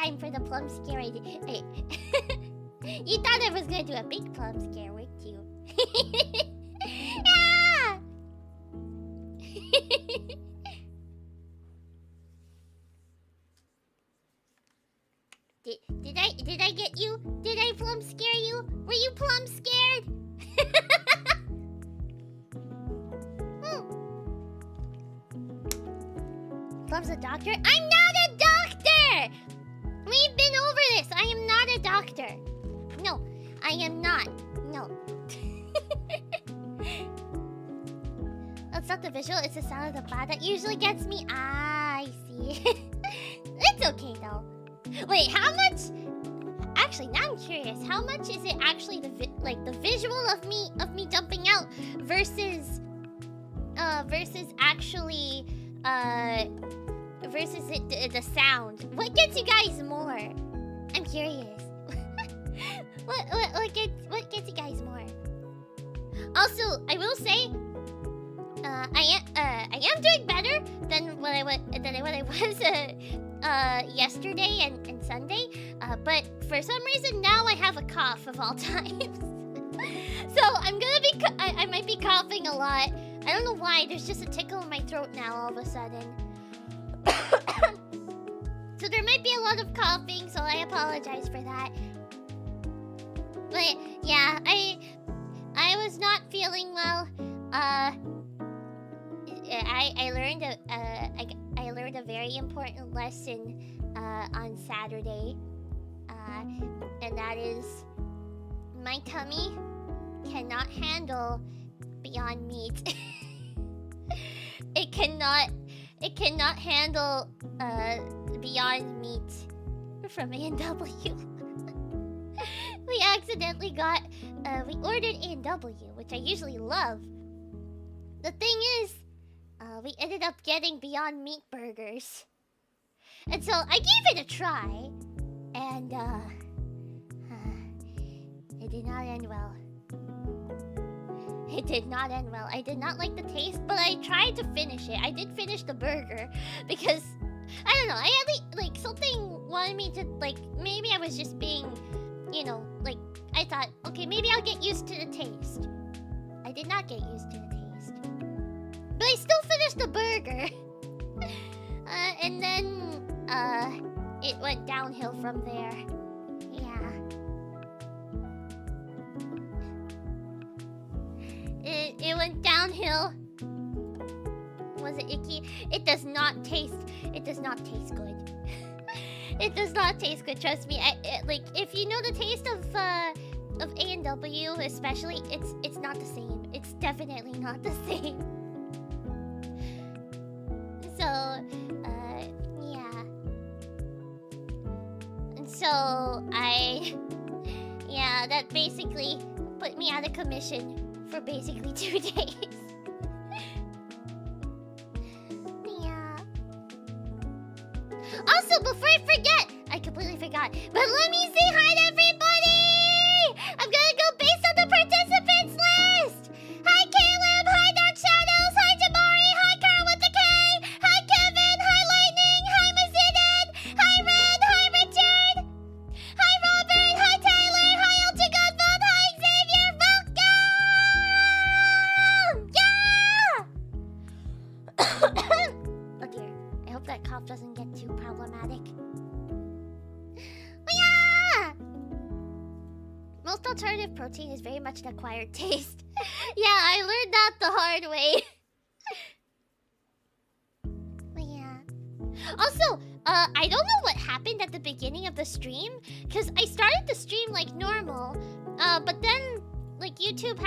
time for the plum scare. You thought I was gonna do a big plum scare, weren't you? Yeah! Did I get you? Did I plum scare you? Were you plum scared? Plum's a doctor? I'm not a doctor! We've been over this. I am not a doctor. No, I am not. No. That's not the visual, it's the sound of the bot that usually gets me. Ah, I see. It's okay though. Wait, how much? Actually, now I'm curious. How much is it actually the visual of me jumping out versus actually versus the sound? What gets you guys more? I'm curious. what gets you guys more? Also, I will say, I am doing better than what I was yesterday and Sunday. But for some reason now I have a cough of all times. So I'm gonna be I might be coughing a lot. I don't know why. There's just a tickle in my throat now all of a sudden. So there might be a lot of coughing, so I apologize for that. But yeah, I was not feeling well. I learned a very important lesson on Saturday, and that is my tummy cannot handle Beyond Meat. It cannot handle Beyond Meat from A&W. We accidentally we ordered A&W, which I usually love. The thing is, we ended up getting Beyond Meat burgers. And so I gave it a try, and it did not end well. It did not end well. I did not like the taste, but I tried to finish it. I did finish the burger because, I don't know, I had like something wanted me to, like, maybe I was just being, you know, like, I thought, okay, maybe I'll get used to the taste. I did not get used to the taste. But I still finished the burger. And then, it went downhill from there. Yeah. It went downhill. Was it icky? It does not taste good. It does not taste good, trust me. Like, if you know the taste of A&W especially, it's not the same. It's definitely not the same. So, yeah. And so, yeah, that basically put me out of commission for basically 2 days. Yeah. Also, before I forget, I completely forgot, but let me say hi to everybody! I'm gonna go based on the participants list! Hi Caleb, hi Dark Shadows, hi Jamari, hi Carl with the K, hi Kevin, hi Lightning, hi Mazidin, hi Red, hi Richard, hi Robert, hi Tyler, hi Ultra Godfeld, hi Xavier, welcome! Yeah! Oh dear, I hope that cough doesn't get too problematic. Yeah! Most alternative protein is very much an acquired taste. Yeah, I learned that the hard way. But yeah. Also, I don't know what happened at the beginning of the stream, because I started the stream like normal, but then like YouTube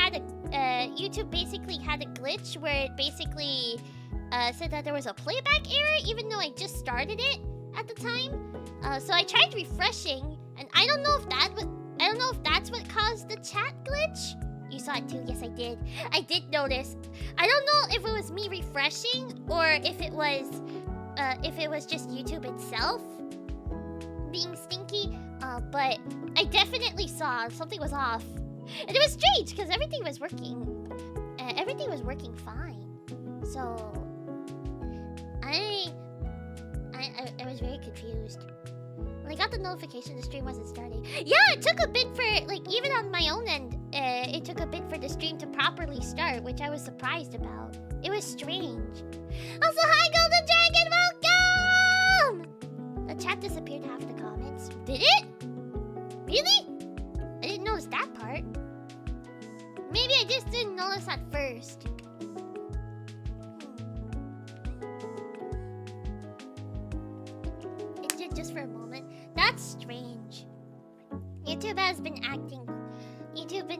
basically had a glitch where it basically said that there was a playback error, even though I just started it at the time. So I tried refreshing, and I don't know if that's what caused the chat glitch. You saw it too, yes I did. I did notice. I don't know if it was me refreshing or if it was just YouTube itself being stinky. But I definitely saw something was off, and it was strange because everything was working. Everything was working fine. So I was very confused. When I got the notification the stream wasn't starting. Yeah, it took a bit for, like, even on my own end, it took a bit for the stream to properly start, which I was surprised about. It was strange. Also, hi, Golden Dragon, welcome! The chat disappeared half the comments. Did it? Really? I didn't notice that part. Maybe I just didn't notice at first. It did just for a moment. That's strange. YouTube has been acting. YouTube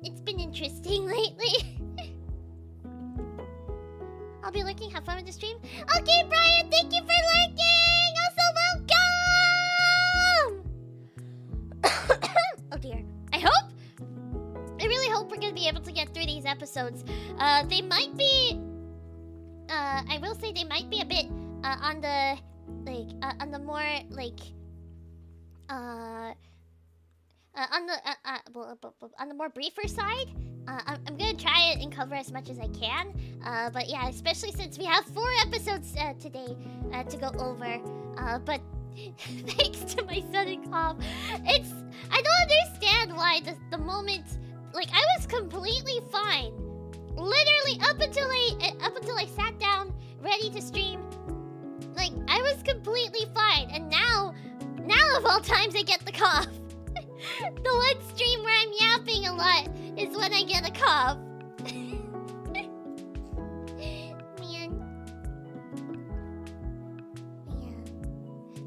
it's been interesting lately. I'll be lurking. Have fun with the stream. Okay, Brian, thank you for lurking. Also, welcome. Oh dear. I really hope we're gonna be able to get through these episodes. They might be. I will say they might be a bit on the more like on the more briefer side. I'm gonna try it and cover as much as I can. But yeah, especially since we have 4 episodes today to go over. But thanks to my sudden cough, I don't understand why the moment, like, I was completely fine, literally up until I sat down ready to stream. Like, I was completely fine, and now of all times I get the cough. The one stream where I'm yapping a lot is when I get a cough. Man.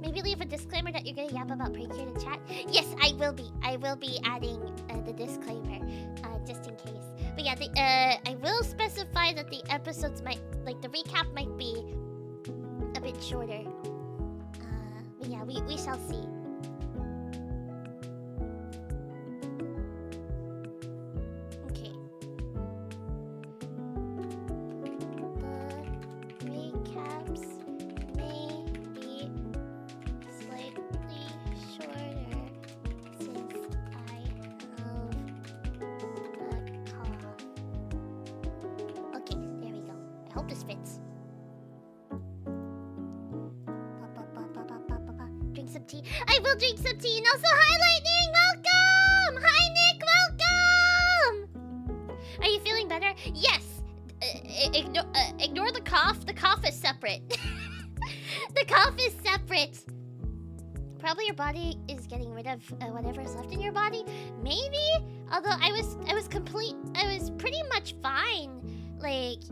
Maybe leave a disclaimer that you're gonna yap about Precure to chat. Yes, I will be. I will be adding the disclaimer, just in case. But yeah, I will specify that the episodes might, like, the recap might be a bit shorter. But yeah, we shall see. Okay. The recaps may be slightly shorter since I have the cough. Okay, there we go. I hope this fits. Drink some tea. I will drink some tea. And also, hi, Lightning! Welcome! Hi, Nick! Welcome! Are you feeling better? Yes. Ignore the cough. The cough is separate. The cough is separate. Probably your body is getting rid of whatever is left in your body. Maybe. Although I was pretty much fine. Like,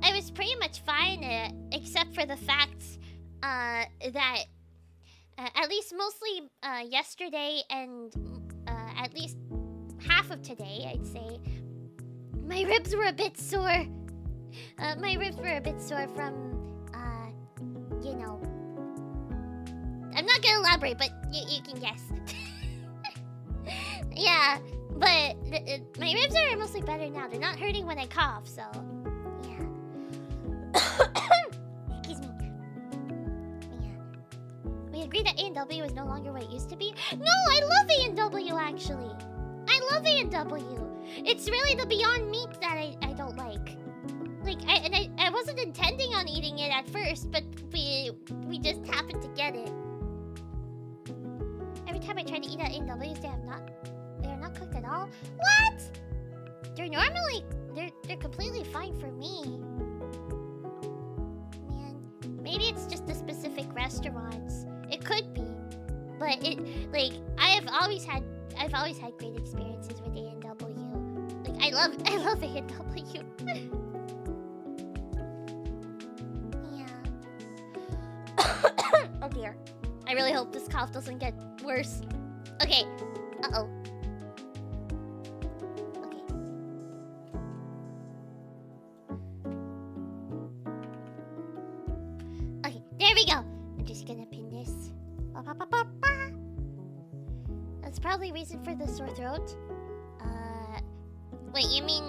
I was pretty much fine, except for the fact that at least mostly yesterday and at least half of today, I'd say, my ribs were a bit sore. My ribs were a bit sore from, you know. I'm not gonna elaborate, but you can guess. Yeah, but my ribs are mostly better now. They're not hurting when I cough, so yeah. Excuse me. Yeah. We agreed that A&W is no longer what it used to be. No, I love A&W actually. I love A&W. It's really the Beyond Meat that I don't like. Like, I wasn't intending on eating it at first, but we just happened to get it. Every time I try to eat at A&W's, they are not cooked at all. What? They're normally they're completely fine for me. Man, maybe it's just the specific restaurants. It could be, but I've always had great experiences with A&W. Like, I love A&W. Yeah. Oh dear. I really hope this cough doesn't get worse. Okay. Uh-oh. Okay. Okay, there we go. I'm just gonna pin this. Ba, ba, ba, ba, ba. That's probably a reason for the sore throat. Wait, you mean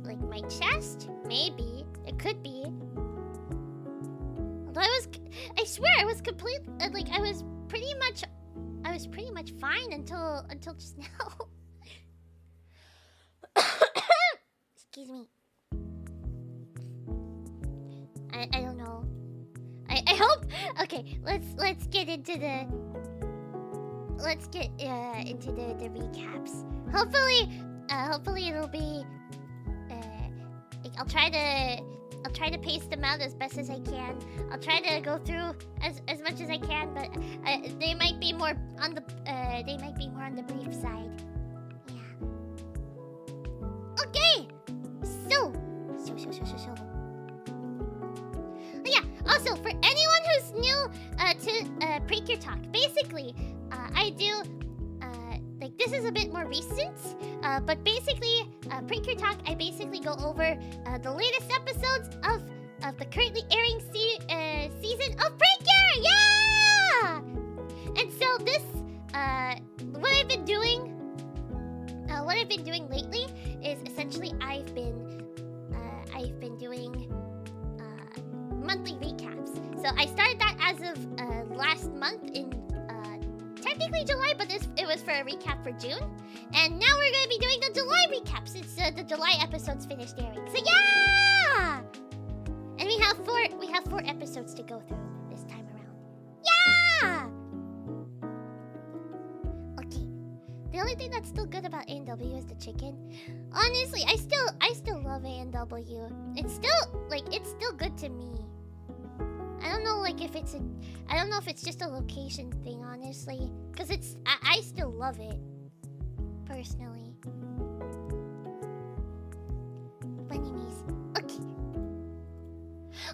like my chest? Maybe. It could be. Although I swear I was I was pretty much fine until just now. Excuse me. I don't know. I hope. Okay, let's get into the the recaps. Hopefully it'll be. I'll try to pace them out as best as I can. I'll try to go through as much as I can, but they might be more on the brief side. Yeah. Okay. So. Yeah. Also, for anyone who's new to Precure Talk, basically, I do like this is a bit more recent, but basically, Precure Talk, I basically go over the latest episodes of the currently airing season of Precure. Yeah. And so this, what I've been doing lately is essentially I've been doing monthly recaps. So I started that as of last month in technically July, but it was for a recap for June. And now we're gonna be doing the July recap since the July episodes finished airing. So yeah! And we have four episodes to go through this time around. Yeah! Okay. The only thing that's still good about A&W is the chicken. Honestly, I still love A&W. It's still good to me. I don't know if it's just a location thing, honestly, because I still love it personally. Bunny me's. Okay.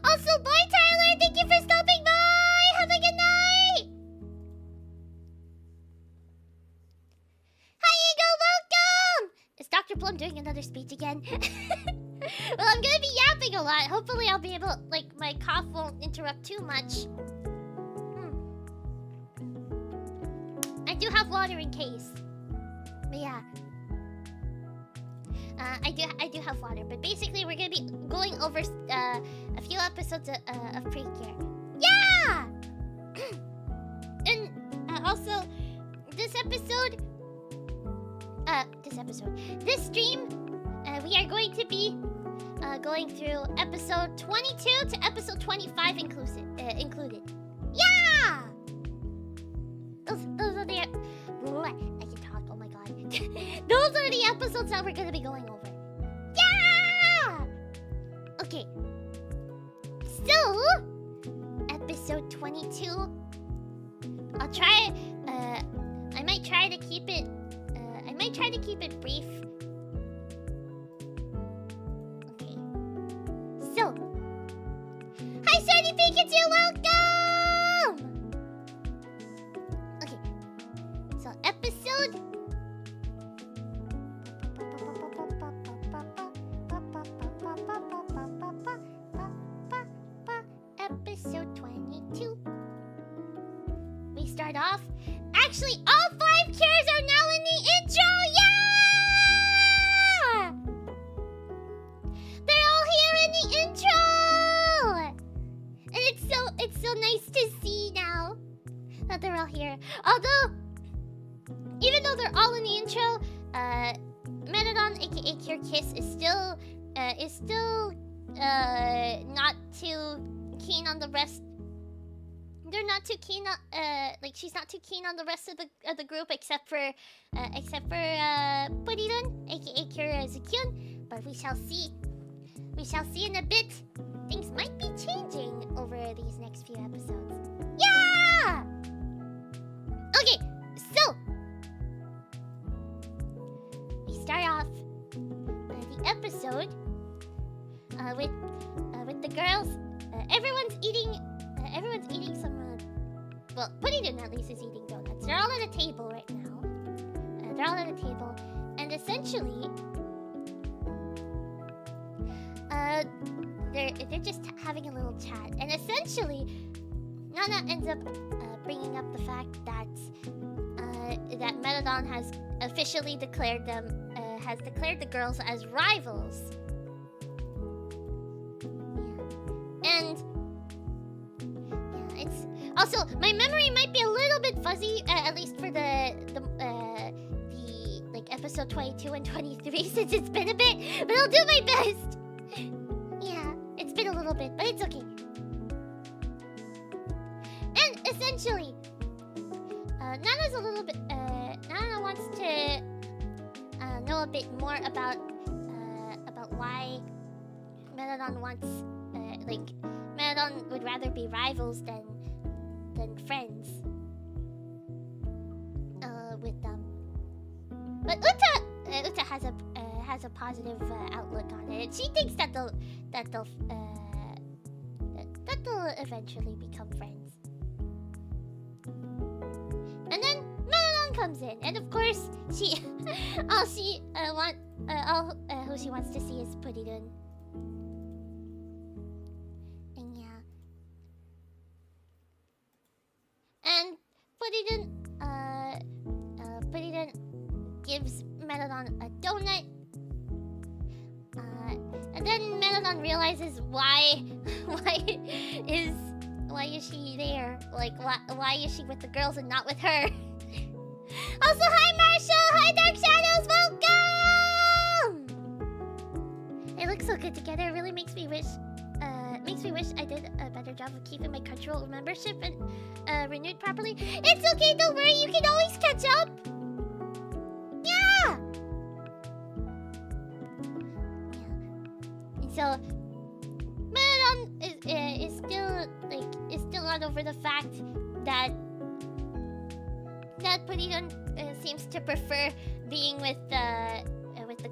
Also, bye Tyler, thank you for stopping by. Have a good night. Hi Ego, welcome. Is Dr. Plum doing another speech again? Well, I'm gonna be yapping a lot. Hopefully I'll be able, my cough won't interrupt too much. I do have water in case. But yeah. I do have water. But basically we're gonna be going over a few episodes of Precure. Yeah! And also, this stream, we are going to be going through episode 22 to episode 25 included. Yeah! Those are the... I can talk, oh my god. Those are the episodes that we're gonna be going over. Yeah! Okay. So, episode 22. I'll try... I might try to keep it brief. So, hi Shiny Pikachu, welcome! Okay, so episode... Episode 22. We start off... Actually, all 5 cures are now in the intro! Yeah! They're all here in the intro! And it's so nice to see now that they're all here. Although, even though they're all in the intro, Metadon, aka Cure Kiss, is still not too keen on the rest. They're not too keen on, she's not too keen on the rest of the group except for Puridun, aka Cure Zukyun. But we shall see. We shall see in a bit. Things might be changing over these next few episodes. Yeah! Okay, so we start off the episode with the girls. Everyone's eating some. Well, Puridun at least is eating donuts. They're all at a table right now. And essentially, they're just having a little chat. And essentially, Nana ends up bringing up the fact that that Metadon has officially declared the girls as rivals. Yeah. And yeah, it's also, my memory might be a little bit fuzzy, at least for the episode 22 and 23 since it's been a bit, but I'll do my best. Yeah, it's been a little bit, but it's okay. And essentially, Nana's a little bit. Nana wants to know a bit more about why Melodon wants, Melodon would rather be rivals than friends with them. But Uta has a positive outlook on it. She thinks that they'll eventually become friends. And then Melon comes in, and of course all who she wants to see is Purirun. And yeah, and Purirun gives Melon a donut. And then Melon realizes why is she there? Like, why is she with the girls and not with her? Also, hi Marshall! Hi Dark Shadows! Welcome! They look so good together. It really makes me wish I did a better job of keeping my Crunchyroll membership and renewed properly. It's okay, don't worry, you can always catch up! Yeah! So, Melon is still not over the fact that Purirun seems to prefer being with the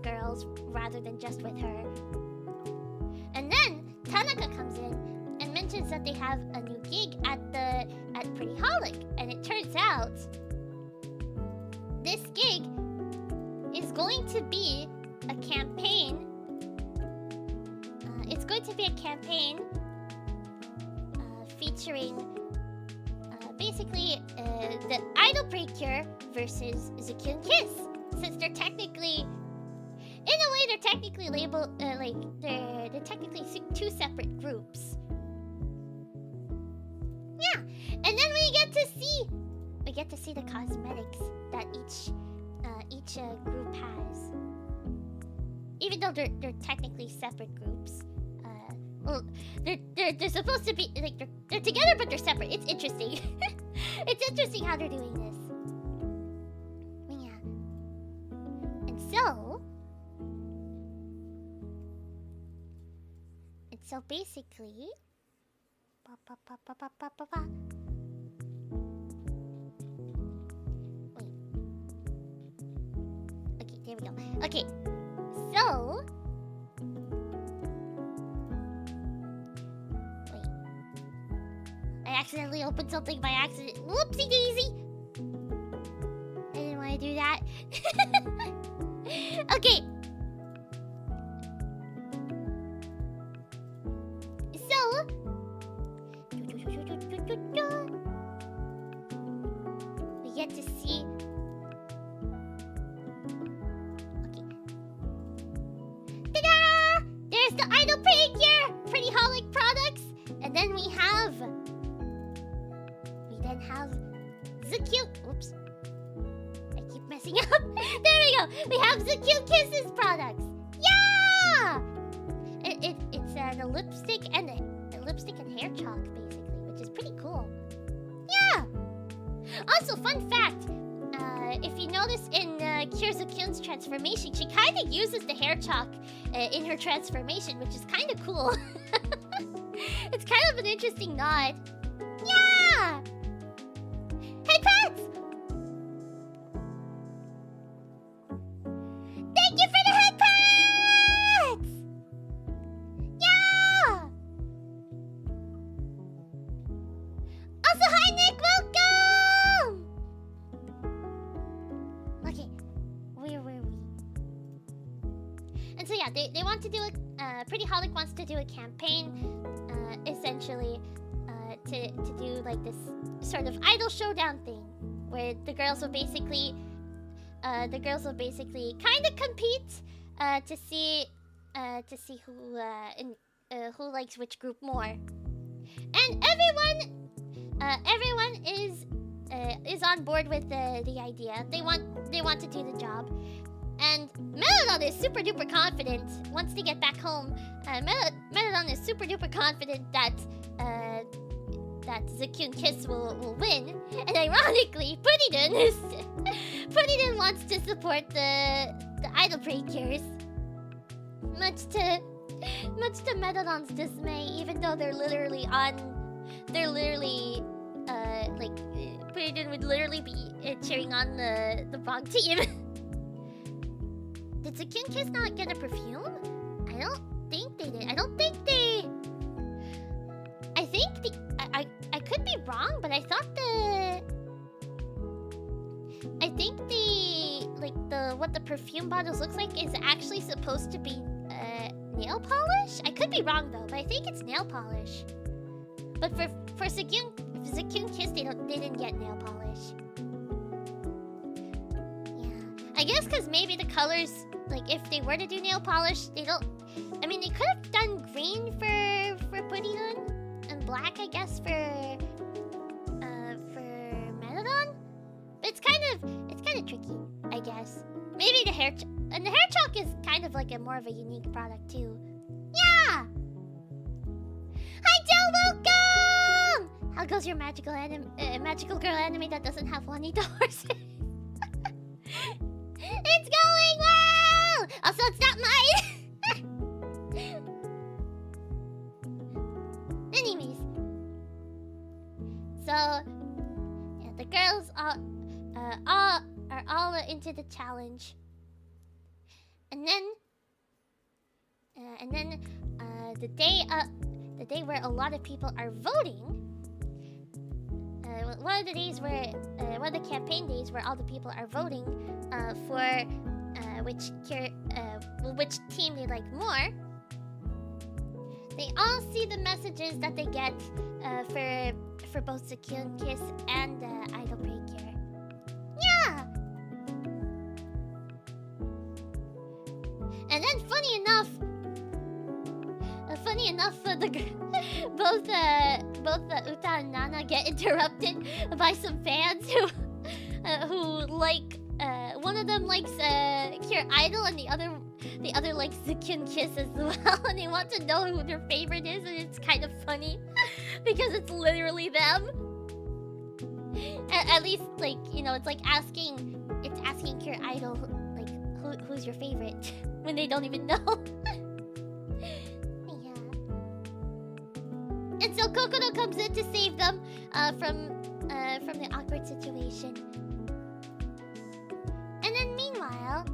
girls rather than just with her. And then Tanaka comes in and mentions that they have a new gig at Pretty Holic, and it turns out this gig is going to be a campaign. It's going to be a campaign featuring basically the idol Precure versus Zukyun Kiss, since they're technically, in a way, they're technically labeled they're technically two separate groups. Yeah, and then we get to see the cosmetics that each group has, even though they're technically separate groups. Well, they're supposed to be like they're together, but they're separate. It's interesting. It's interesting how they're doing this. Yeah. And so basically, wait. Okay, there we go. Okay, so. I accidentally opened something by accident. Whoopsie daisy! I didn't want to do that. Okay. So, we get to see. Okay. Ta-da! There's the Idol Precure Pretty Holic products, and then we have Zukyun. Oops. I keep messing up. There we go. We have Zukyun Kisses products. Yeah! It's a lipstick and hair chalk basically, which is pretty cool. Yeah. Also, fun fact. If you notice in Kyo Zukyun's transformation, she kind of uses the hair chalk in her transformation, which is kind of cool. It's kind of an interesting nod. Yeah! Hey, pets! Thank you for the head pets! Yeah! Also, hi, Nick! Welcome! Okay, where were we? And so, yeah, they want to do Pretty Holic wants to do a campaign, essentially, to do like this sort of idol showdown thing, where the girls will basically kind of compete to see who likes which group more, and everyone is on board with the idea. They want to do the job, And Melodon is super duper confident once they get back home. Melodon is super duper confident that Zakun Kiss will win. And ironically, Putidun wants to support the idol breakers. Much to Melodon's dismay, even though they're literally like Putidun would literally be cheering on the wrong team. Did Zakun Kiss not get a perfume? I don't think they did. I could be wrong, but I thought what the perfume bottles looks like is actually supposed to be nail polish. I could be wrong though, but I think it's nail polish. But for Zakun Kiss, they didn't get nail polish. Yeah, I guess because maybe the colors, like if they were to do nail polish, they don't. I mean, they could have done green for Putidun and black, I guess, for Melodon. But it's kind of tricky, I guess. Maybe the hair chalk is kind of like more of a unique product too. Yeah. Hi, Joe. Welcome. How goes your magical girl anime that doesn't have Juanita horses? It's going well. Also, it's not mine. Anyways, so yeah, the girls are all into the challenge, and then the day where a lot of people are voting. One of the campaign days where all the people are voting for which team they like more. They all see the messages that they get for both Zakun Kiss and Idol Precure. Yeah. And then, funny enough, both Uta and Nana get interrupted by some fans who like one of them likes Cure Idol and the other likes Zakun Kiss as well, and they want to know who their favorite is, and it's kind of funny because it's literally them. At least, like, you know, it's asking Cure Idol like who's your favorite when they don't even know. Yeah. And so Kokono comes in to save them from the awkward situation. And then meanwhile,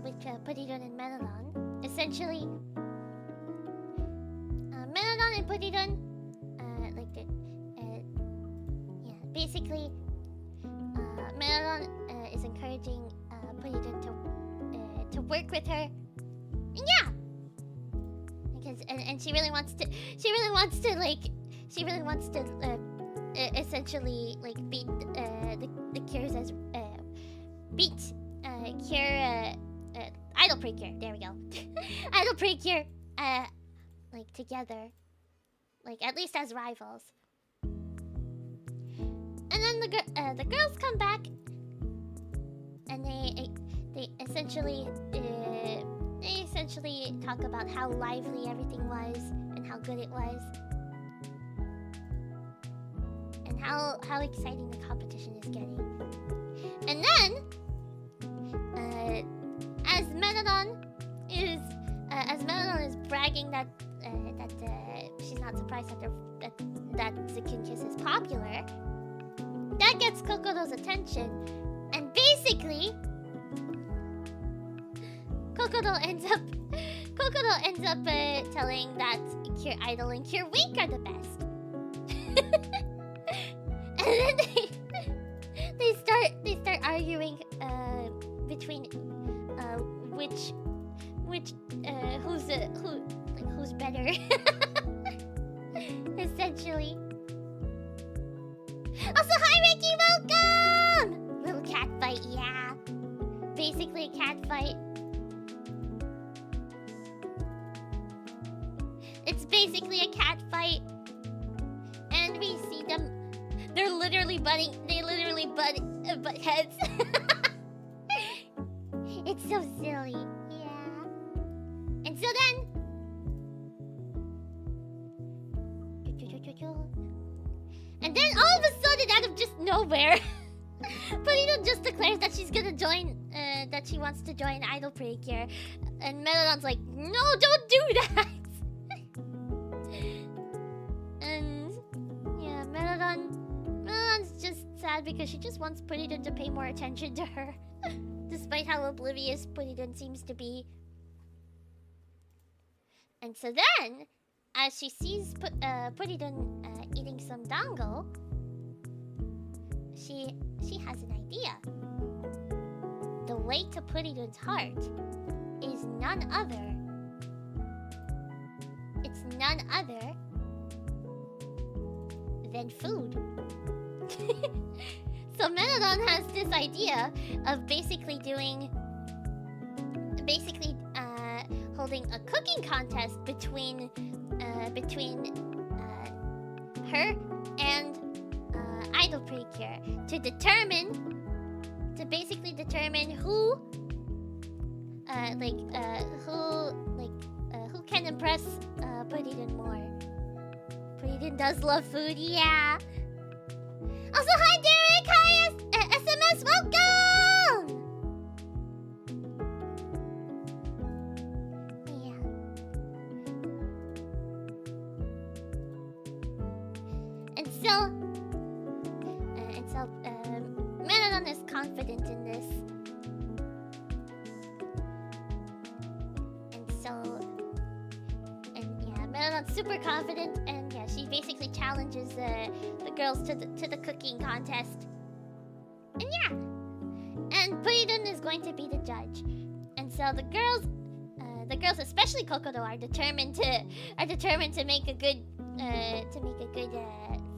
with Putidun and Melodon, essentially, Melodon and Putidun, basically, Melodon is encouraging Putidun to work with her. And yeah, because and she really wants to essentially like beat the Cures as beat Cure Idol Precure. There we go. Idol Precure like together, like at least as rivals. And then the girls come back, and they essentially talk about how lively everything was and how good it was, and how exciting the competition is getting. And then, as Melodon is bragging that she's not surprised that Zakun Kiss is popular, that gets Kokono's attention, and basically, Kokono ends up telling that Cure Idol and Cure Wink are the best. And then they start arguing between who's better. Essentially. Also, hi Ricky, welcome! Little cat fight, yeah. Basically a cat fight. It's basically a cat fight. literally butt heads. It's so silly. Yeah. And so then all of a sudden, out of just nowhere, Polydon just declares that she's gonna join, that she wants to join Idol Precure. And Melodon's like, no, don't do that! And yeah, Melodon's just sad because she just wants Polydon to pay more attention to her. Despite how oblivious Polydon seems to be. And so then, as she sees Polydon eating some dango, she has an idea. The way to Polydon's heart is none other. It's none other than food. So Melodon has this idea of basically holding a cooking contest between her and Idol Precure to basically determine who can impress Polydon more. Polydon does love food, yeah. Also, hi Derek, hi SMS, welcome! Yeah. And so Melodon is confident in this. Melodon's super confident, and yeah, she basically challenges the girls to the cooking contest. And yeah, and Polydon is going to be the judge. And so the girls, especially Kokodo, are determined to make a good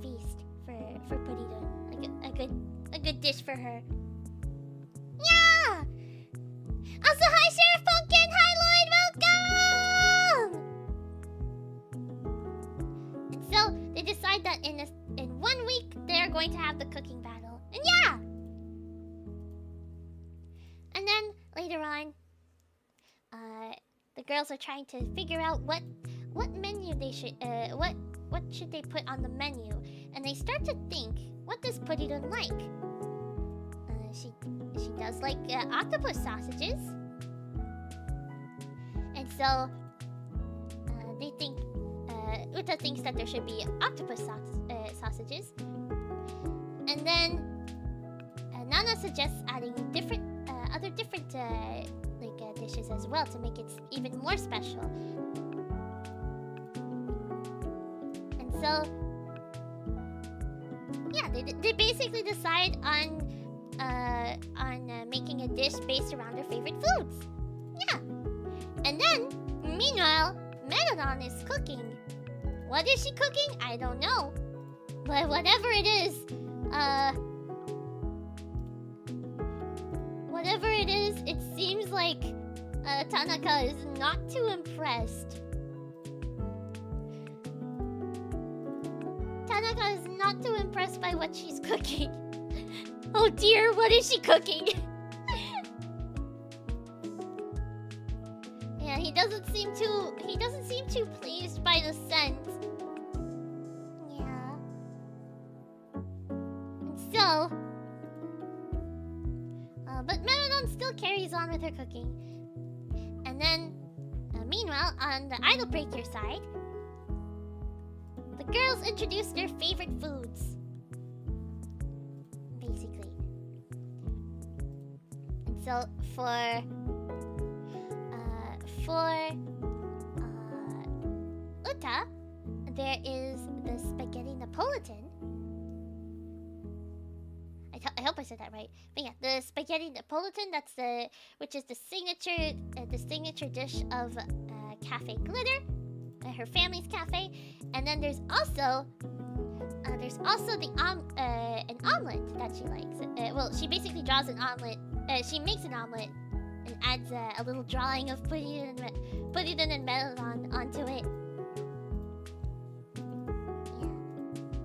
feast for Polydon, like a good dish for her. Yeah. Also, hi Sheriff Pumpkin, hi Lloyd, welcome. And so they decide that in 1 week they're going to have the cooking battle. And yeah. And then later on, the girls are trying to figure out what menu they should what should they put on the menu, and they start to think, what does Polydon like? She does like octopus sausages, and so they think Uta thinks that there should be octopus sausages, and then Nana suggests adding other different dishes as well to make it even more special. And so yeah, they basically decide on making a dish based around their favorite foods. Yeah. And then meanwhile, Melodon is cooking. What is she cooking? I don't know. But whatever it is, it seems like Tanaka is not too impressed. Tanaka is not too impressed by what she's cooking. Oh dear, what is she cooking? Yeah, he doesn't seem too pleased by the scent. Yeah. And so, but Melodon still carries on with her cooking. And then, meanwhile, on the Idol Precure side, the girls introduce their favorite foods. Basically. And so, for Uta, there is the spaghetti Napolitan. I hope I said that right. But yeah, the spaghetti Napolitan, which is the signature dish of Cafe Glitter, her family's cafe. And then there's also an omelet that she likes. Well, she basically draws an omelet. She makes an omelet and adds a little drawing of Polydon and Melodon onto it. Yeah.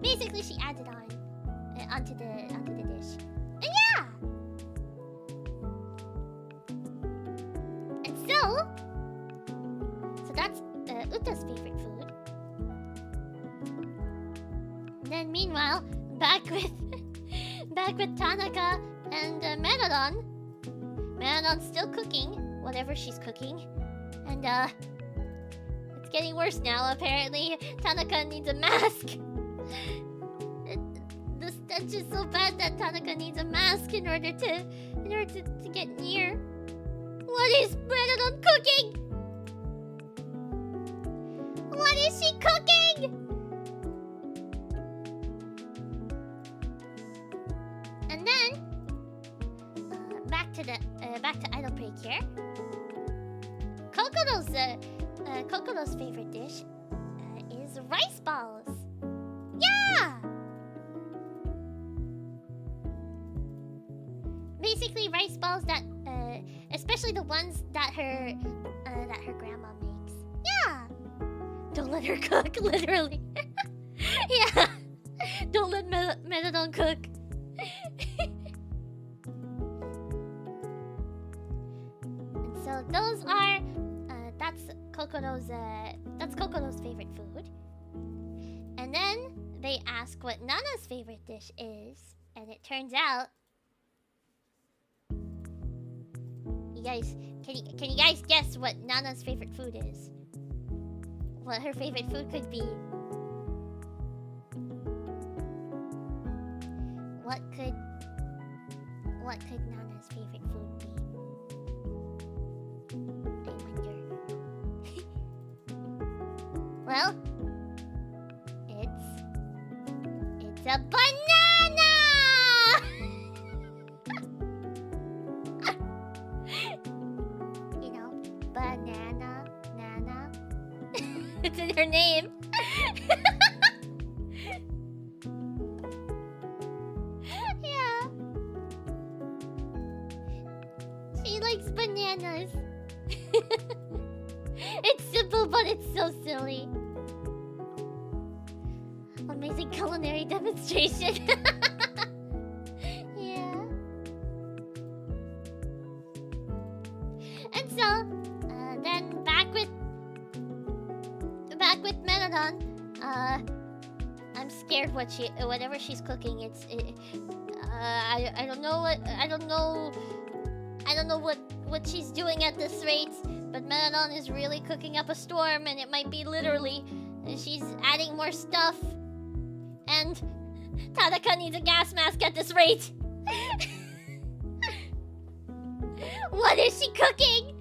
Basically, she adds it onto the dish. And yeah. And so that's Uta's favorite food. And then meanwhile, back with Tanaka and Megalon. Megalon's still cooking whatever she's cooking, and it's getting worse now. Apparently, Tanaka needs a mask. The stench is so bad that Tanaka needs a mask in order to get near. What is Megalon cooking? What is she cooking? And then back to Idol Precure. Kokoro's favorite dish is rice balls. Yeah. Basically, rice balls that, especially the ones that her grandma makes. Yeah. Don't let her cook, literally. Yeah. Don't let Megalon cook. So those are that's Kokoro's favorite food. And then they ask what Nana's favorite dish is, and it turns out, you guys, can you guys guess what Nana's favorite food is? What her favorite food could be? What could Nana's favorite food be? Well, it's a banana! You know, banana, nana. It's in her name. Yeah. She likes bananas. It's simple, but it's so silly. Amazing culinary demonstration. Yeah. And so, then back with Megalon. I'm scared whatever she's cooking. I don't know what she's doing at this rate. But Megalon is really cooking up a storm, and it might be literally. She's adding more stuff. And Tanaka needs a gas mask at this rate. What is she cooking?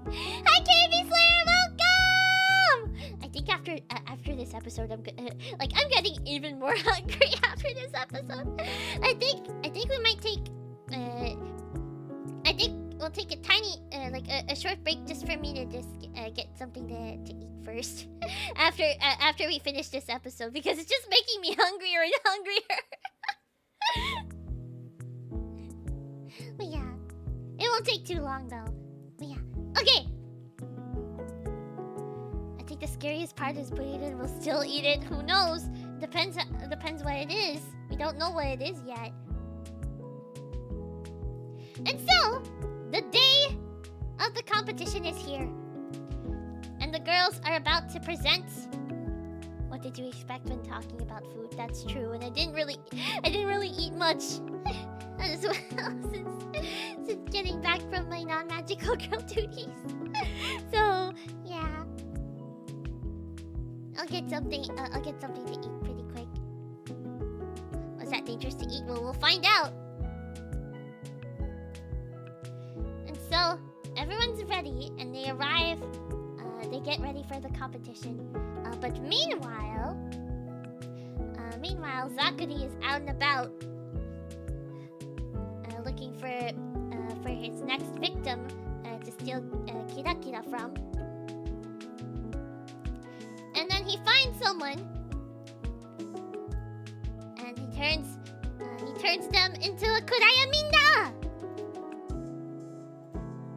Hi, KB Slayer, welcome! I think after this episode, I'm getting even more hungry after this episode. I think we might take we'll take a tiny a short break just for me to just get something to eat first after we finish this episode, because it's just making me hungrier and hungrier. But yeah, it won't take too long though. But yeah, okay. I think the scariest part is Burrito will still eat it. Who knows? Depends what it is. We don't know what it is yet. And so, the day of the competition is here. And the girls are about to present. What did you expect when talking about food? That's true. And I didn't really eat much as well since getting back from my non-magical girl duties. So, yeah. I'll get something to eat pretty quick. Was that dangerous to eat? Well, we'll find out. So, everyone's ready, and they arrive, they get ready for the competition. But meanwhile, Zakuri is out and about, looking for his next victim to steal Kira Kira from. And then he finds someone, and he turns them into a Kurayaminda!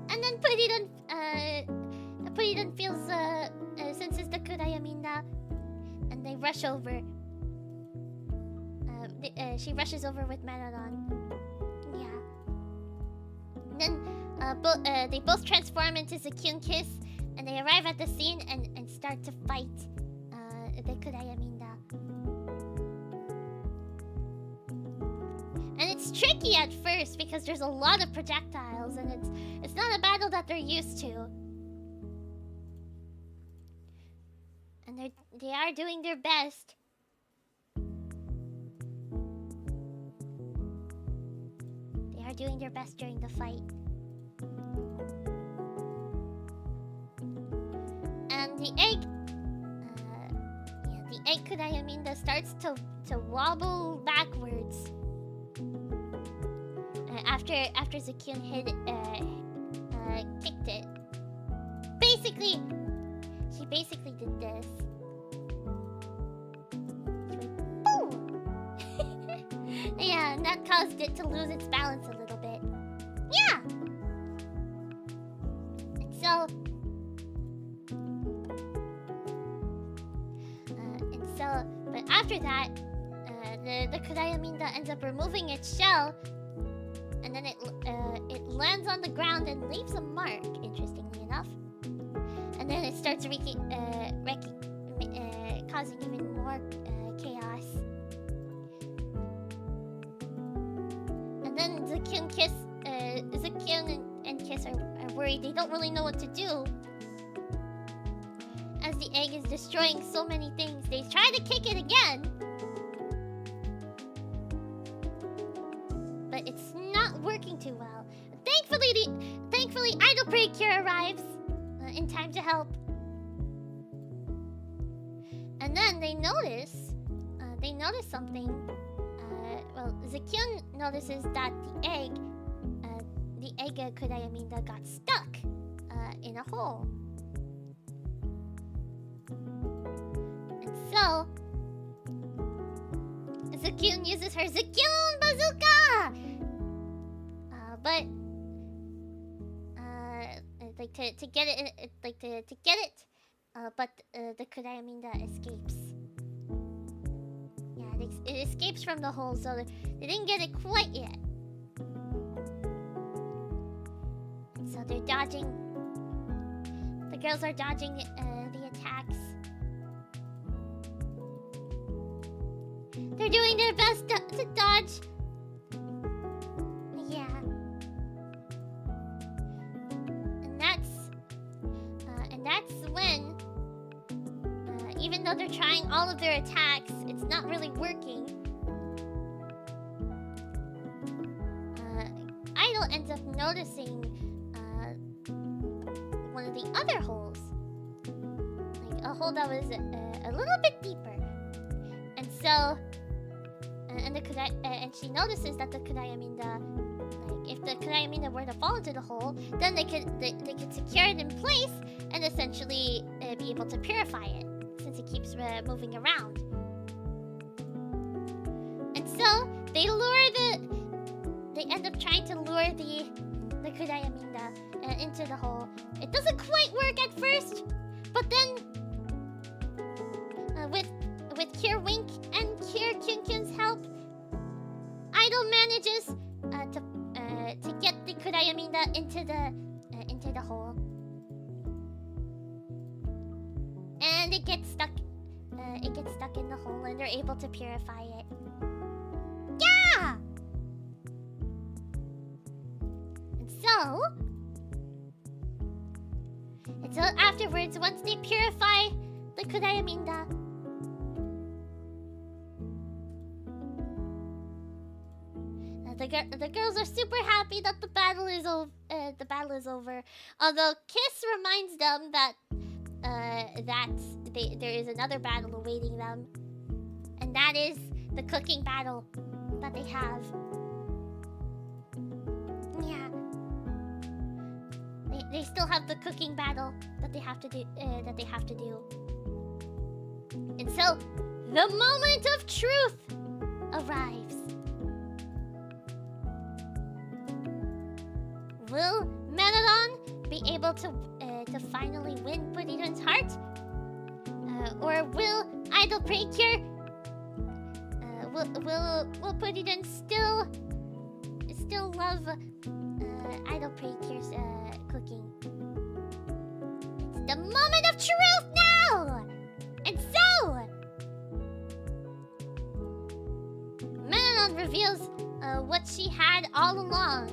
And then Puridan feels senses the Kurayaminda, and they rush over. she rushes over with Merodon. Yeah. And then they both transform into Zakyun Kiss, and they arrive at the scene and start to fight the Kurayaminda. And it's tricky at first because there's a lot of projectiles, and it's not a battle that they're used to. And they are doing their best. They are doing their best during the fight. And the egg Kurayaminda starts to wobble backwards after Zakyun kicked it. She basically did this. She went, boom! Yeah, and that caused it to lose its balance a little bit. Yeah! But after that, the Kurayaminda ends up removing its shell, and then it lands on the ground and leaves a mark, interestingly enough. And then it starts causing even more chaos. And then Zakyun and Kiss are worried. They don't really know what to do, as the egg is destroying so many things. They try to kick it again, but it's not working too well. Thankfully, Idol Precure arrives in time to help. And then they notice something. Zakyun notices that the egg Kurayaminda got stuck in a hole. And so Zakyun uses her Zakyun Bazooka! To get it, but the Kurayaminda escapes. Yeah, it escapes from the hole, so they didn't get it quite yet. And so they're dodging. The girls are dodging the attacks. They're doing their best to dodge. Yeah. And that's when, even though they're trying all of their attacks, it's not really working. Idol ends up noticing one of the other holes, like a hole that was a little bit deeper, and so and she notices that the Kurayaminda, like if the Kurayaminda were to fall into the hole, then they could secure it in place and essentially be able to purify it, since it keeps moving around. And so they end up trying to lure the Kurayaminda into the hole. It doesn't quite work at first, but then with Cure Wink and Cure Kyunkyun's help, Idol manages to get the Kurayaminda into the hole, and it gets stuck. It gets stuck in the hole, and they're able to purify it. Yeah. And so afterwards, once they purify the Kurayaminda, the girls are super happy that the battle is over. Although Kiss reminds them that there is another battle awaiting them, and that is the cooking battle that they have. Yeah, they still have the cooking battle that they have to do. And so the moment of truth arrives. Will Merodon be able to finally win Purirun's heart? Or will Idol Precure will Puddington still love Idol Precure's cooking? It's the moment of truth now! And so Melon reveals what she had all along.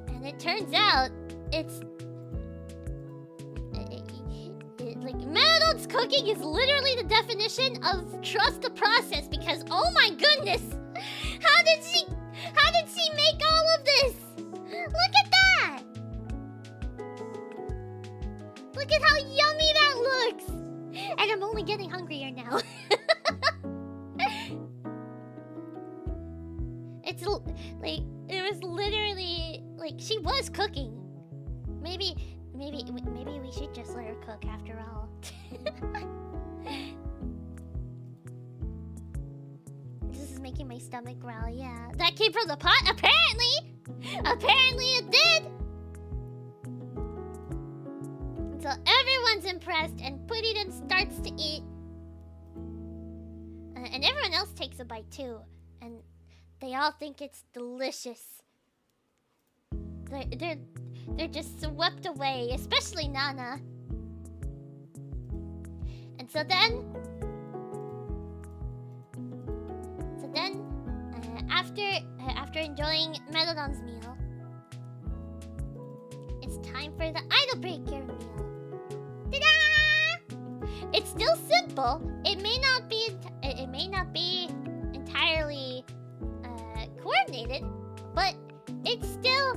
And it turns out it's like Melon's cooking is literally the definition of trust the process, because oh my goodness, how did she make all of this? Look at that! Look at how yummy that looks! And I'm only getting hungrier now. It's like, it was literally like she was cooking. Maybe we should just let her cook after all. This is making my stomach growl, yeah. That came from the pot? Apparently! Apparently it did! So everyone's impressed and Puddington starts to eat. And everyone else takes a bite too. And they all think it's delicious. They're just swept away, especially Nana. And so then after enjoying Melodon's meal, it's time for the Idol Precure meal. Ta-da! It's still simple. It may not be entirely coordinated, but it's still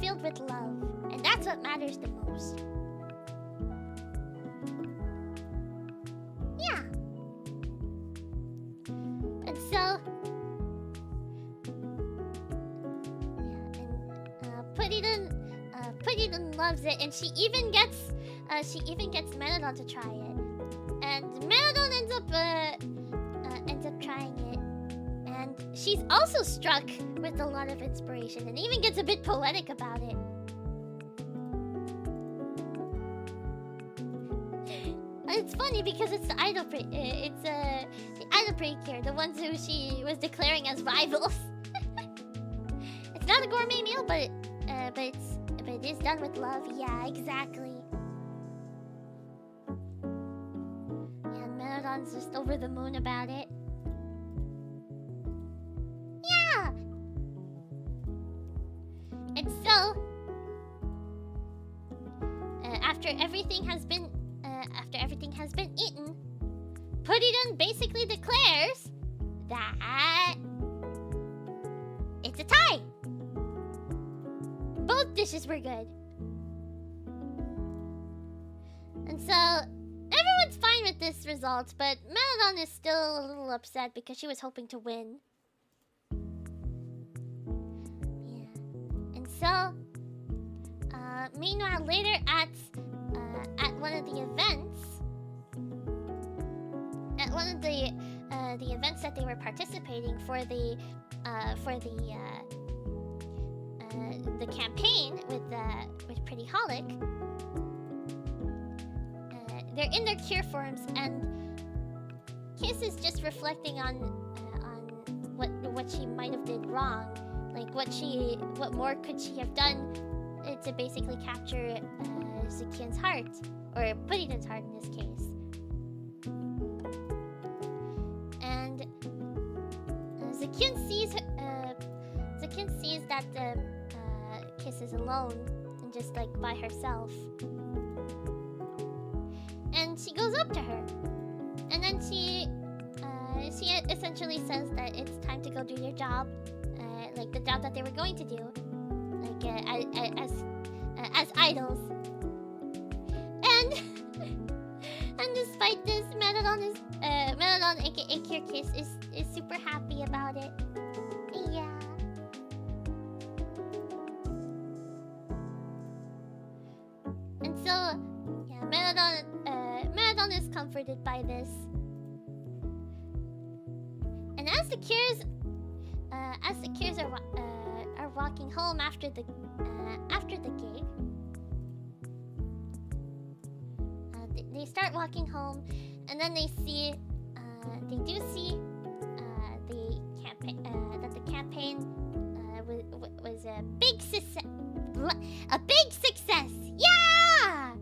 filled with love, and that's what matters the most. Yeah. And so, Puddington loves it, and she even gets Melodon to try it, and Melodon ends up trying it. And she's also struck with a lot of inspiration and even gets a bit poetic about it. It's funny because it's the Idol Precure, the ones who she was declaring as rivals. It's not a gourmet meal, but it is done with love. Yeah, exactly. Yeah, and Melodon's just over the moon about it. Yeah. And so, after everything has been eaten, Puddington basically declares that it's a tie. Both dishes were good. And so, everyone's fine with this result, but Melodon is still a little upset because she was hoping to win. Yeah. And so, meanwhile, later at one of the events, the events that they were participating for the campaign with Pretty Holic, they're in their cure forms, and Kiss is just reflecting on what she might have did wrong, like what more could she have done to basically capture Zukyun's heart, or Puddington's heart in this case. And Zukyun sees that Kiss is alone and just like by herself, and she goes up to her, and then she essentially says that it's time to go do your job, like the job that they were going to do, like as idols. And despite this, Melodon aka Cure Kiss is super happy about it. Yeah. And so, yeah, Melodon is comforted by this. And as the Cures are walking home after the gig, they start walking home, and then they see they do see the campaign that the campaign was a big success. A big success! Yeah!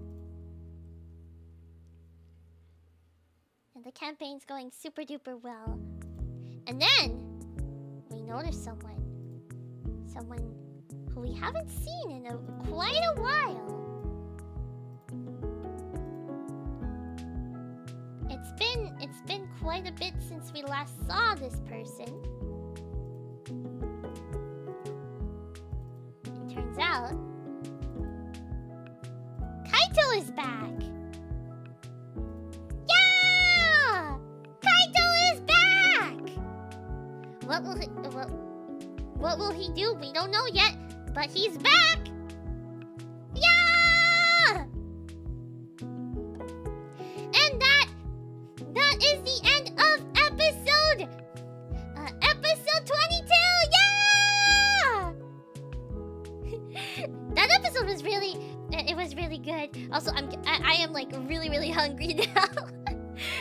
And the campaign's going super duper well. And then we notice someone who we haven't seen in quite a while. It's been quite a bit since we last saw this person. It turns out Kaito is back. Yeah! Kaito is back. What will he do? We don't know yet, but he's back. Yeah! And that is the end of episode 22. Yeah! That episode was really good. Also, I am like really hungry now.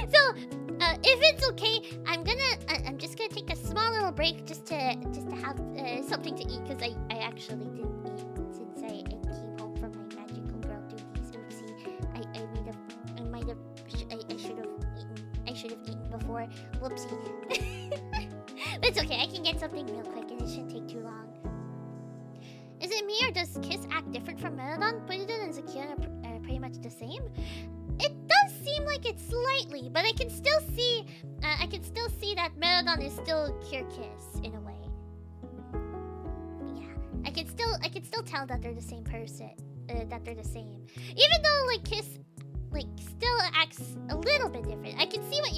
So, if it's okay, I'm just gonna take a small little break just to have something to eat, because I actually didn't eat since I came home from my magical girl duties. Oopsie, I should have eaten before. Whoopsie. But it's okay. I can get something real quick, and it shouldn't take too long. Is it me, or does Kiss act different from Merodon? Polydon and Zakion are pretty much the same. It does seem like it slightly, but I can still see that Merodon is still Cure Kiss in a way. Yeah, I can still tell that they're the same person. That they're the same, even though like Kiss like still acts a little bit different. I can see what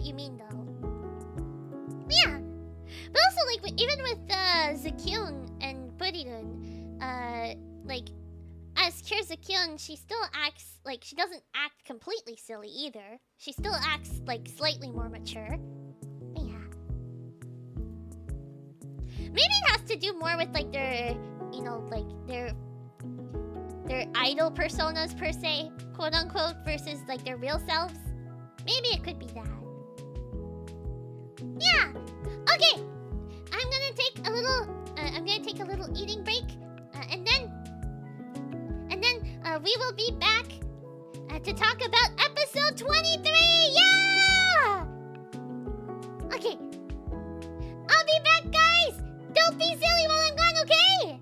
you mean though. Yeah, but also like even with Zakion and Polydon, like. As Cure Zakion, she still acts like she doesn't act completely silly either. She still acts like slightly more mature. But yeah. Maybe it has to do more with like their, you know, like their idol personas per se, quote unquote, versus like their real selves. Maybe it could be that. Yeah. Okay. I'm gonna take a little eating break, and then we will be back to talk about episode 23! Yeah! Okay. I'll be back, guys! Don't be silly while I'm gone, okay?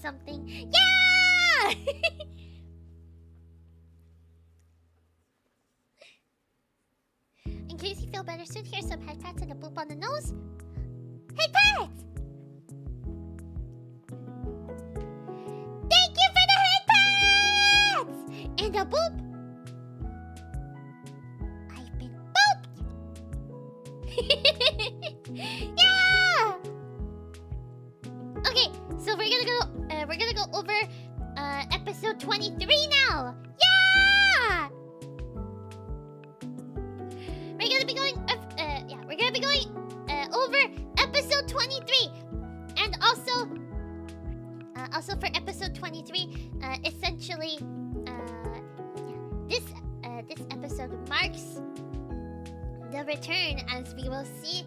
something. Yeah! In case you feel better soon, here's some head pats and a boop on the nose. Head pats! Thank you for the head pats! And a boop. I've been booped! Yeah! Okay, so we're gonna go over episode 23 now. Yeah! We're gonna be going over episode 23, and also for episode 23, essentially, this episode marks the return, as we will see.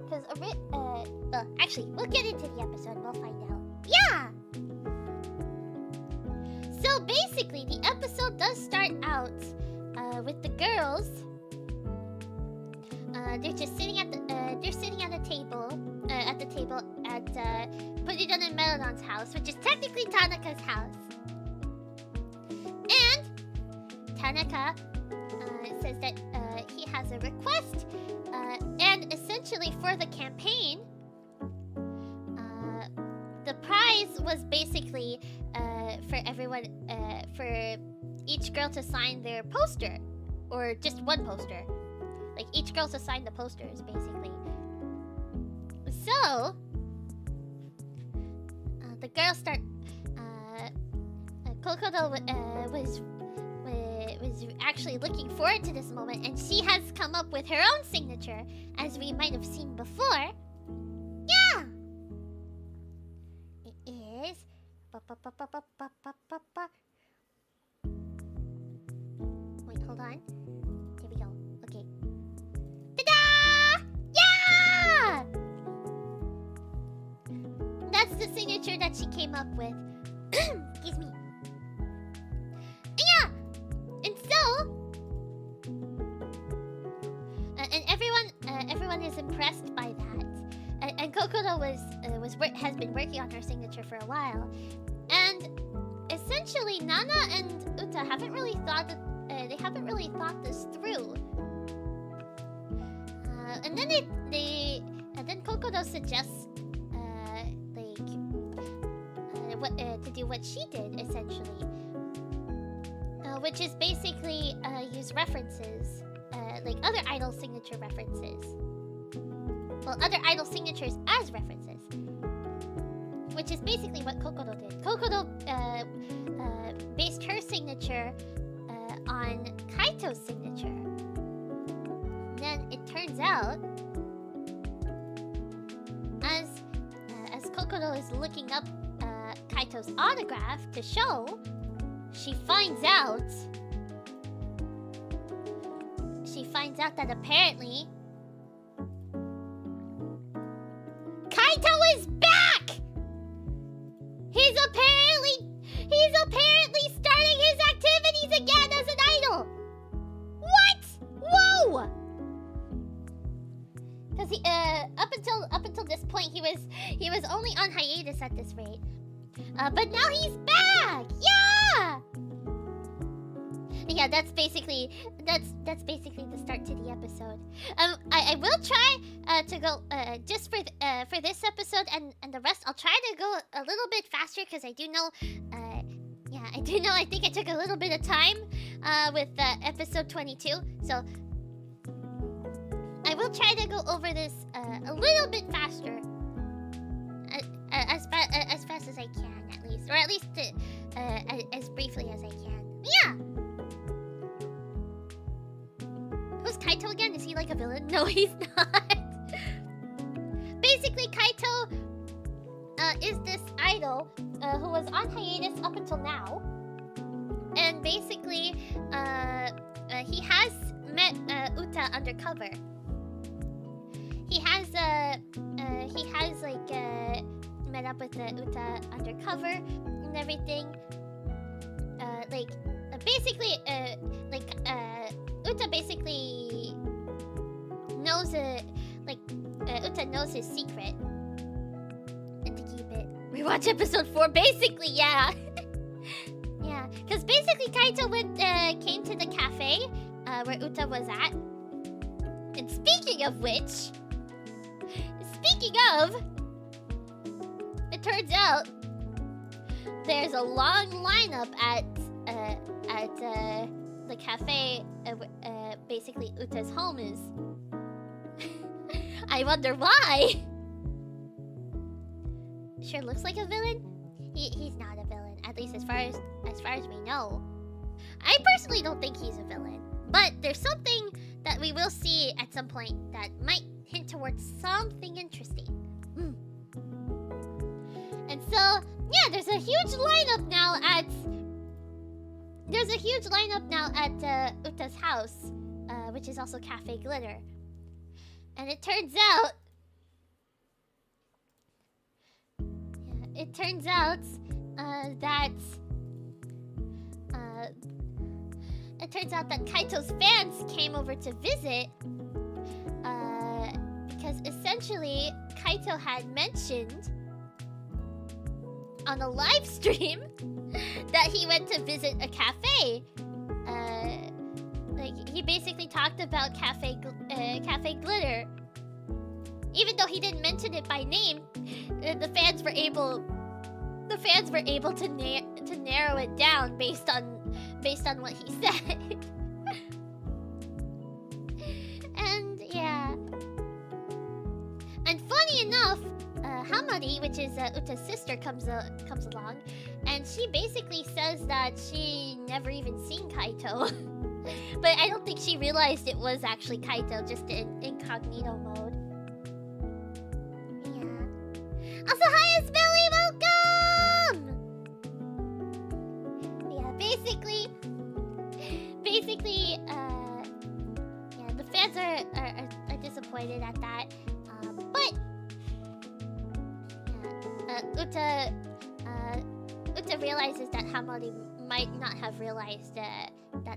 Because actually, we'll get into the episode. We'll find out. Yeah. So basically, the episode does start out with the girls. They're just sitting at the table at Pudidon and Melodon's house, which is technically Tanaka's house. And Tanaka says that he has a request, and essentially for the campaign, the prize was basically for everyone, for each girl to sign their poster, or just one poster. Like, each girl's assigned the posters, basically. So, the girls start... Kokodo was actually looking forward to this moment, and she has come up with her own signature, as we might have seen before. Yeah! It is... Wait, hold on. Here we go. Okay. Ta-da! Yeah! That's the signature that she came up with. Excuse me. Yeah! And so... and everyone is impressed by that. And Kokodo Kaito has been working on her signature for a while, and essentially Nana and Uta haven't really thought this through. And then Kokoro suggests to do what she did essentially, which is basically use references, like other idol signature references. Well, other idol signatures as references, which is basically what Kokoro did. Kokoro based her signature on Kaito's signature. Then it turns out, as Kokoro is looking up Kaito's autograph to show, she finds out that apparently Kaito is back! He's apparently starting his activities again as an idol! What? Whoa! Because he up until this point he was only on hiatus at this rate. But now he's back! Yeah! Yeah, that's basically the start to the episode. I will try to go just for this episode and the rest. I'll try to go a little bit faster because I do know. I think I took a little bit of time with episode 22. So I will try to go over this a little bit faster, as fast as I can, at least, or at least as briefly as I can. Yeah. Who's Kaito again? Is he like a villain? No, he's not. Basically, Kaito is this idol who was on hiatus up until now, and basically he has met Uta undercover. He has met up with Uta undercover and everything. Uta basically knows Uta knows his secret, and to keep it. Rewatch episode 4. Basically, yeah. Yeah, because basically Kaito came to the cafe where Uta was at. And speaking of, it turns out there's a long lineup at the cafe basically Uta's home is. I wonder why. Sure looks like a villain. He's not a villain, at least as far as we know. I personally don't think he's a villain, but there's something that we will see at some point that might hint towards something interesting. And so, yeah, there's a huge lineup now at Uta's house, which is also Cafe Glitter. And it turns out that Kaito's fans came over to visit because essentially Kaito had mentioned on a live stream that he went to visit a cafe. He basically talked about Cafe Glitter. Even though he didn't mention it by name, the fans were able to narrow it down based on what he said. And yeah. And funny enough, Hamari, which is Uta's sister, comes along, and she basically says that she never even seen Kaito. But I don't think she realized it was actually Kaito, just in incognito mode. Yeah. Also, hi, Isbelly, welcome! Yeah, basically, yeah, the fans are disappointed at that. But Uta realizes that Hamari might not have realized that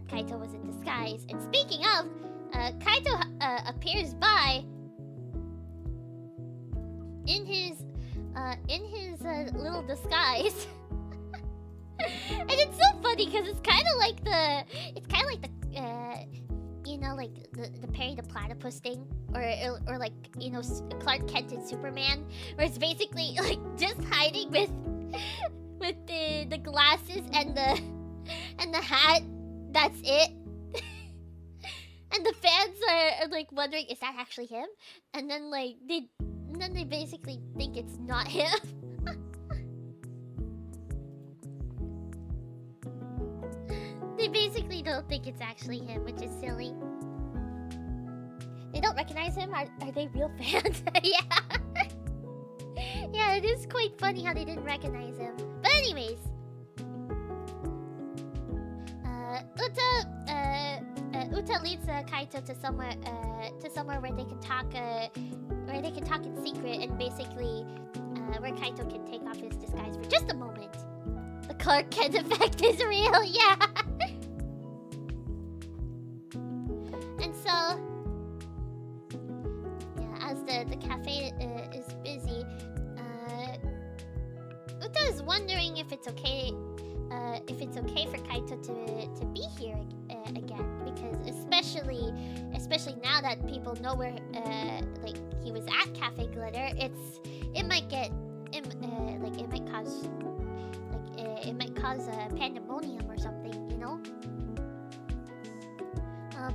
Kaito was in disguise. And speaking of, Kaito appears by in his little disguise. And it's so funny because it's kind of like the you know, like the Perry the Platypus thing, or like, you know, Clark Kent and Superman, where it's basically like just hiding with the glasses and the hat. That's it. And the fans are like wondering, is that actually him? And then like they basically think it's not him. They basically don't think it's actually him, which is silly. They don't recognize him? Are they real fans? Yeah. Yeah, it is quite funny how they didn't recognize him. But anyways, Uta leads Kaito to somewhere where they can talk in secret, and basically where Kaito can take off his disguise for just a moment. The Clark Kent effect is real, yeah. And so, yeah, as the cafe is busy, Uta is wondering if it's okay for Kaito to be here again, because especially now that people know where like he was at Cafe Glitter, it might cause a pandemonium or something, you know.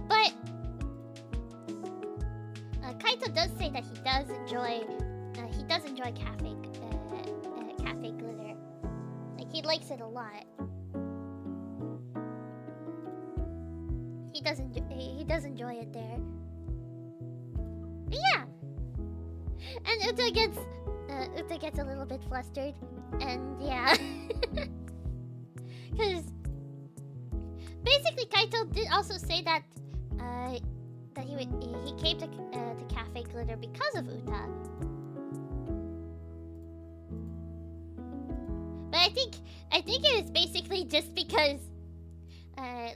But Kaito does say that he does enjoy Cafe Glitter. Like, he likes it a lot. He does enjoy it there. Yeah. And Uta gets a little bit flustered, and yeah. Because basically Kaito did also say that he came to Cafe Glitter because of Uta. But I think it is basically just because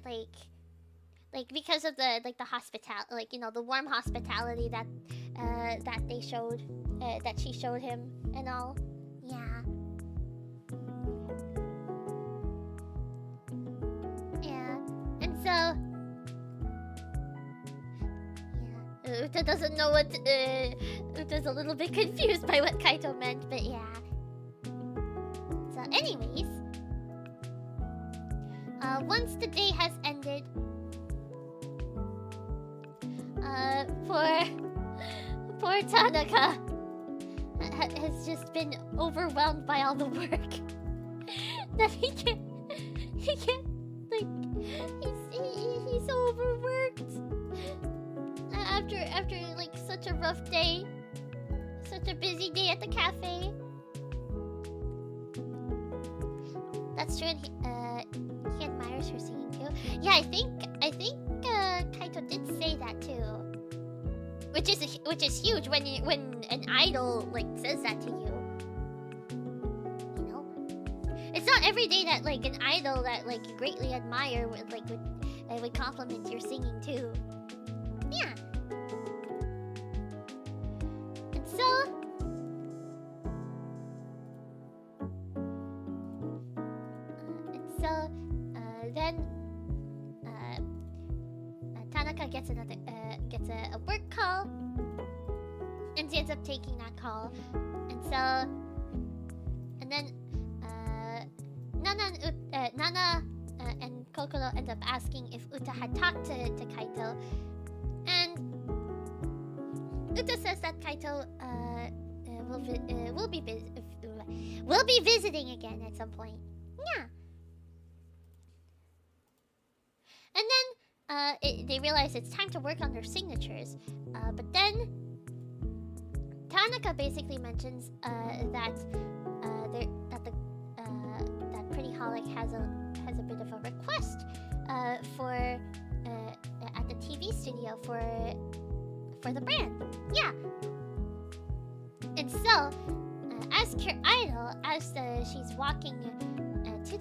like because of the hospitality, like, you know, the warm hospitality that they showed, that she showed him and all. Yeah. Yeah. And so, yeah, Uta doesn't know what Uta's a little bit confused by what Kaito meant, but yeah. So anyways, once the day has ended, poor Tanaka has just been overwhelmed by all the work that he can't, like, he's so overworked after like such a rough day, such a busy day at the cafe. That's true, and he admires her singing too. Yeah, I think Kaito did say that too, which is huge when an idol like says that to you. You know, it's not every day that like an idol that like you greatly admire would compliment your singing too. Yeah. And so, then Tanaka gets a work call, and she ends up taking that call, and then Nana and Kokoro end up asking if Uta had talked to Kaito, and Uta says that Kaito will be visiting again at some point. Yeah. And then they realize it's time to work on their signatures. But then Tanaka basically mentions that Pretty Holic has a bit of a request for at the TV studio for the brand. Yeah. And so, as Cure Idol, as she's walking to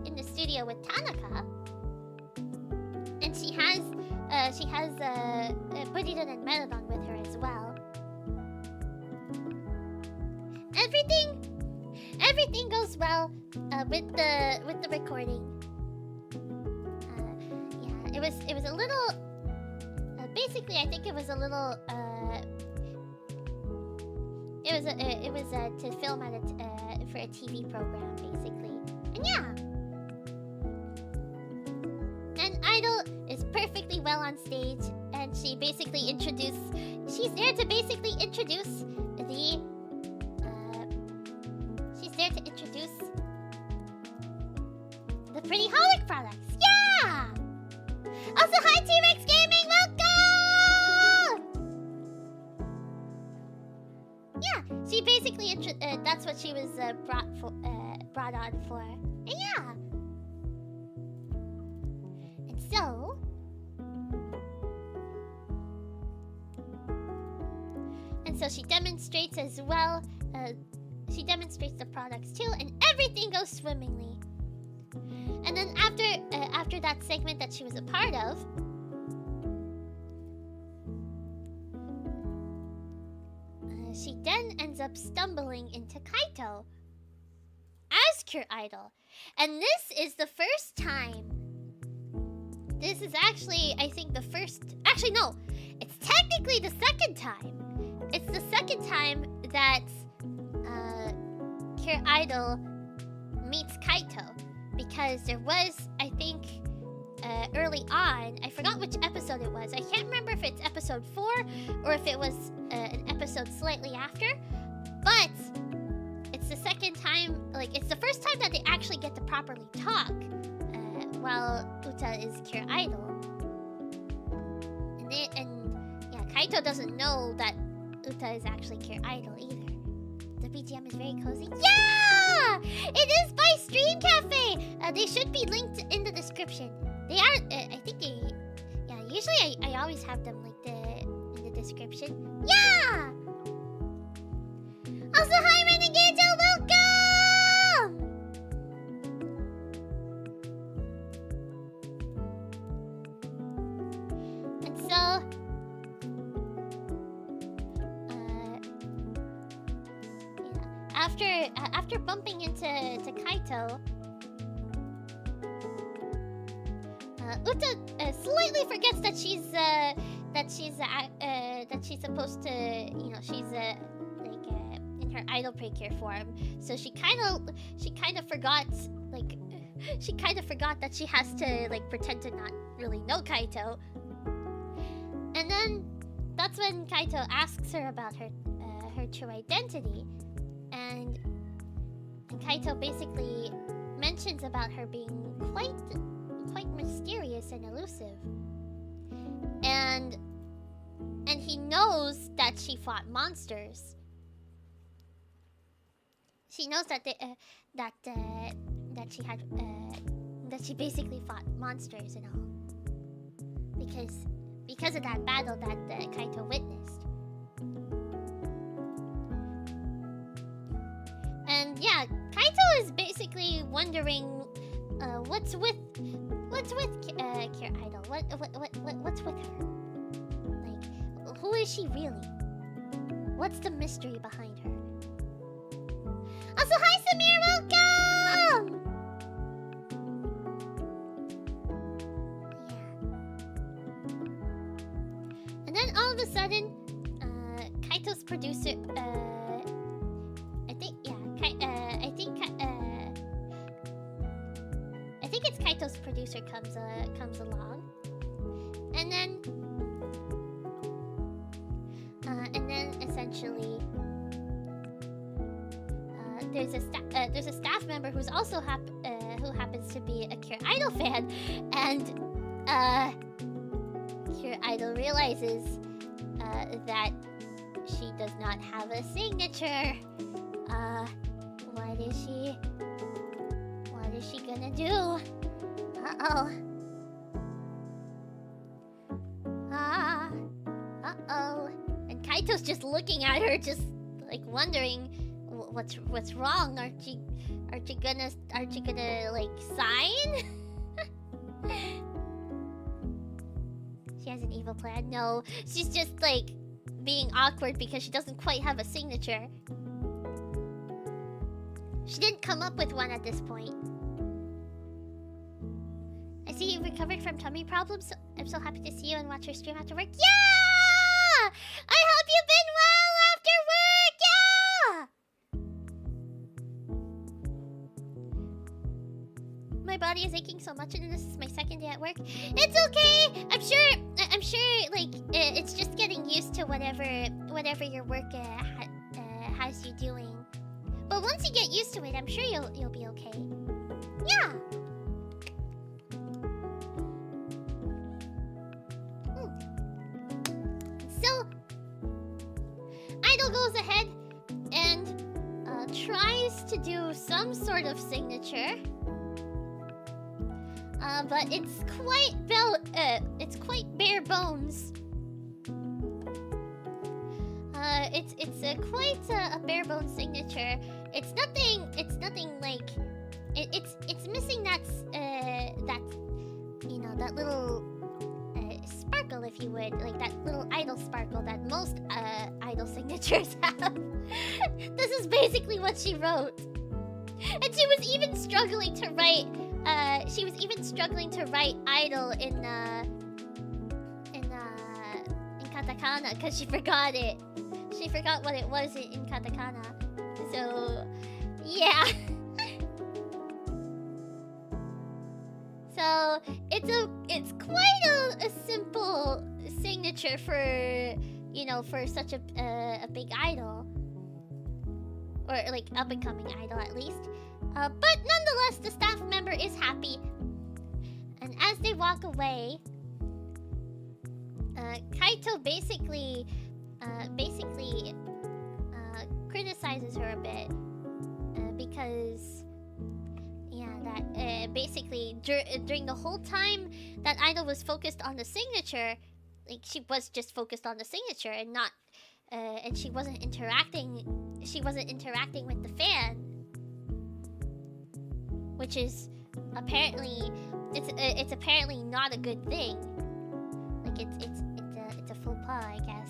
in the studio with Tanaka, and she has Buridon and Melodon with her as well. everything goes well with the recording. Yeah, it was a little. Basically, I think it was a little. It was to film for a TV program, basically, and yeah. And Idol is perfectly well on stage, and she basically introduced. She's there to basically introduce the. She's there to introduce the Pretty Holic products. Yeah. Also, hi T-Rex Gaming, welcome. Yeah, she basically that's what she was brought on for. And yeah. So, she demonstrates as well. She demonstrates the products too, and everything goes swimmingly. And then after that segment that she was a part of, she then ends up stumbling into Kaito as Cure Idol, and this is the first time. This is actually, I think, the first... Actually, no. It's technically the second time. It's the second time that Cure Idol meets Kaito. Because there was, I think, early on... I forgot which episode it was. I can't remember if it's episode 4 or if it was an episode slightly after. But it's the second time... Like, it's the first time that they actually get to properly talk. While Uta is Cure Idol. And yeah, Kaito doesn't know that Uta is actually Cure Idol either. The BGM is very cozy. Yeah! It is by Stream Cafe! They should be linked in the description. They are, I think they... Yeah, usually I always have them linked in the description. Yeah! Also, hi Renegade, welcome! So, yeah. After bumping into Kaito, Uta slightly forgets that she's supposed to, you know, she's in her idol Precure form. So she kind of forgot, like, she kind of forgot that she has to like pretend to not really know Kaito. And then that's when Kaito asks her about her true identity, and Kaito basically mentions about her being quite mysterious and elusive, and he knows that she fought monsters. She knows that she basically fought monsters and all because of that battle that Kaito witnessed. And yeah, Kaito is basically wondering what's with Cure Idol. What's with her? Like, who is she really? What's the mystery behind her? Also, hi Samir, welcome! And then all of a sudden, Kaito's producer, I think it's Kaito's producer comes along, and then essentially, there's a staff member who's also who happens to be a Cure Idol fan, and Cure Idol realizes that she does not have a signature. What is she gonna do? Uh-oh. Uh-oh. And Kaito's just looking at her, just like wondering what's wrong. Aren't you gonna like sign? She has an evil plan. No, she's just like being awkward because she doesn't quite have a signature. She didn't come up with one at this point. I see you've recovered from tummy problems. So I'm so happy to see you and watch your stream after work. Yeah! I hope you've been well after work! Yeah! My body is aching so much and this is my second day at work. It's okay! I'm sure, like, it's just getting used to whatever your work has you doing. But once you get used to it, I'm sure you'll be okay. Yeah! So, Idol goes ahead and tries to do some sort of signature. But it's quite bare bones. It's quite a bare bones signature. It's nothing like it's missing that you know, that little sparkle, if you would, like that little idol sparkle that most idol signatures have. This is basically what she wrote, and she was even struggling to write. Idol in katakana because she forgot it. She forgot what it was in katakana. So, yeah. So it's quite a simple signature for, you know, for such a big idol, or like up and coming idol at least. But nonetheless, the staff member is happy, and as they walk away, Kaito basically criticizes her a bit because, yeah, that basically during the whole time that Idol was focused on the signature, like she was just focused on the signature and not, and she wasn't interacting with the fan, which is apparently it's apparently not a good thing. Like it's a faux pas, I guess.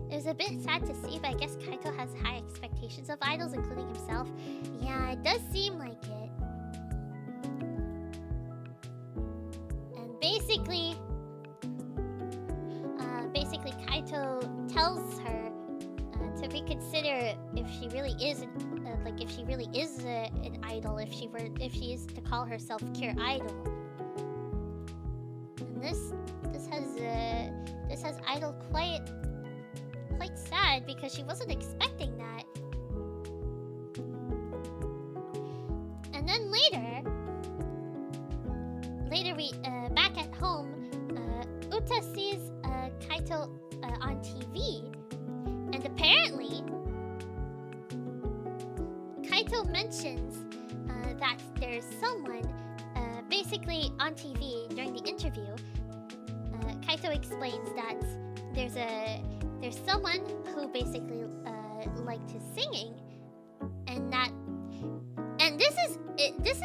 It was a bit sad to see, but I guess Kaito has high expectations of idols, including himself. Yeah, it does seem like it. And basically Kaito tells her to reconsider if she really is an idol, if she is to call herself pure idol. And this has Idol quite sad because she wasn't expecting that. And then later we back at home, Uta sees Kaito on TV, and apparently Kaito mentions that there's someone basically on TV during the interview. Kaito explains that there's someone who basically liked his singing, and this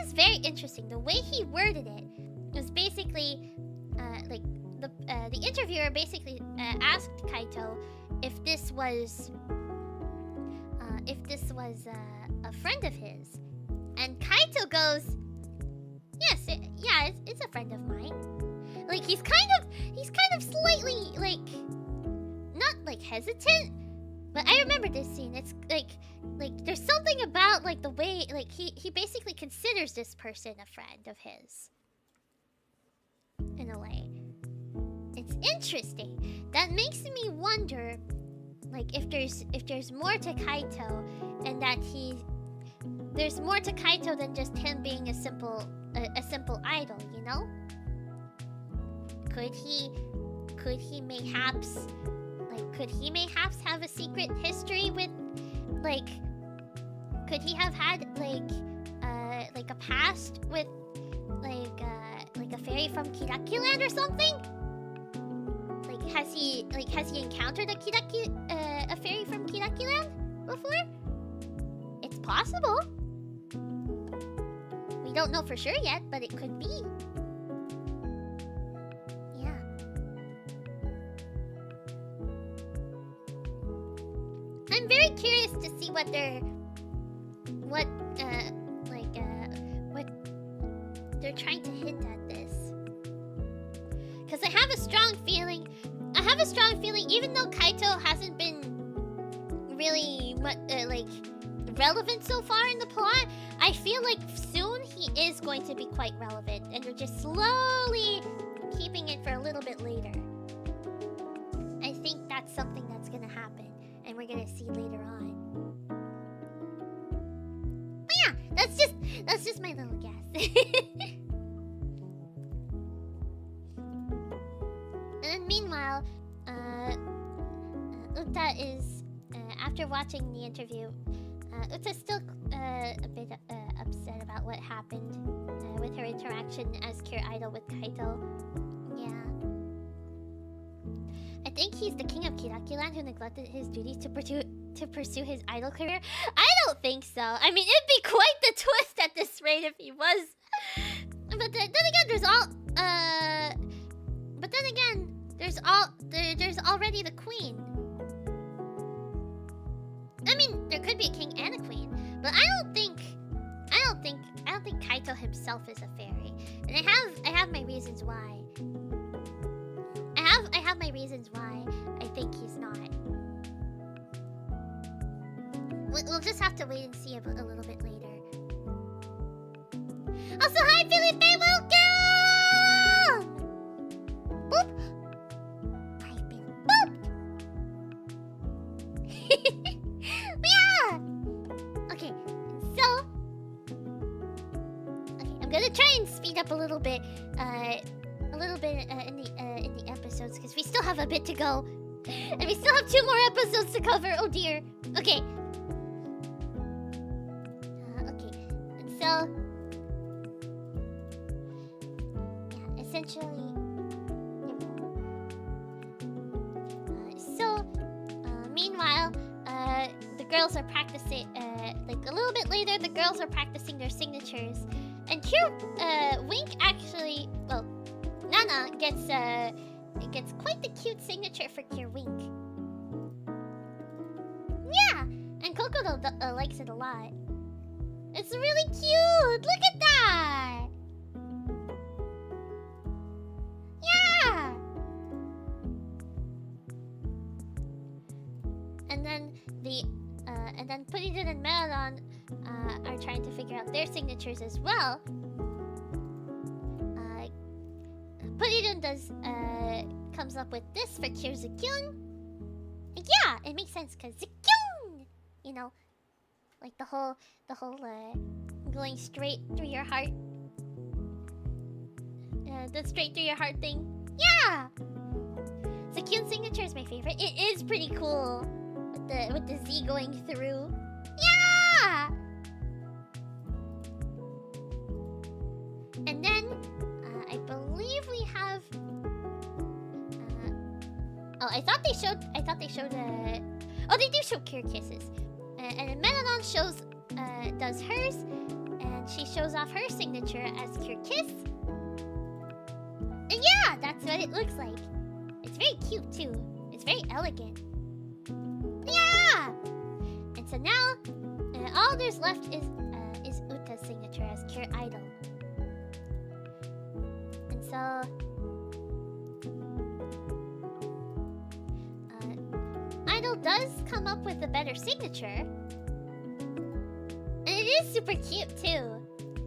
is very interesting. The way he worded it was basically like the interviewer basically asked Kaito if this was a friend of his, and Kaito goes, "Yes, it's a friend of mine." Like he's kind of slightly like not like hesitant, but I remember this scene. It's like there's something about like the way like he basically considers this person a friend of his in a way. It's interesting. That makes me wonder, like if there's more to Kaito, and that there's more to Kaito than just him being a simple idol, you know? Could he mayhaps have a secret history with, like, could he have had like a past with like a fairy from Kirakiland or something? Like has he encountered a fairy from Kirakiland before? It's possible. We don't know for sure yet, but it could be. Yeah. I'm very curious to see what what they're trying to hint at this. Because I have a strong feeling, even though Kaito hasn't been really relevant so far in the plot, I feel like soon he is going to be quite relevant, and we're just slowly keeping it for a little bit later. I think that's something that's gonna happen, and we're gonna see later on. But yeah, that's just my little guess. And then meanwhile, Uta is after watching the interview, Uta's still a bit upset about what happened with her interaction as Cure Idol with Kaito. Yeah. I think he's the king of Kirakiland who neglected his duties to pursue his idol career. I don't think so. I mean, it'd be quite the twist at this rate if he was. But then again, there's already the queen. I mean, there could be a king and a queen, but I don't think Kaito himself is a fairy, and I have my reasons why. I have my reasons why I think he's not. We'll just have to wait and see a little bit later. Also, hi Felipe, welcome! Boop! I've been booped! Yeah! Okay, I'm gonna try and speed up a little bit in the episodes, because we still have a bit to go. And we still have 2 more episodes to cover, oh dear. Okay. And so... yeah, essentially... meanwhile, the girls are practicing... like, a little bit later, the girls are practicing their signatures. And Cure... Wink actually... well, Nana gets quite the cute signature for Cure Wink. Yeah! And Kokoro likes it a lot. It's really cute! Look at that! Yeah! And then Puddington and Melon are trying to figure out their signatures as well. Puddington comes up with this for Cure Zakyun. Yeah, it makes sense because Zakyun! You know, like the whole going straight through your heart. The straight through your heart thing. Yeah! Zakyun's signature is my favorite. It is pretty cool with the Z going through. Yeah! And then I believe we have. Oh, I thought they showed. Oh, they do show Cure kisses. And then Melalon does hers, and she shows off her signature as Cure kiss. And yeah, that's what it looks like. It's very cute too. It's very elegant. Yeah. And so now, all there's left is Uta's signature as Cure Idol. And so, Idol does come up with a better signature, and it is super cute too.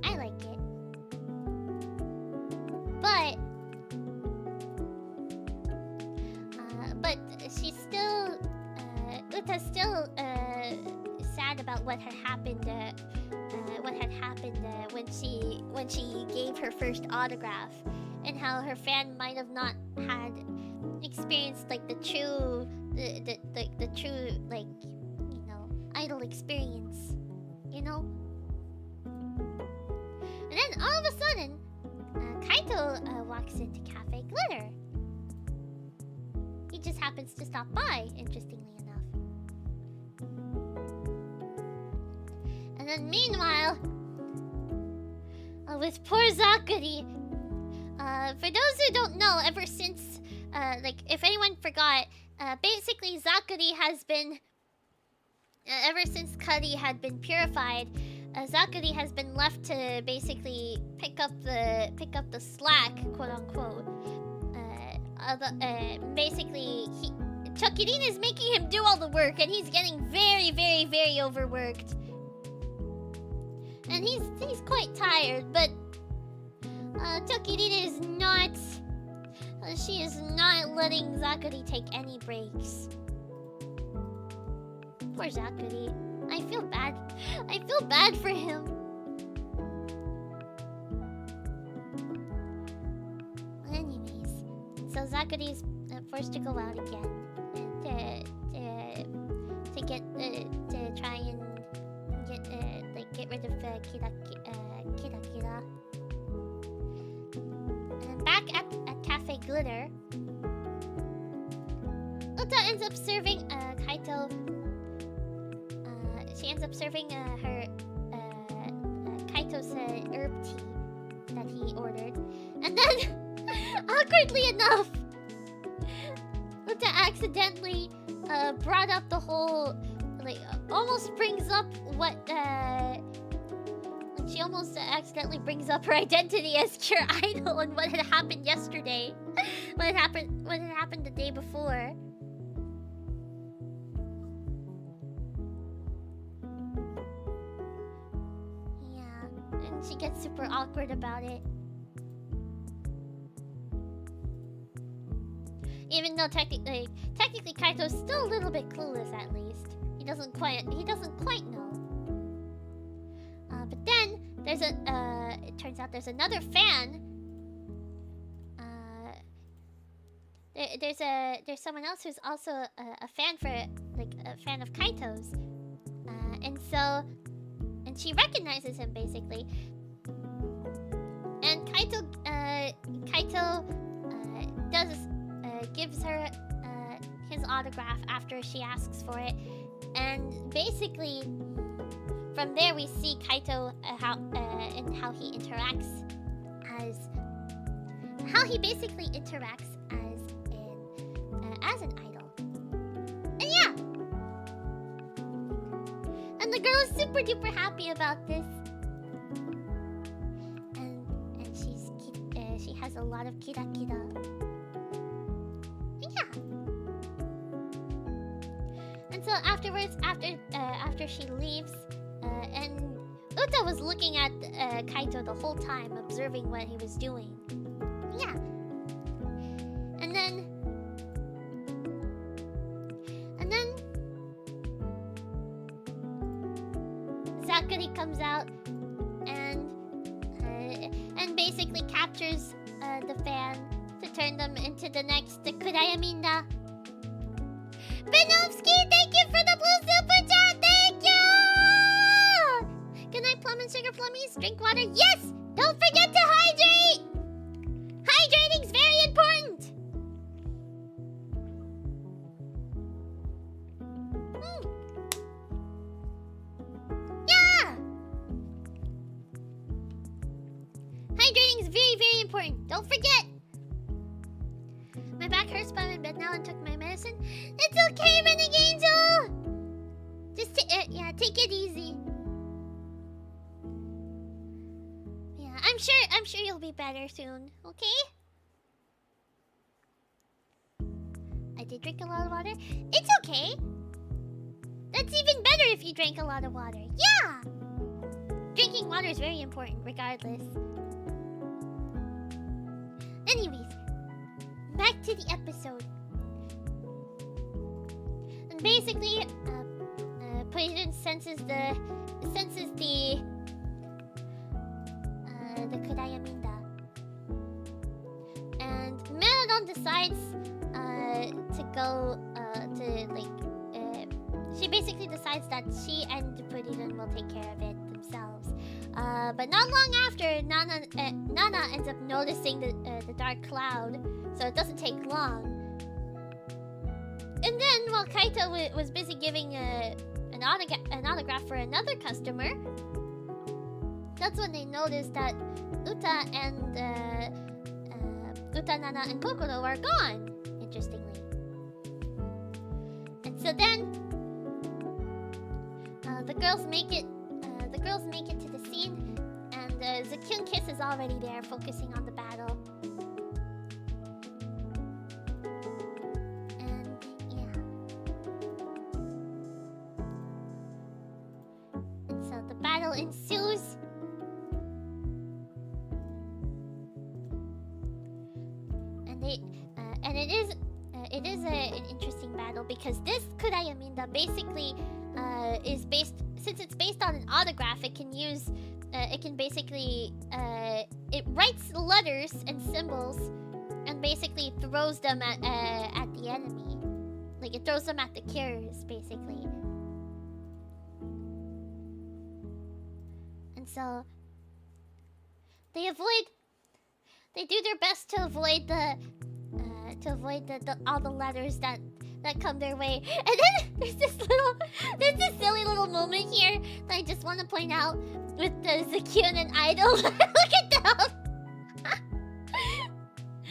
I like it, but she's still Uta's still sad about what had happened. When she gave her first autograph, and how her fan might have not had experienced like the true like, you know, idol experience, you know. And then all of a sudden, Kaito walks into Cafe Glitter. He just happens to stop by, interestingly enough. And then meanwhile, with poor Zakuri, for those who don't know, ever since, like, if anyone forgot, basically Zakuri has been ever since Cuddy had been purified, Zakuri has been left to basically pick up the slack, quote unquote. Basically, Chuckyrin is making him do all the work, and he's getting very, very, very overworked. And he's quite tired, but Chuckyrin is not. She is not letting Zakuri take any breaks. Poor Zakuri. I feel bad. I feel bad for him. Anyways, so Zakuri is forced to go out again to try and get rid of Kira. And back at Cafe Glitter, Uta ends up serving Kaito. She ends up serving her Kaito's herb tea that he ordered, and then awkwardly enough, Uta accidentally brought up the whole, almost brings up what she almost accidentally brings up her identity as Cure Idol and what had happened yesterday, what had happened the day before. And she gets super awkward about it. Even though technically Kaito's still a little bit clueless, at least. He doesn't quite know. But then there's it turns out there's another fan. There's someone else who's also a fan a fan of Kaito's. And she recognizes him, basically. And Kaito gives her his autograph after she asks for it. And basically, from there we see Kaito and how he interacts as an idol. And yeah. And the girl is super duper happy about this. And she has a lot of kira. Yeah. And so afterwards, after she leaves, and Uta was looking at Kaito the whole time, observing what he was doing. Yeah. And then Zakuri comes out and basically captures the fan to turn them into the next Kurayaminda. Benovsky, thank you for the blue super chat! Thank you! Good night, Plum and Sugarplums. Drink water. Yes! Don't forget to hydrate! Hydrating's very important! Yeah! Hydrating's very, very important. Don't forget! My back hurts, but I'm in bed now and took my medicine. It's okay, Renegade Angel! Just take it easy. Yeah, I'm sure you'll be better soon, okay? I did drink a lot of water. It's okay. That's even better if you drank a lot of water. Yeah! Drinking water is very important, regardless. Anyways, back to the episode. And basically, Poison senses the Kurayaminda. And Merodon decides to go she basically decides that she and Poison will take care of it themselves. But not long after, Nana ends up noticing the dark cloud, so it doesn't take long. And then, while Kaito was busy giving an autograph for another customer, that's when they noticed that Uta, Nana, and Kokoro are gone, interestingly. And so then, girls make it. The girls make it to the scene, and the Kyun Kiss is already there, focusing on the battle. And yeah. And so the battle ensues. And it is an interesting battle because this Kurayaminda basically is based, since it's based on an autograph, it can use it can basically it writes letters and symbols and basically throws them at the enemy. Like it throws them at the cures basically. And so they do their best to avoid the all the letters that come their way. And then there's this silly little moment here that I just want to point out with the Zakyun and Idol. Look at them.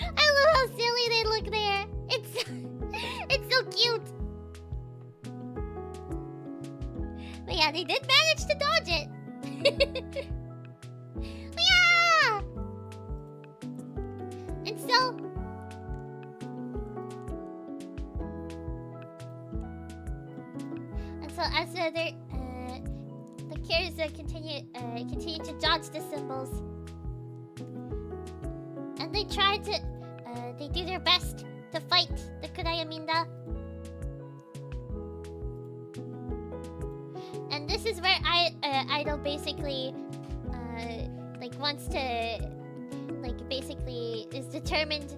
I love how silly they look there. It's so cute. But yeah, they did manage to dodge it. Yeah. And so as the cures continue to dodge the symbols, and they do their best to fight the Kurayaminda. And this is where Idol basically wants to basically is determined,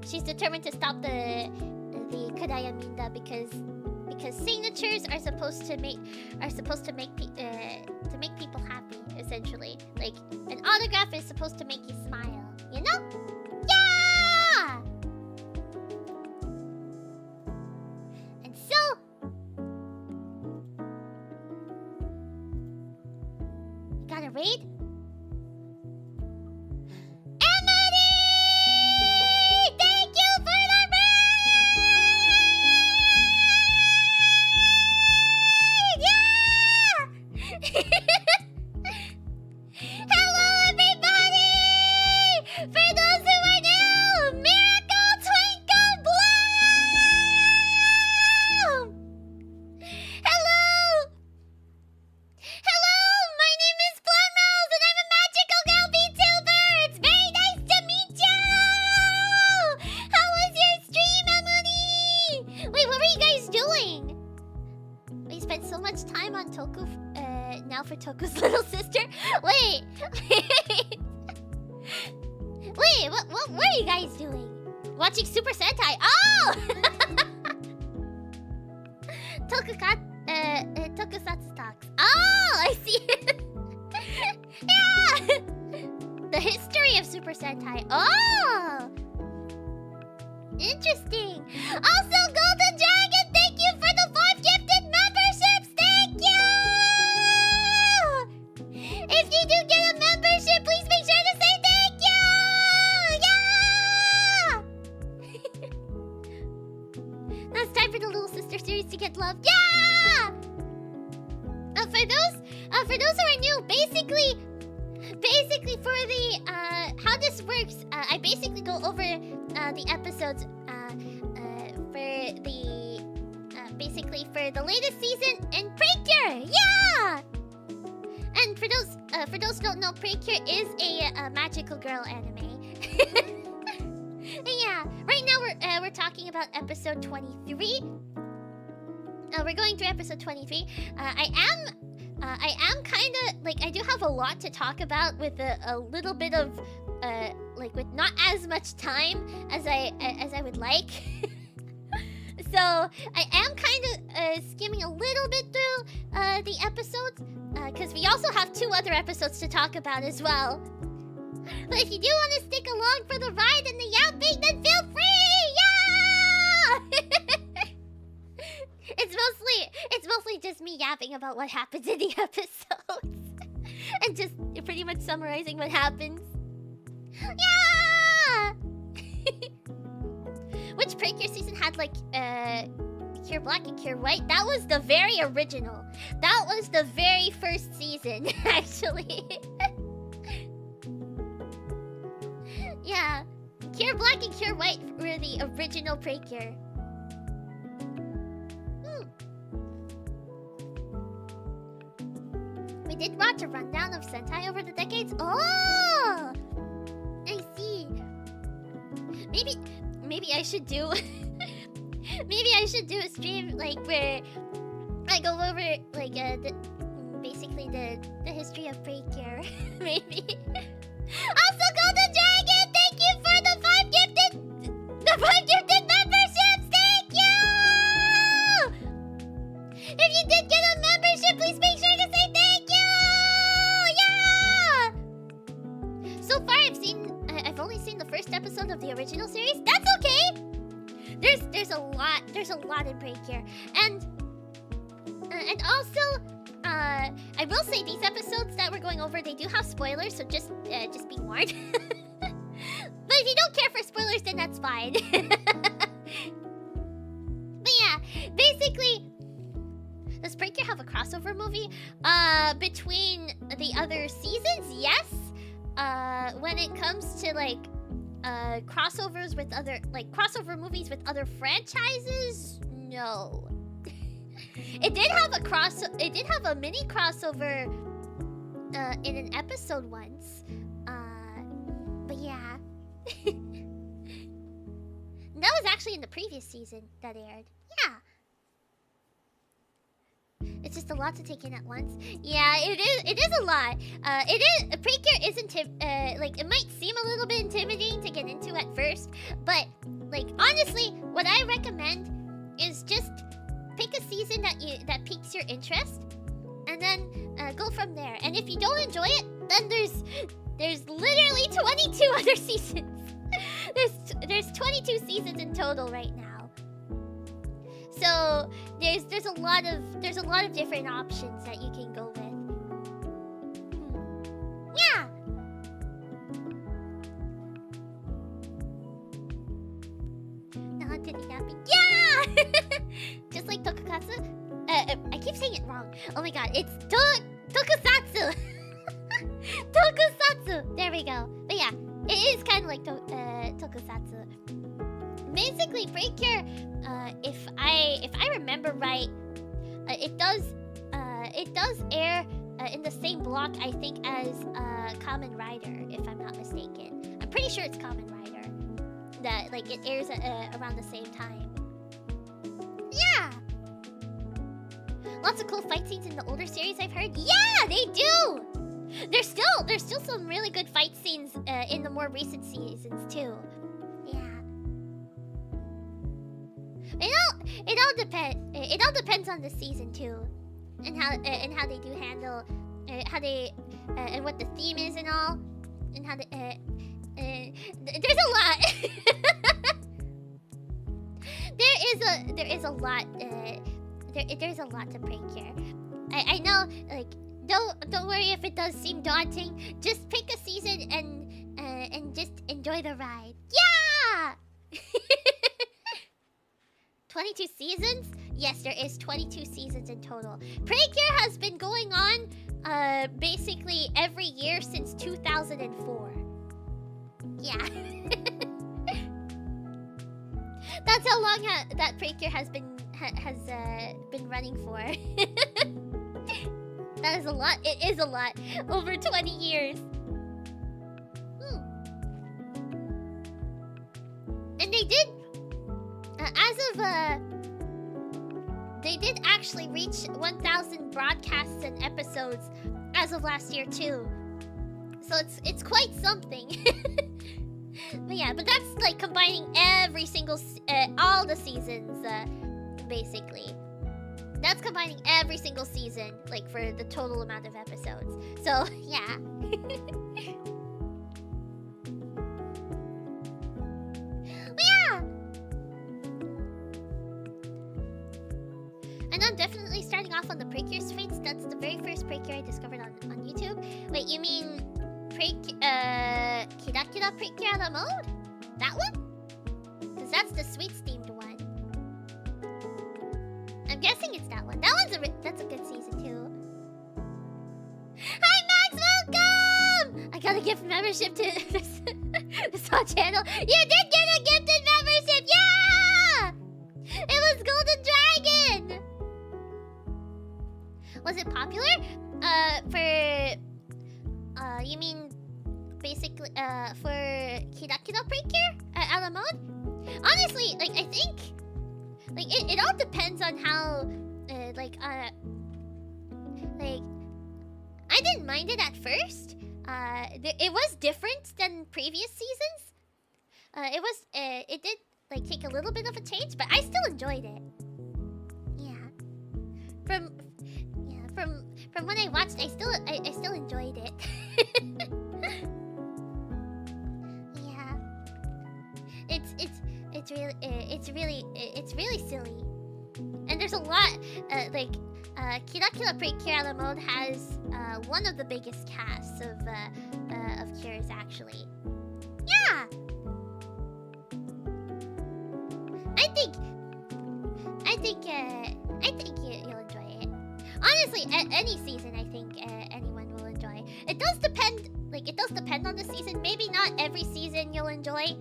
she's determined to stop the Kurayaminda because signatures are supposed to make people happy, essentially. Like an autograph is supposed to make you smile, you know? Yeah! And so you got a raid? For the latest season in Precure, yeah. And for those who don't know, Precure is a magical girl anime. Yeah, right now we're talking about episode 23. We're going through episode 23. I am kind of I do have a lot to talk about with a little bit of with not as much time as I would like. So I am kind of skimming a little bit through the episodes because we also have 2 other episodes to talk about as well. But if you do want to stick along for the ride and the yapping, then feel free! Yeah! It's mostly just me yapping about what happens in the episodes and just pretty much summarizing what happens. Yeah! Which Precure season had Cure Black and Cure White. That was the very original. That was the very first season, actually. Yeah. Cure Black and Cure White were the original Precure. We did watch a rundown of Sentai over the decades. Oh! I see. Maybe I should do... maybe I should do a stream, like, where I go over, like, basically the history of Precure. Maybe. Also, Golden Dragon, thank you for the 5 gifted memberships! Thank you! If you did get a membership, please make sure to say thank you! Yeah! So far, I've only seen the first episode of the original series. That's okay! There's a lot in Precure. And also, I will say these episodes that we're going over, they do have spoilers, so just be warned. But if you don't care for spoilers, then that's fine. But yeah, basically, does Precure have a crossover movie? Between the other seasons, yes. When it comes to like crossovers with other, like, crossover movies with other franchises, no. It did have a mini crossover in an episode once. But yeah. That was actually in the previous season that aired. Yeah. It's just a lot to take in at once. Yeah, it is a lot. Precure isn't like, it might seem a little bit intimidating to get into at first, but like, honestly, what I recommend is just pick a season that piques your interest, and then go from there. And if you don't enjoy it, then there's literally 22 other seasons. There's 22 seasons in total right now. So there's a lot of different options that you can go with. Yeah. Not to the happy. Yeah. Just like Tokukatsu. I keep saying it wrong. Oh my god, it's Tokusatsu. Tokusatsu. There we go. But yeah, it is kind of like Tokusatsu. Basically, Precure, if I remember right, it does air in the same block, I think, as Kamen Rider, if I'm not mistaken. I'm pretty sure it's Kamen Rider. That, like, it airs around the same time. Yeah. Lots of cool fight scenes in the older series, I've heard. Yeah, they do. There's still some really good fight scenes in the more recent seasons too. Yeah. It all depends on the season too, and how they do handle and what the theme is and all, and how there's a lot. There's a lot to Precure. I know, like, don't worry if it does seem daunting. Just pick a season and just enjoy the ride. Yeah. 22 seasons? Yes, there is 22 seasons in total. Precure has been going on basically every year since 2004. Yeah. That's how long that Precure has been running for. That is a lot. It is a lot. Over 20 years. And they did they did actually reach 1,000 broadcasts and episodes as of last year too. So it's quite something. But yeah, but that's like combining every single all the seasons basically. That's combining every single season, like, for the total amount of episodes. So yeah. Yeah. And I'm definitely starting off on the Precure Sphinx. That's the very first Precure I discovered on YouTube. Wait, you mean Kira Kira Precure the mode? That one? Because that's the sweets themed one. gift membership to this whole channel. You did get a gifted membership! Yeah! It was Golden Dragon! Was it popular? You mean basically, for Kira Precure? A la mode? Honestly, like, I think, like, it all depends on how, like, I didn't mind it at first. It was different than previous seasons. It did, like, take a little bit of a change, but I still enjoyed it. Yeah. From when I watched, I still enjoyed it. Yeah. It's really silly. And there's a lot, like, Kira Precure mode has one of the biggest casts of cures, actually. Yeah! I think you'll enjoy it. Honestly, any season, I think anyone will enjoy. It does depend on the season. Maybe not every season you'll enjoy.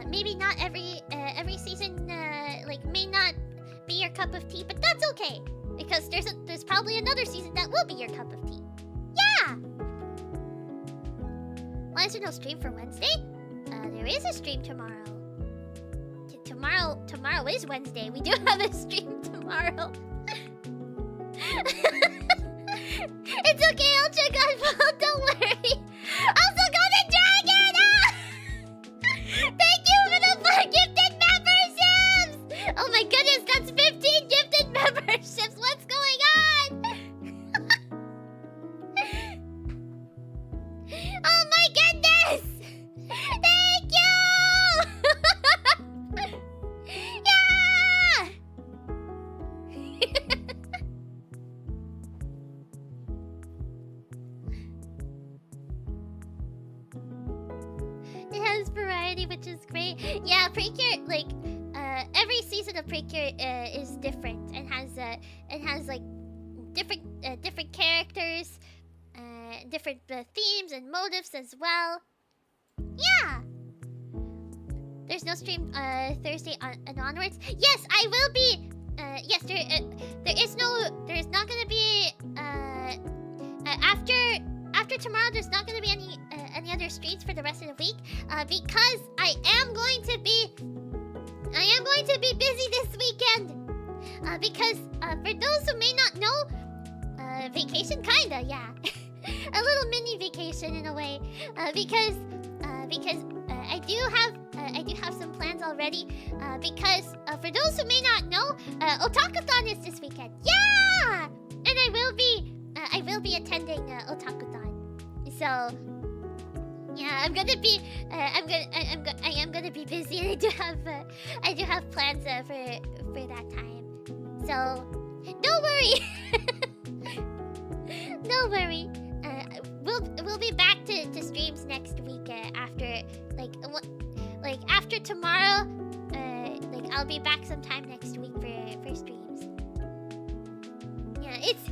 Maybe not every season, like, may not be your cup of tea, but that's okay, because there's probably another season that will be your cup of tea. Yeah. Why is there no stream for Wednesday? There is a stream tomorrow. Tomorrow is Wednesday. We do have a stream tomorrow. It's okay, Ultra Godfall, don't worry. Also, Golden Dragon! Ah! Thank you for the 4 gifted memberships! Oh my goodness, that's 15 gifted memberships! What's going on? Oh my goodness! Thank you! Yeah! It has variety, which is great. Yeah, Precure, like, every season of Precure is different and has like different characters, different themes and motives as well. Yeah. There's no stream Thursday and onwards. Yes, I will be. Yes, there's not gonna be after tomorrow. There's not gonna be any other streams for the rest of the week, because I am going to be busy this weekend. Because for those who may not know, vacation, kinda, yeah, a little mini vacation in a way, because I do have some plans already. Because for those who may not know, Otakuthon is this weekend. Yeah, and I will be attending Otakuthon. So yeah, I am gonna be busy, and I do have plans for that time. So don't worry. Don't worry. We'll be back to streams next week after after tomorrow. Like, I'll be back sometime next week for streams. Yeah, it's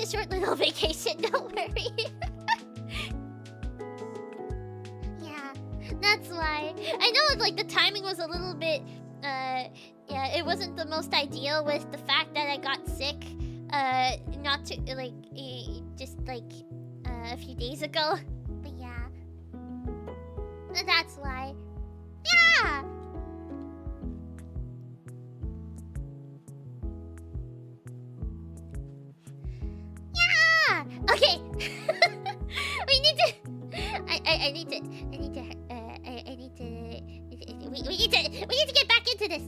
a short little vacation. Don't worry. Yeah, that's why. I know, like, the timing was a little bit. Yeah, it wasn't the most ideal with the fact that I got sick. Not to just a few days ago. But yeah, that's why. Yeah. Yeah. Okay. We need to. We need to get back into this.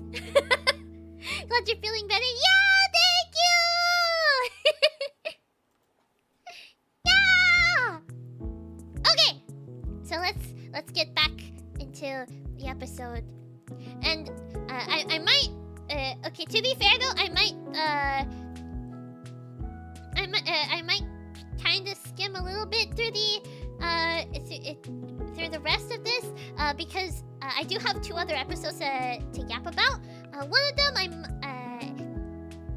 Glad you're feeling better. Yeah, thank you. Yeah. Okay, so let's get back into the episode, and I might. Okay, to be fair though, I might kind of skim a little bit through the rest of this, because I do have 2 other episodes to yap about.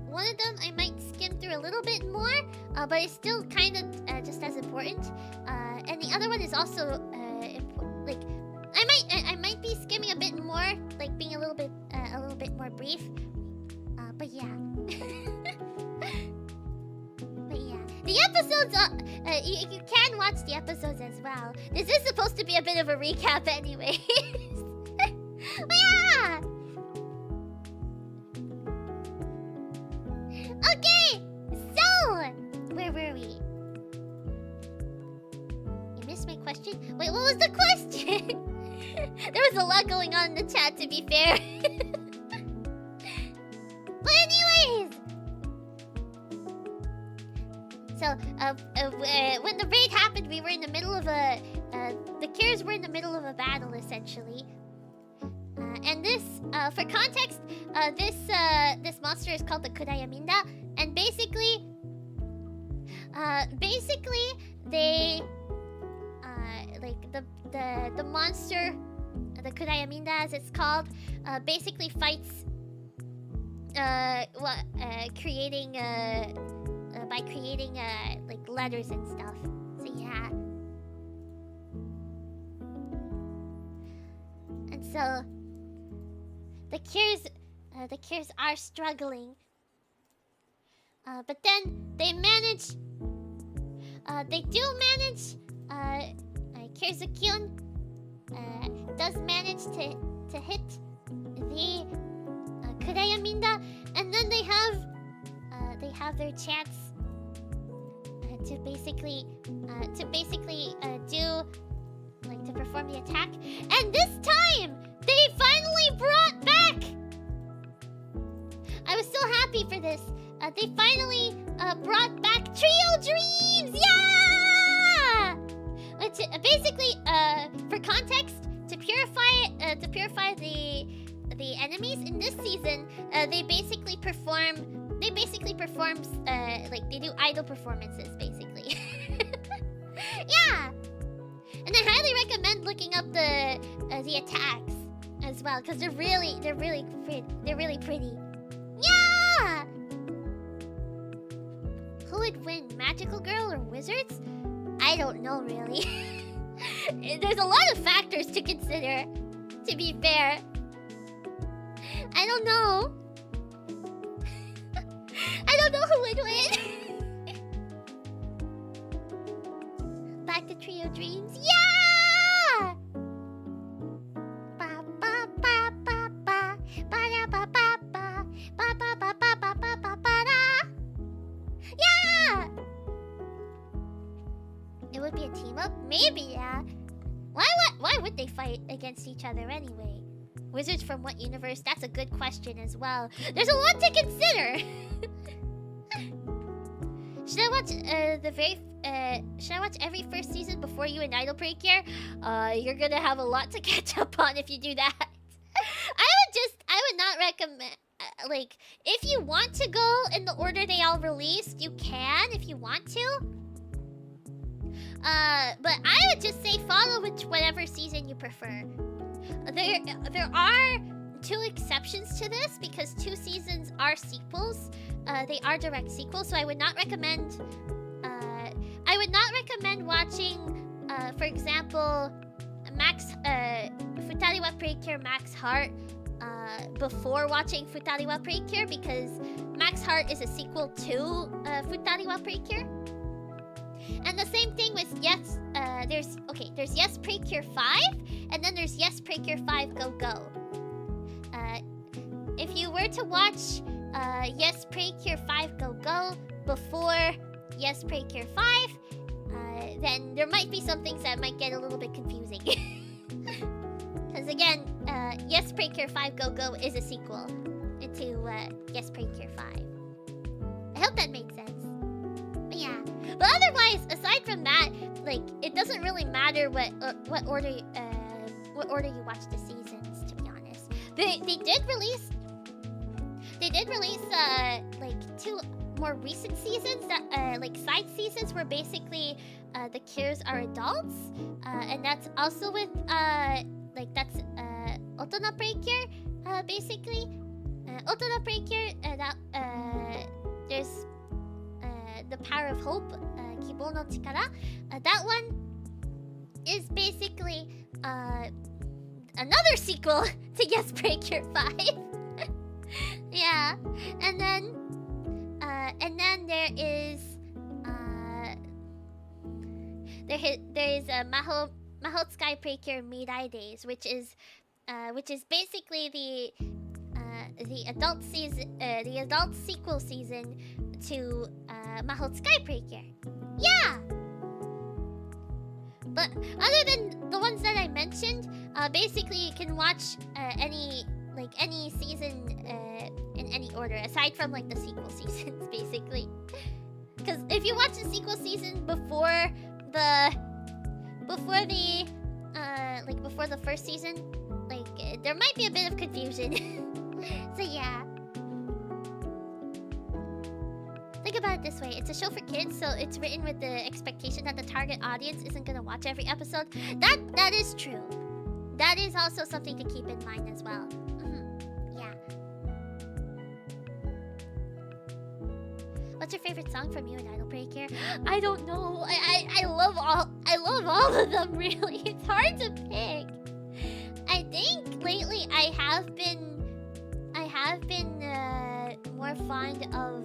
One one of them I might skim through a little bit more, but it's still kind of just as important. And the other one is also like I might be skimming a bit more, like being a little bit more brief. But yeah. But yeah, the episodes you can watch the episodes as well. This is supposed to be a bit of a recap anyways. But yeah. Okay, so where were we? You missed my question? Wait, what was the question? There was a lot going on in the chat, to be fair. But anyways, so when the raid happened, we were in the middle of the Cures were in the middle of a battle essentially. And this, for context, this monster is called the Kurayaminda, and basically they, like the monster, the Kurayaminda as it's called, basically fights, creating by creating like letters and stuff. So yeah. And so the Cures are struggling, but then they manage. They do manage. Kirzukyun does manage to hit the Kurayaminda, and then they have their chance to basically do, like, to perform the attack. And this time they finally brought back. I was so happy for this. They finally brought back Trio Dreams. Yeah! Which basically, for context, to purify the enemies in this season, they basically perform like they do idol performances basically. Yeah. And I highly recommend looking up the attacks as well, because they're really pretty. Yeah. Who would win, Magical Girl or Wizards? I don't know really. There's a lot of factors to consider, to be fair. I don't know. I don't know who would win. Back to Trio Dreams. Yeah! Ba ba ba ba ba ba ba ba ba ba ba ba ba ba ba ba ba da. Yeah! It would be a team up? Maybe, yeah. Why would they fight against each other anyway? Wizards from what universe? That's a good question as well. There's a lot to consider. Should I watch should I watch every first season before you and Idol Precure? You're gonna have a lot to catch up on if you do that. I would not recommend, like, if you want to go in the order they all released, you can if you want to. But I would just say follow whatever season you prefer. There are two exceptions to this, because 2 seasons are sequels. They are direct sequels, so I would not recommend. I would not recommend watching, for example, Futari wa Precure Max Heart before watching Futari wa Precure, because Max Heart is a sequel to Futari wa Precure. And the same thing with there's Yes Precure 5, and then there's Yes Precure 5 Go Go. If you were to watch Yes Precure 5 Go Go before Yes Precure 5, then there might be some things that might get a little bit confusing. Because again, Yes Precure 5 Go Go is a sequel to Yes Precure 5. I hope that makes sense. But yeah. But otherwise, aside from that, like, it doesn't really matter what order you watch the seasons, to be honest. They did release like 2 more recent seasons that like side seasons where basically the Cures are adults, and that's also with like that's Otona Precure basically. Otoda Precure, there's the Power of Hope, Kibo no Chikara. That one is basically another sequel to Yes Precure 5. Yeah, and then there is there is a Mahotsukai Precure Mirai Days, which is basically the adult season, the adult sequel season to Mahotsukai Precure. Yeah. But other than the ones that I mentioned, basically you can watch any season in any order, aside from like the sequel seasons, basically. Because if you watch the sequel season before the first season, like there might be a bit of confusion. So yeah. Think about it this way: it's a show for kids, so it's written with the expectation that the target audience isn't gonna watch every episode. That is true. That is also something to keep in mind as well. Yeah. What's your favorite song from you and Idol Precure? I don't know. I love all of them, really. It's hard to pick. I think lately I have been more fond of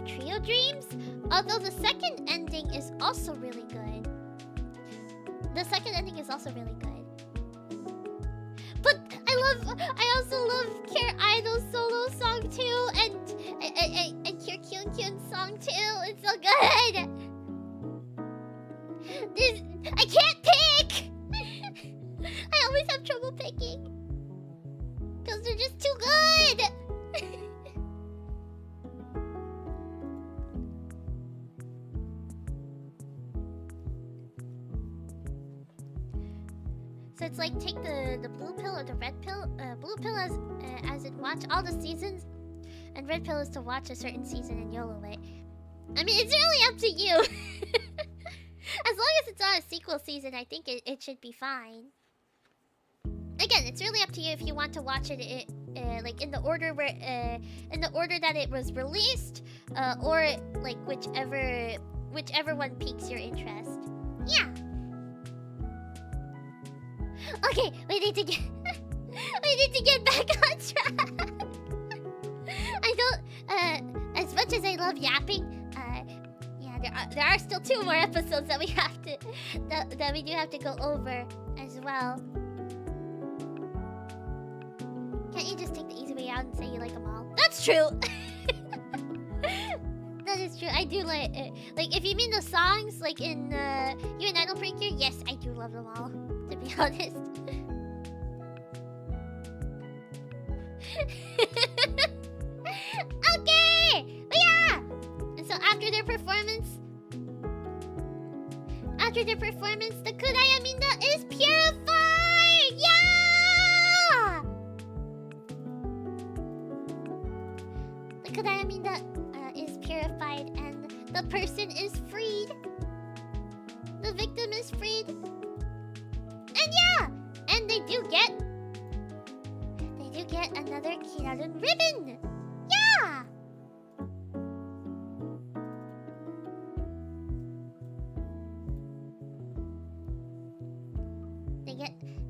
Trio Dreams, although the second ending is also really good. The second ending is also really good. But I also love Care Idol's solo song too, and Care Kyun song too. It's so good. I can't pick. I always have trouble picking because they're just too good. So it's like take the blue pill or the red pill. Blue pill as in watch all the seasons, and red pill is to watch a certain season and YOLO it. I mean, it's really up to you. As long as it's not a sequel season, I think it should be fine. Again, it's really up to you if you want to watch it like in the order that it was released, or like whichever one piques your interest. Yeah. Okay, we need to get back on track. I don't as much as I love yapping, yeah, there are still 2 more episodes that we have to that we do have to go over as well. Can't you just take the easy way out and say you like them all? That's true. That is true. I do like if you mean the songs like in You and Idol Precure, yes, I do love them all, to be honest. Okay! But yeah! And so after their performance, the Kudaya Minda is purified! Yeah! The Kudaya Minda is purified and the person is freed. The victim is freed. And yeah! And they do get another Kirarun ribbon! Yeah!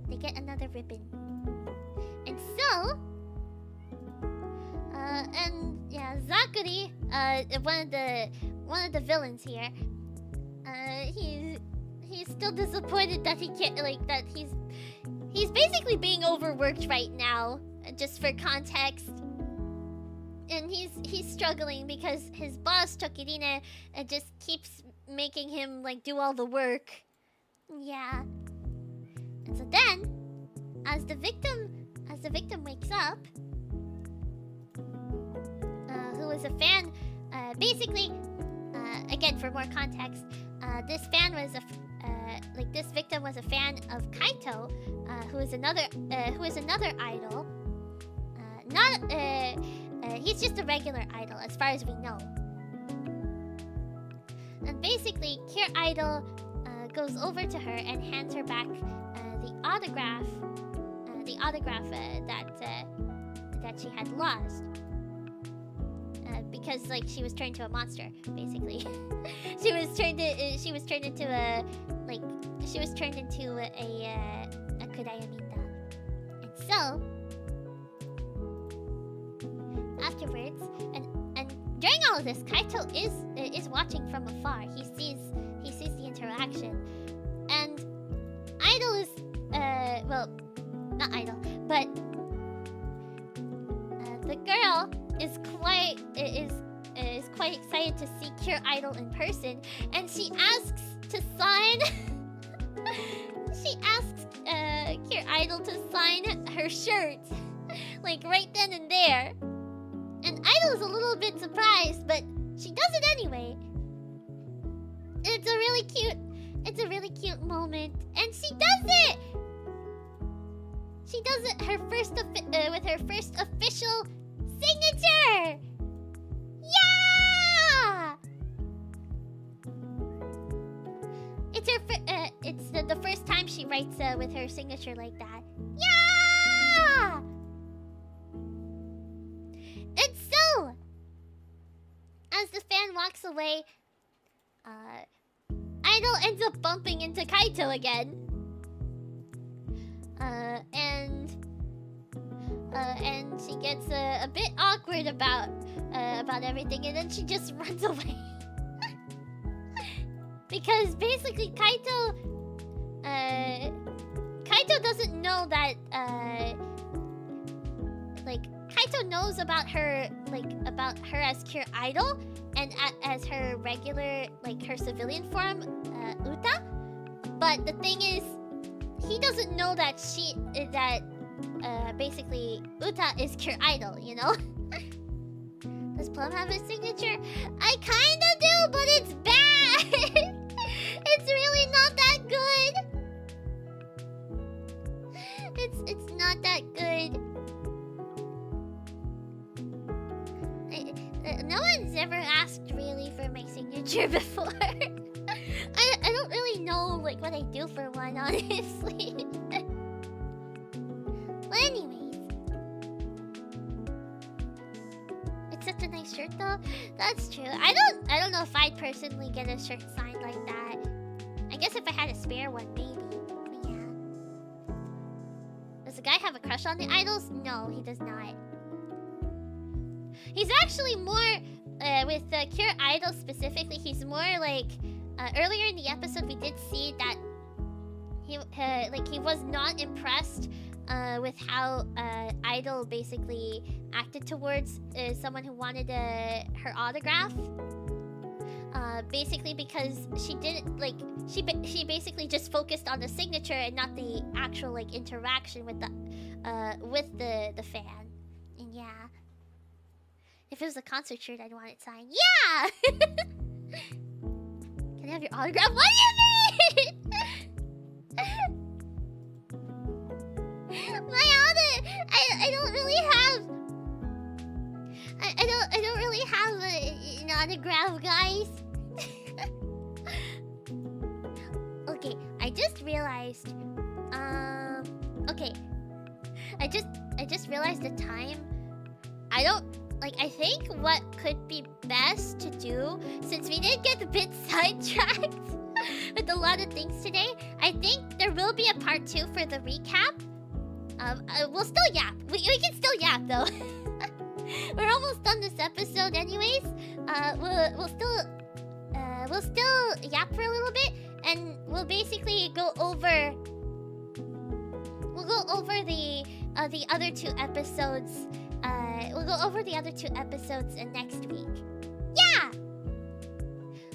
They get another ribbon. And so and yeah, Zakuri, one of the villains here, he's still disappointed that he can't, like, that he's basically being overworked right now, just for context. And he's struggling because his boss Tokirine just keeps making him like do all the work. Yeah. And so then, as the victim wakes up, who was a fan, basically, again for more context, this victim was a fan of Kaito, who is another idol. He's just a regular idol as far as we know. And basically, Cure Idol goes over to her and hands her back the autograph that she had lost. Because like she was turned to a monster, basically. she was turned into a kurayamita. And so afterwards, and during all of this, Kaito is watching from afar. He sees the interaction, and Idol is well, not Idol, but the girl is quite excited to see Cure Idol in person, and she asks to sign. She asks Cure Idol to sign her shirt, like right then and there. And Idol's a little bit surprised, but she does it anyway. It's a really cute moment, and she does it. She does it with her first official signature. Yeah! It's the first time she writes with her signature like that. Yeah! And so, as the fan walks away, Idol ends up bumping into Kaito again. And she gets a bit awkward about everything, and then she just runs away. Because basically Kaito doesn't know that Kaito knows about her as Cure Idol and as her regular, her civilian form, Uta. But the thing is, he doesn't know that basically Uta is Cure Idol, you know? Does Plum have a signature? I kinda do, but it's bad! It's really not that good! It's not that good. No one's ever asked really for my signature before. I don't really know what I do for one, honestly. Well, anyways, it's such a nice shirt though. That's true. I don't know if I'd personally get a shirt signed like that. I guess if I had a spare one, maybe. But yeah. Does the guy have a crush on the idols? No, he does not. He's actually more with Cure Idol specifically. He's more earlier in the episode we did see that he was not impressed with how Idol basically acted towards someone who wanted her autograph. Basically because she didn't she basically just focused on the signature and not the actual interaction with the fan. And yeah. If it was a concert shirt, I'd want it signed. Yeah! Can I have your autograph? What do you mean? I don't really have... I don't really have an autograph, guys. Okay, I just realized... Okay. I just realized the time. I think what could be best to do, since we did get a bit sidetracked with a lot of things today, I think there will be a part 2 for the recap. We'll still yap. We can still yap though. We're almost done this episode anyways. We'll still yap for a little bit, and we'll basically go over the other 2 episodes. We'll go over the other 2 episodes next week. Yeah!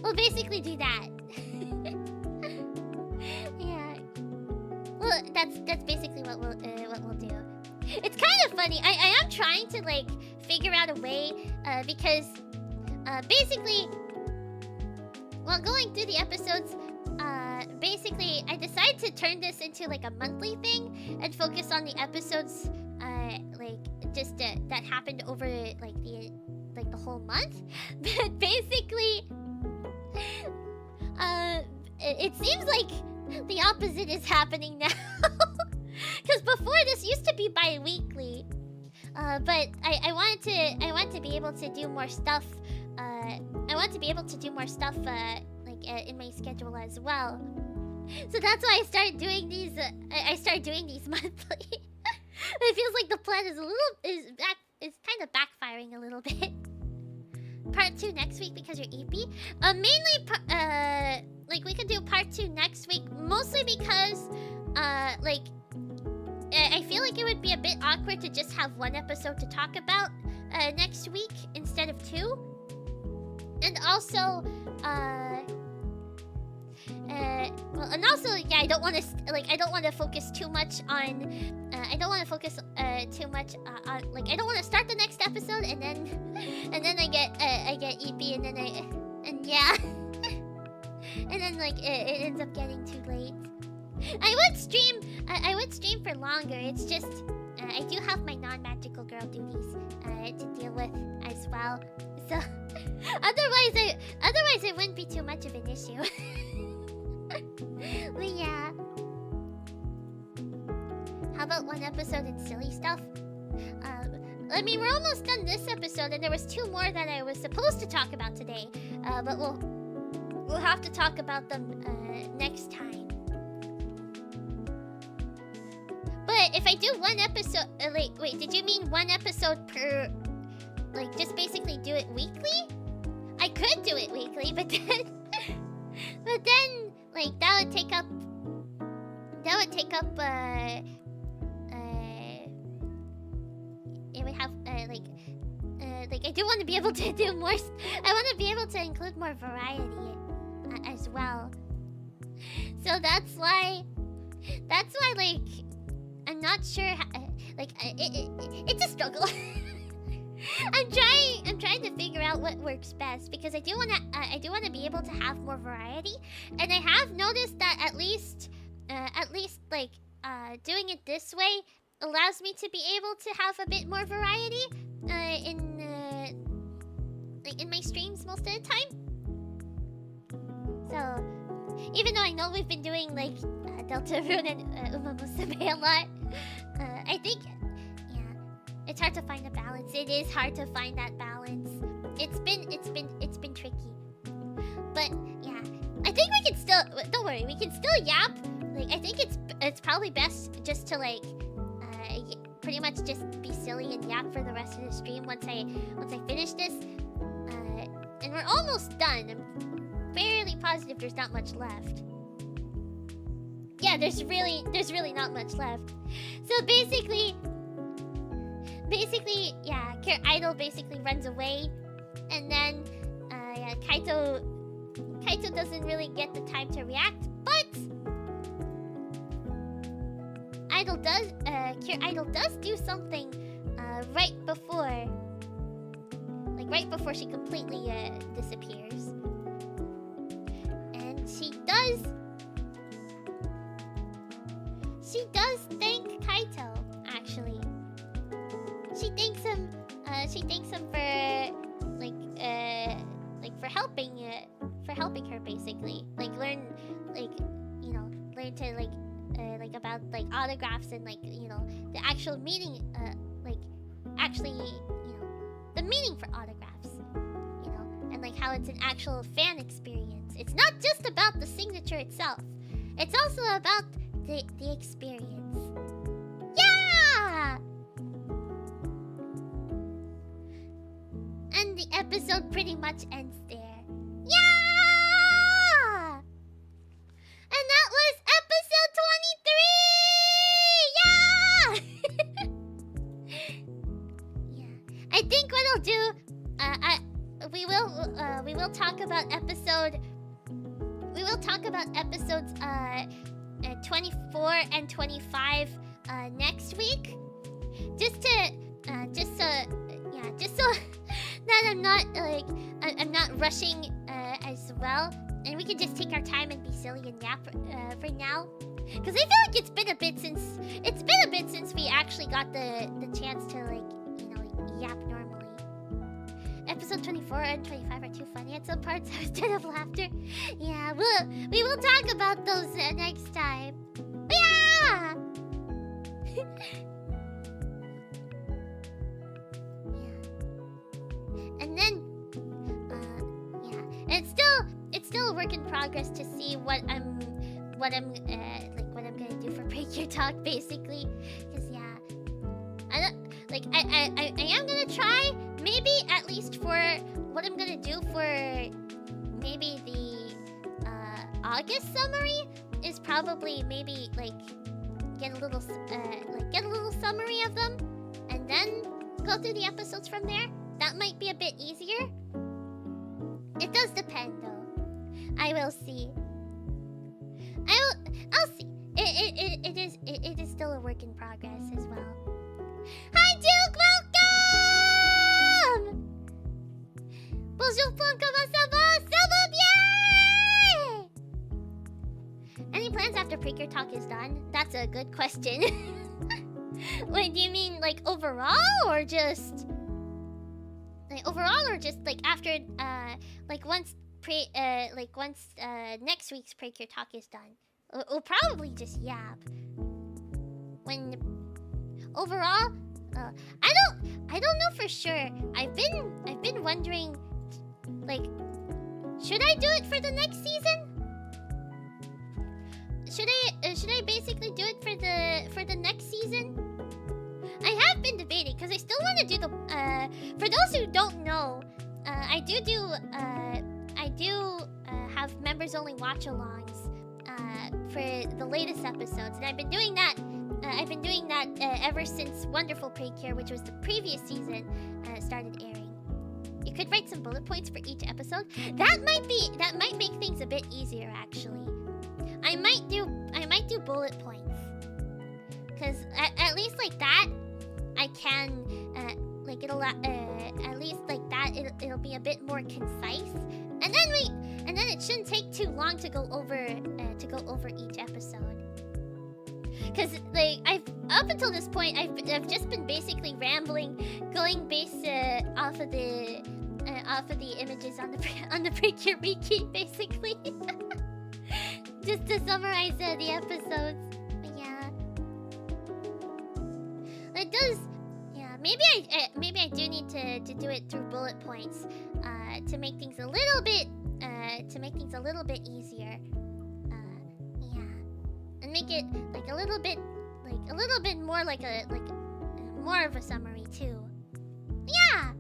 We'll basically do that. Yeah. Well, that's basically what we'll do. It's kind of funny. I am trying to figure out a way because basically while going through the episodes, basically I decided to turn this into a monthly thing and focus on the episodes that happened over the whole month. But basically it seems like the opposite is happening now. Because before, this used to be bi-weekly. But I wanted to be able to do more stuff. I want to be able to do more stuff in my schedule as well. So that's why I started doing these. I started doing these monthly. It feels like the plan is kind of backfiring a little bit. Part 2 next week because you're EP. Mainly, we could do part 2 next week, mostly because, I feel like it would be a bit awkward to just have one episode to talk about next week instead of 2. And also, I don't want to I don't want to focus too much on. I don't want to focus too much on I don't want to start the next episode and then I get EP and then and then it ends up getting too late. I would stream for longer. It's just I do have my non-magical girl duties to deal with as well. So otherwise it wouldn't be too much of an issue. But yeah. How about one episode in silly stuff? I mean, we're almost done this episode, and there was 2 more that I was supposed to talk about today. But we'll have to talk about them next time. But if I do one episode, wait, did you mean one episode per? Just basically do it weekly? I could do it weekly, but then that would take up it would have I do want to be able to do more. I want to be able to include more variety as well. So that's why I'm not sure how, it's a struggle. I'm trying to figure out what works best because I do want to be able to have more variety, and I have noticed that at least doing it this way allows me to be able to have a bit more variety in my streams most of the time. So even though I know we've been doing Delta Rune and Uma Musume a lot, I think it's hard to find a balance. It is hard to find that balance. It's been tricky. But yeah, I think we can still. Don't worry, we can still yap. I think it's probably best just to pretty much just be silly and yap for the rest of the stream once I finish this. And we're almost done. I'm fairly positive there's not much left. Yeah, there's really not much left. So basically, yeah, Idol basically runs away, and then Kaito doesn't really get the time to react, but Idol does do something right before she completely disappears, and she does thank Kaito. Actually, she thanks him for helping her basically, learn to about autographs and the actual meaning, the meaning for autographs, and how it's an actual fan experience. It's not just about the signature itself, it's also about the experience. Yeah. And the episode pretty much ends there. Yeah! And that was episode 23! Yeah! Yeah. I think what I'll do, we will talk about episodes 24 and 25 next week. Just so that I'm not rushing as well, and we can just take our time and be silly and yap for now. Because I feel like it's been a bit since we actually got the chance to yap normally. Episode 24 and 25 are too funny at some parts. I was dead of laughter. Yeah, we will talk about those next time. Yeah. work in progress to see what I'm gonna do for Precure Talk, basically. Cause yeah, I am gonna try, maybe at least for what I'm gonna do for maybe the August summary is probably maybe like get a little summary of them and then go through the episodes from there. That might be a bit easier. It does depend though. I will see. I'll see. It is still a work in progress as well. Hi Duke, welcome! Bonjour Plum, comment ça va? Ça va bien! Any plans after Precure Talk is done? That's a good question. Wait, do you mean like overall or just like after once next week's Precure Talk is done? We'll probably just yap. When overall, I don't know for sure. I've been wondering, like, should I do it for the next season? Should I basically do it for the next season? I have been debating because I still want to do the. For those who don't know, I do have members only watch-alongs for the latest episodes, and I've been doing that. Ever since Wonderful Precure, which was the previous season, started airing. You could write some bullet points for each episode. That might make things a bit easier, actually. I might do bullet points, because at least like that, I can at least like that it'll be a bit more concise, and then it shouldn't take too long to go over each episode. Because like up until this point, I've just been basically rambling, going based off of the images on the Precure Wiki, basically, just to summarize the episodes. But yeah, it does. Yeah, maybe I do need to do it through bullet points to make things a little bit easier. And make it like a little bit more like more of a summary too. Yeah.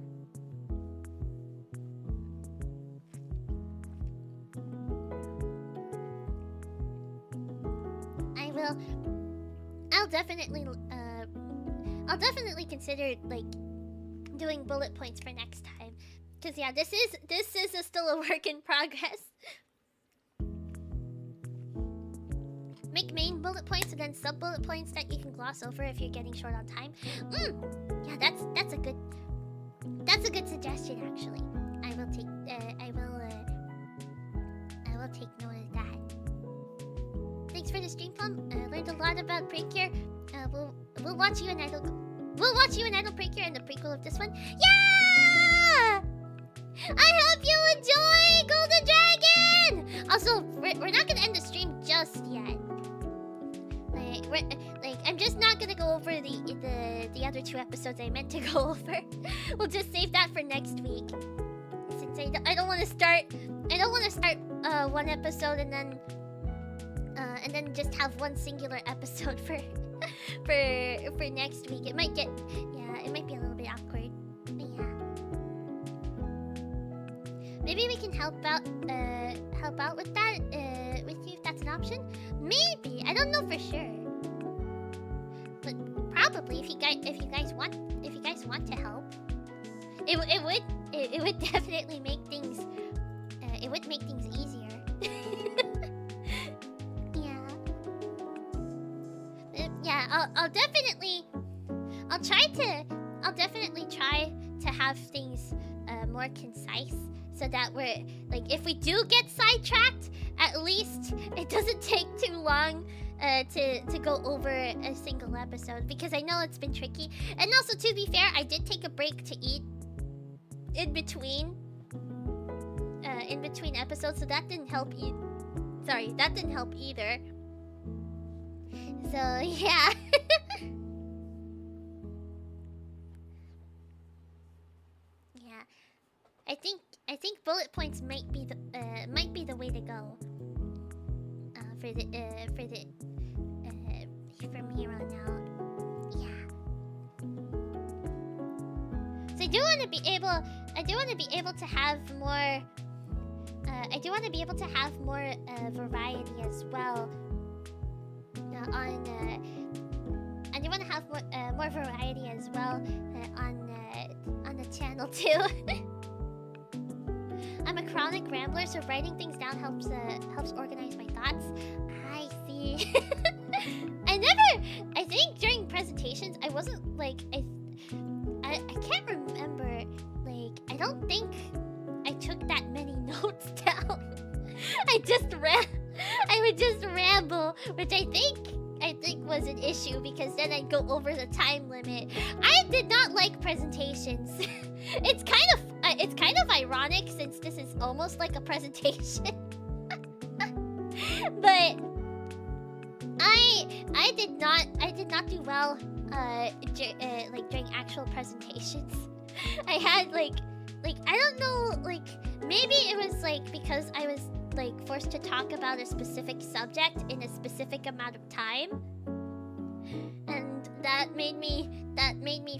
I'll definitely consider like doing bullet points for next time. Cause yeah, this is still a work in progress. Make main bullet points and then sub bullet points that you can gloss over if you're getting short on time. Yeah, that's a good suggestion, actually. I will take note of that. Thanks for the stream, Plum. Learned a lot about Precure. We'll watch you in Idol Precure and the prequel of this one. Yeah! I hope you enjoy Golden Dragon. Also, we're not gonna end the stream just yet. I'm just not gonna go over the other two episodes I meant to go over. We'll just save that for next week. Since I don't want to start one episode and then just have one singular episode for next week. It might be a little bit awkward. But yeah. Maybe we can help out with that with you if that's an option. Maybe, I don't know for sure. But probably if you guys want to help, it would definitely make things easier. Yeah, I'll definitely try to have things more concise, so that we're like, if we do get sidetracked, at least it doesn't take too long to go over a single episode, because I know it's been tricky. And also, to be fair, I did take a break to eat in between episodes, so that didn't help either. So yeah. Yeah, I think bullet points might be might be the way to go. From here on out. Yeah. So I do want to be able to have more. I do want to be able to have more variety as well. I do want to have more variety as well on the channel too. I'm a chronic rambler, so writing things down helps organize my thoughts. I see. I think during presentations I wasn't like I can't remember, like I don't think I took that many notes down. I would just ramble, which I think was an issue because then I'd go over the time limit. I did not like presentations. It's kind of ironic since this is almost like a presentation. But I did not do well like during actual presentations. I had like I don't know, like maybe it was like because I was like forced to talk about a specific subject in a specific amount of time, and that made me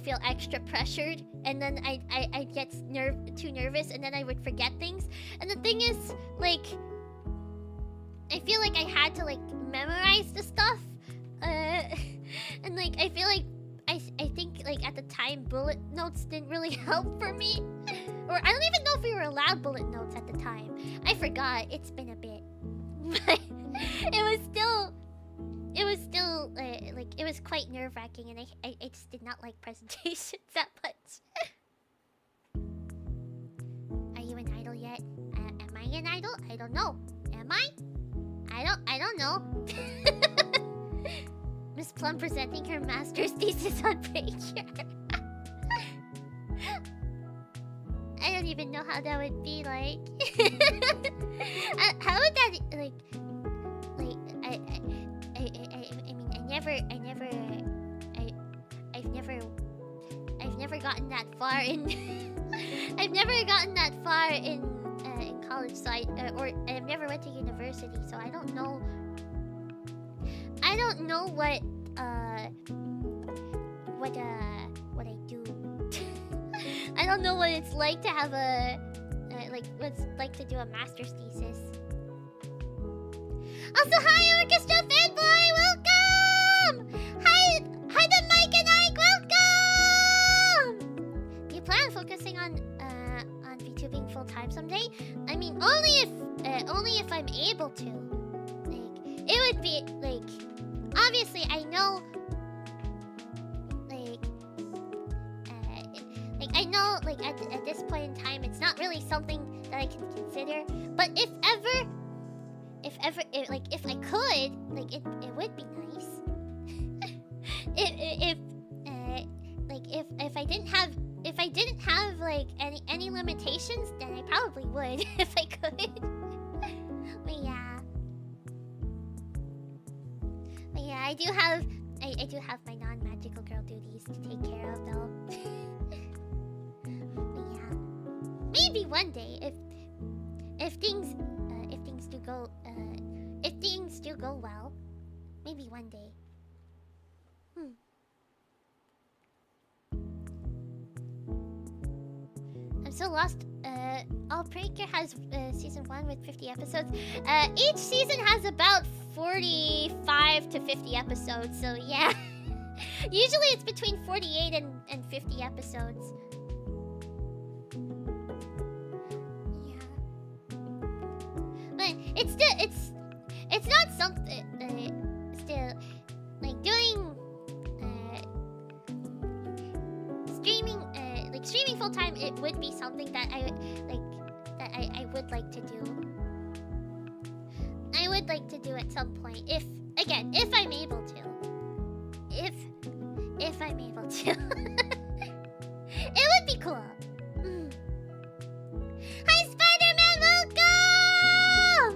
feel extra pressured, and then I'd get too nervous, and then I would forget things. And the thing is, like, I feel like I had to like memorize the stuff, and like I feel like I think like at the time bullet notes didn't really help for me. Or I don't even know if we were allowed bullet notes at the time. I forgot. It's been a bit. But it was still like it was quite nerve-wracking, and I just did not like presentations that much. Are you an idol yet? Am I an idol? I don't know. Am I? I don't know. Miss Plum presenting her master's thesis on Precure. I don't even know how that would be like. How would that like? I mean, I've never gotten that far in. I've never gotten that far in college, so or I've never went to university, so I don't know. I don't know what I do. I don't know what it's like to have what it's like to do a master's thesis. Also, hi Orchestra Fanboy, welcome! Hi the Mike and Ike, welcome! Do you plan on focusing on VTubing full time someday? I mean, only if I'm able to. Like, it would be like, obviously I know. I know, like, at this point in time, it's not really something that I can consider. But if I could, like, it would be nice. If I didn't have like any limitations, then I probably would if I could. But yeah, I do have my non-magical girl duties to take care of though. Maybe one day, if things do go well, maybe one day. I'm so lost. All Precure has season 1 with 50 episodes. Each season has about 45 to 50 episodes. So yeah, usually it's between 48 and 50 episodes. But it's not something still like doing streaming full time. It would be something that I would like to do. I would like to do at some point if I'm able to. If I'm able to. It would be cool. Hi Spider-Man, welcome!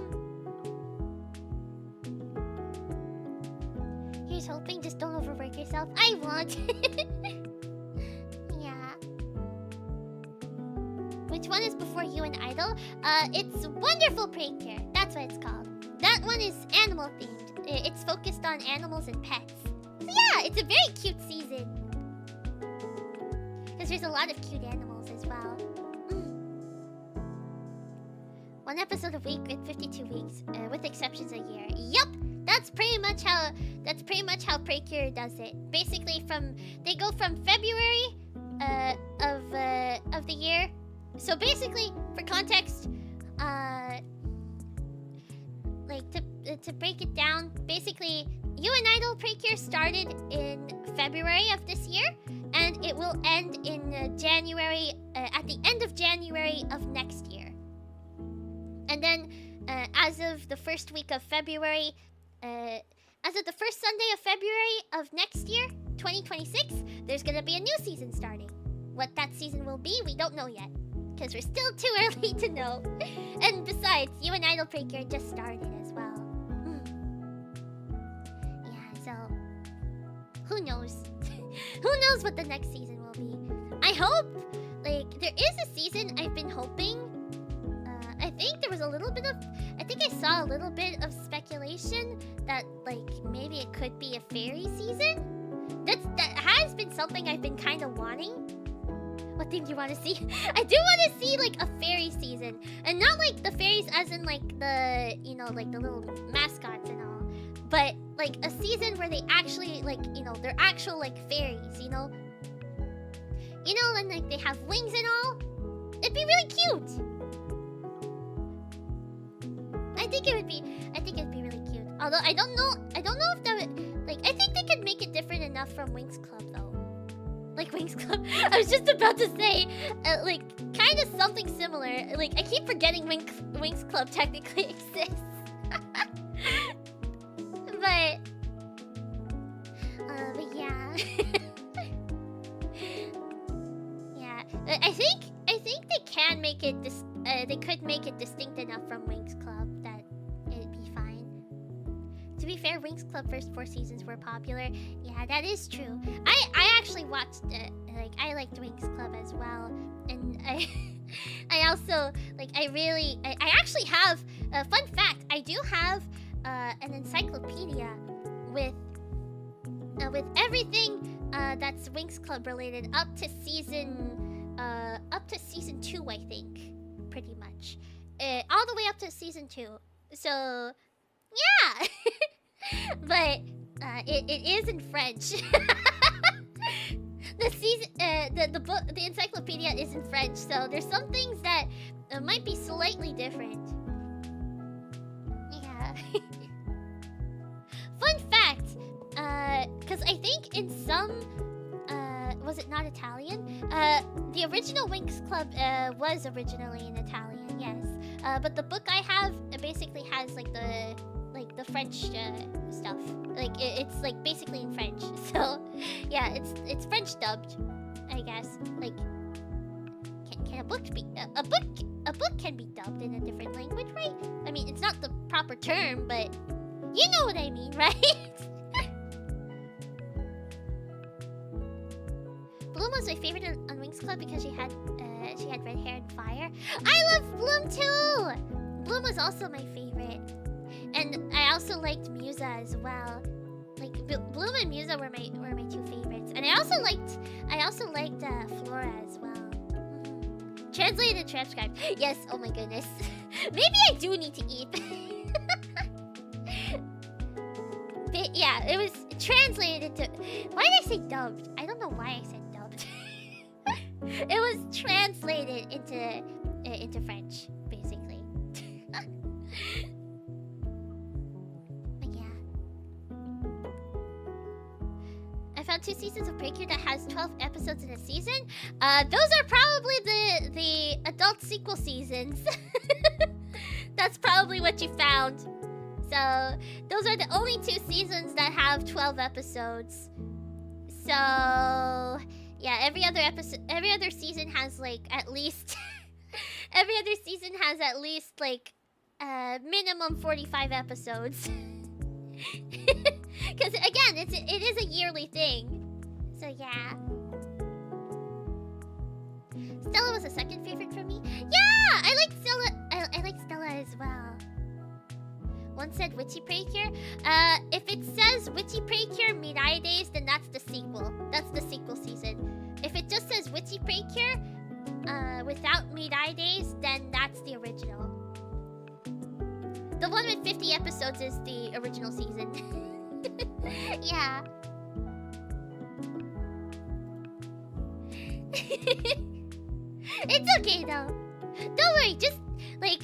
Here's hoping, just don't overwork yourself. I won't. Yeah. Which one is before You and Idol? It's Wonderful Precure. That's what it's called. That one is animal themed. It's focused on animals and pets. So yeah, it's a very cute season. Because there's a lot of cute animals as well. One episode a week with 52 weeks, with exceptions a year. Yup, that's pretty much how Precure does it. Basically, they go from February of the year. So basically, for context, like to break it down, basically, You and Idol Precure started in February of this year, and it will end in January, at the end of January of next year. And then, as of the first week of February, as of the first Sunday of February of next year, 2026, there's gonna be a new season starting. What that season will be, we don't know yet, because we're still too early to know. And besides, You and Idol Precure just started as well. Yeah, so who knows? Who knows what the next season will be? I hope, like, there is a season I've been hoping. I think there was a little bit of, I think I saw a little bit of speculation that, like, maybe it could be a fairy season. That has been something I've been kind of wanting. What thing do you want to see? I do want to see, like, a fairy season. And not, like, the fairies as in, like, the, you know, like, the little mascots and all. But, like, a season where they actually, like, you know, they're actual, like, fairies, you know? You know, and, like, they have wings and all. It'd be really cute. I think it'd be really cute. Although I don't know if that would, like, I think they could make it different enough from Winx Club though. Like Winx Club. I was just about to say, like, kind of something similar. Like, I keep forgetting Winx Club technically exists. but yeah. Yeah. I think they can make it they could make it distinct enough from Winx Club that it'd be fine. To be fair, Winx Club first 4 seasons were popular. Yeah, that is true. I actually watched it. Like, I liked Winx Club as well, and I also, like, I actually have a fun fact. I do have an encyclopedia with everything that's Winx Club related up to season 2, I think, pretty much, all the way up to season 2. So yeah. But it is in French. The encyclopedia is in French, so there's some things that might be slightly different. Yeah. Fun fact, because I think in some, was it not Italian? The original Winx Club was originally in Italian, yes. But the book I have basically has like the French stuff. Like it's like basically in French. So yeah, it's French dubbed, I guess. Like, can a book be a book can be dubbed in a different language, right? I mean, it's not the proper term, but you know what I mean, right? Plum was my favorite on Winx Club because she had red hair and fire. I love Plum too. Plum was also my favorite, and I also liked Musa as well. Like Bloom and Musa were my 2 favorites, and I also liked Flora as well. Translated and transcribed. Yes. Oh my goodness. Maybe I do need to eat. But yeah, it was translated to. Why did I say dubbed? I don't know why I said dubbed. It was translated into French, basically. But yeah. I found 2 seasons of Precure that has 12 episodes in a season. Those are probably the adult sequel seasons. That's probably what you found. So those are the only 2 seasons that have 12 episodes. So yeah, every other season has like at least every other season has at least like minimum 45 episodes. Because again, it is a yearly thing. So yeah. Stella was Stella's a second favorite for me. Yeah, I like Stella. I like Stella as well. One said Witchy Precure. If it says Witchy Precure Mirai Days, then that's the sequel. That's the sequel season. If it just says Witchy Precure without Mirai Days, then that's the original. The one with 50 episodes is the original season. Yeah. It's okay though. Don't worry, just like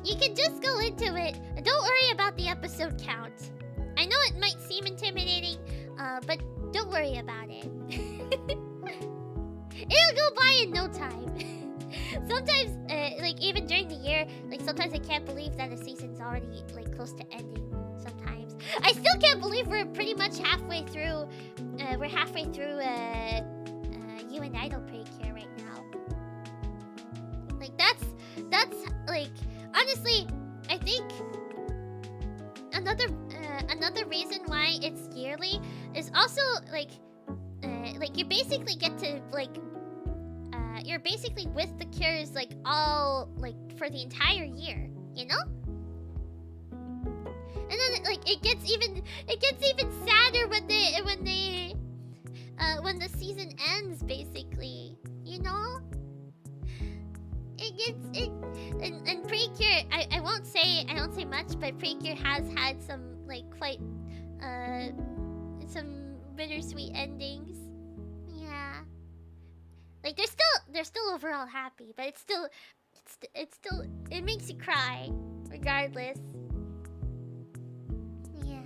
you can just go into it. Don't worry about the episode count. I know it might seem intimidating, but don't worry about it. It'll go by in no time. Sometimes, like even during the year, like sometimes I can't believe that a season's already like close to ending. Sometimes I still can't believe we're pretty much halfway through. We're halfway through You and Idol Precure right now. Like that's like honestly, I think another reason why it's yearly is also like you basically get to like you're basically with the cures like all like for the entire year, you know? And then like it gets even sadder when the season ends, basically, you know? And Precure, I won't say much, but Precure has had some like quite some bittersweet endings. Yeah. Like they're still overall happy, but it makes you cry regardless. Yeah.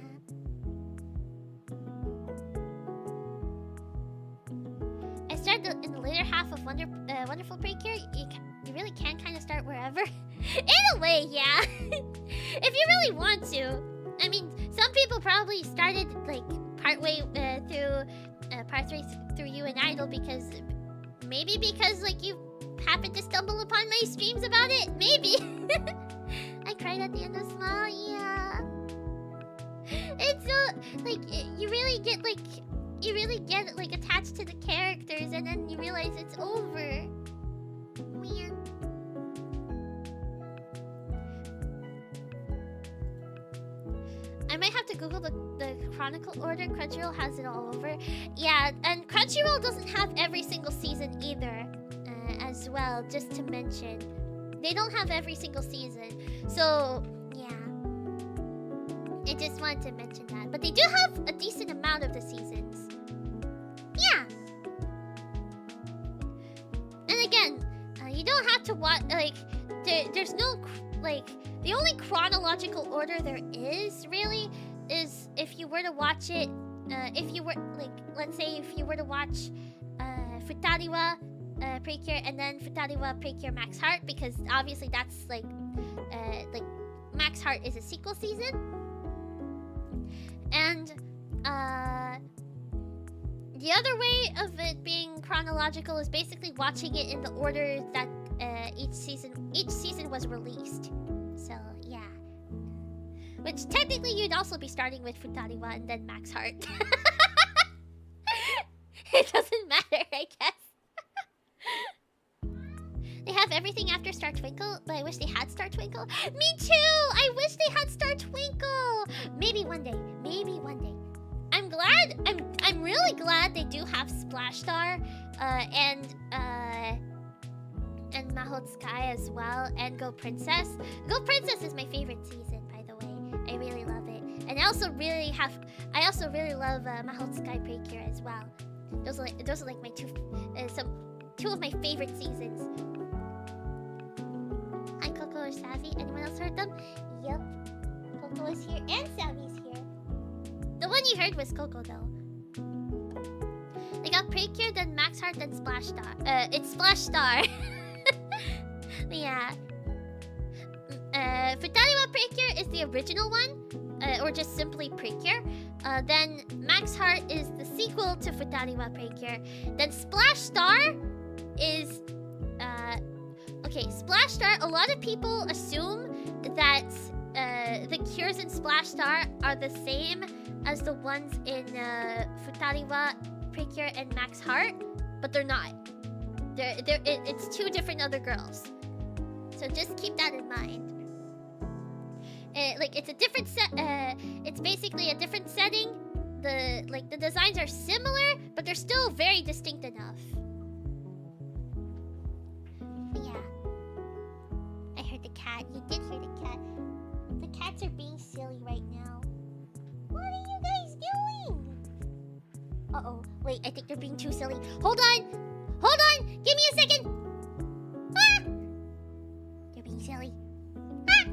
I started in the later half of Wonderful Precure. You really can kind of start wherever. In a way, yeah. If you really want to. I mean, some people probably started like partway through through You and Idol because like you happened to stumble upon my streams about it. Maybe. I cried at the end of Smile. Yeah. It's so like you really get like attached to the characters, and then you realize it's over. Man. I might have to Google the Chronicle order. Crunchyroll has it all over. Yeah, and Crunchyroll doesn't have every single season either, as well, just to mention. They don't have every single season. So, yeah. I just wanted to mention that. But they do have a decent amount of the seasons. Yeah. And again, you don't have to watch, like, there's no, like, the only chronological order there is, really, is if you were to watch it, if you were, like, let's say if you were to watch Futariwa Precure and then Futariwa Precure Max Heart, because obviously that's, like Max Heart is a sequel season. And, the other way of it being chronological is basically watching it in the order that each season was released. So, yeah. Which, technically, you'd also be starting with Futariwa and then Max Heart. It doesn't matter, I guess. They have everything after Star Twinkle, but I wish they had Star Twinkle. Me too! I wish they had Star Twinkle! Maybe one day. Maybe one day. I'm really glad they do have Splash Star, and Mahou Sky as well, and Go Princess. Go Princess is my favorite season, by the way. I really love it. And I also really love Mahou Sky Precure as well. Those are like my two of my favorite seasons. Hi, Coco or Savvy. Anyone else heard them? Yep. Coco is here and Savvy's here. The one you heard was Coco though. They got Precure, then Max Heart, then Splash Star. It's Splash Star. Yeah. Futariwa Precure is the original one, or just simply Precure. Then Max Heart is the sequel to Futariwa Precure. Then Splash Star is okay, Splash Star, a lot of people assume that the cures in Splash Star are the same as the ones in Futariwa Precure and Max Heart, but they're not. It's two different other girls. So just keep that in mind. Like it's a different set. It's basically a different setting. The designs are similar, but they're still very distinct enough. Yeah. I heard the cat. You did hear the cat. The cats are being silly right now. What are you guys doing? Uh-oh. Wait, I think they're being too silly. Hold on! Hold on! Give me a second! Ah! They're being silly. Ah!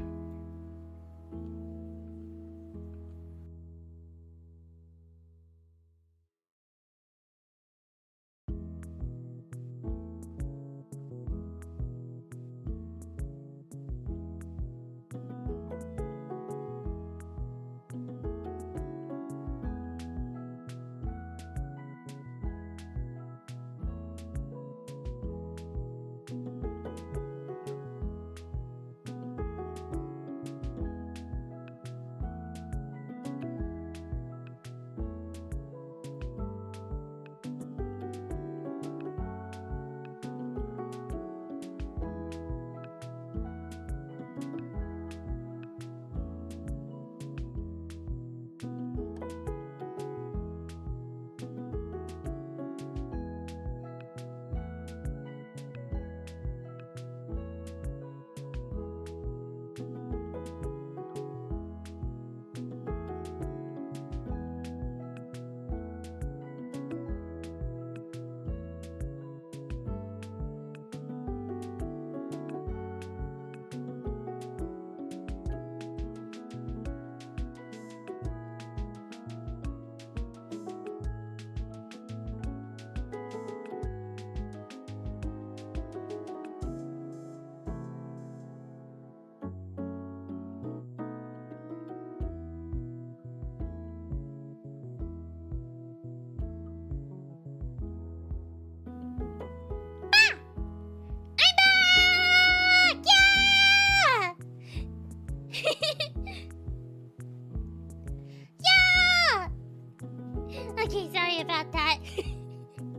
Okay, sorry about that.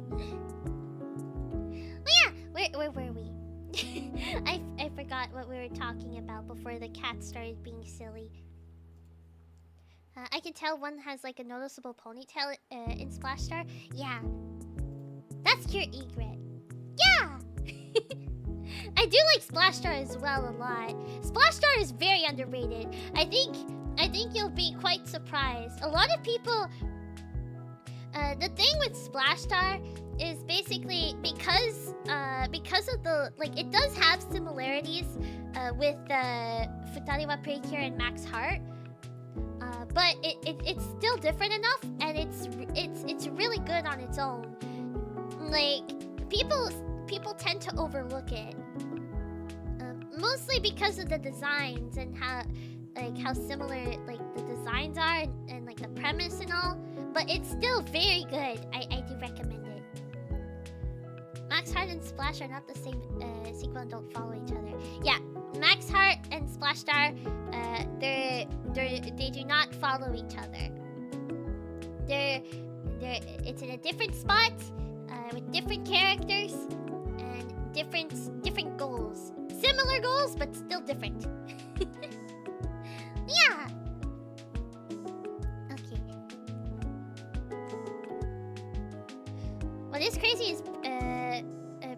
Well, yeah, where were we? I forgot what we were talking about before the cat started being silly. I can tell one has like a noticeable ponytail in Splash Star. Yeah, that's pure egret. Yeah. I do like Splash Star as well a lot. Splash Star is very underrated. I think you'll be quite surprised. A lot of people. The thing with Splash Star is basically because of the it does have similarities with Futariwa Precure and Max Heart, but it's still different enough, and it's really good on its own. Like people tend to overlook it, mostly because of the designs and how similar the designs are and like the premise and all. But it's still very good. I do recommend it. Max Heart and Splash are not the same sequel and don't follow each other. Yeah, Max Heart and Splash Star, they do not follow each other. It's in a different spot with different characters and different goals. Similar goals, but still different. Yeah. What is crazy is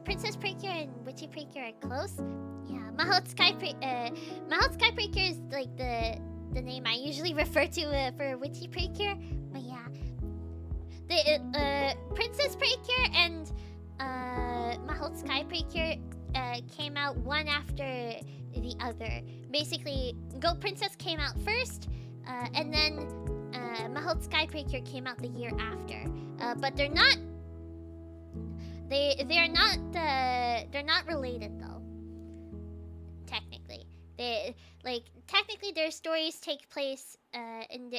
Princess Precure and Witchy Precure are close. Yeah, Mahou Sky Precure is like the name I usually refer to for Witchy Precure. But yeah, the Princess Precure and Mahou Sky Precure came out one after the other. Basically, Go Princess came out first, and then Mahou Sky Precure came out the year after. But they're not. They're not related though. Technically, technically their stories take place in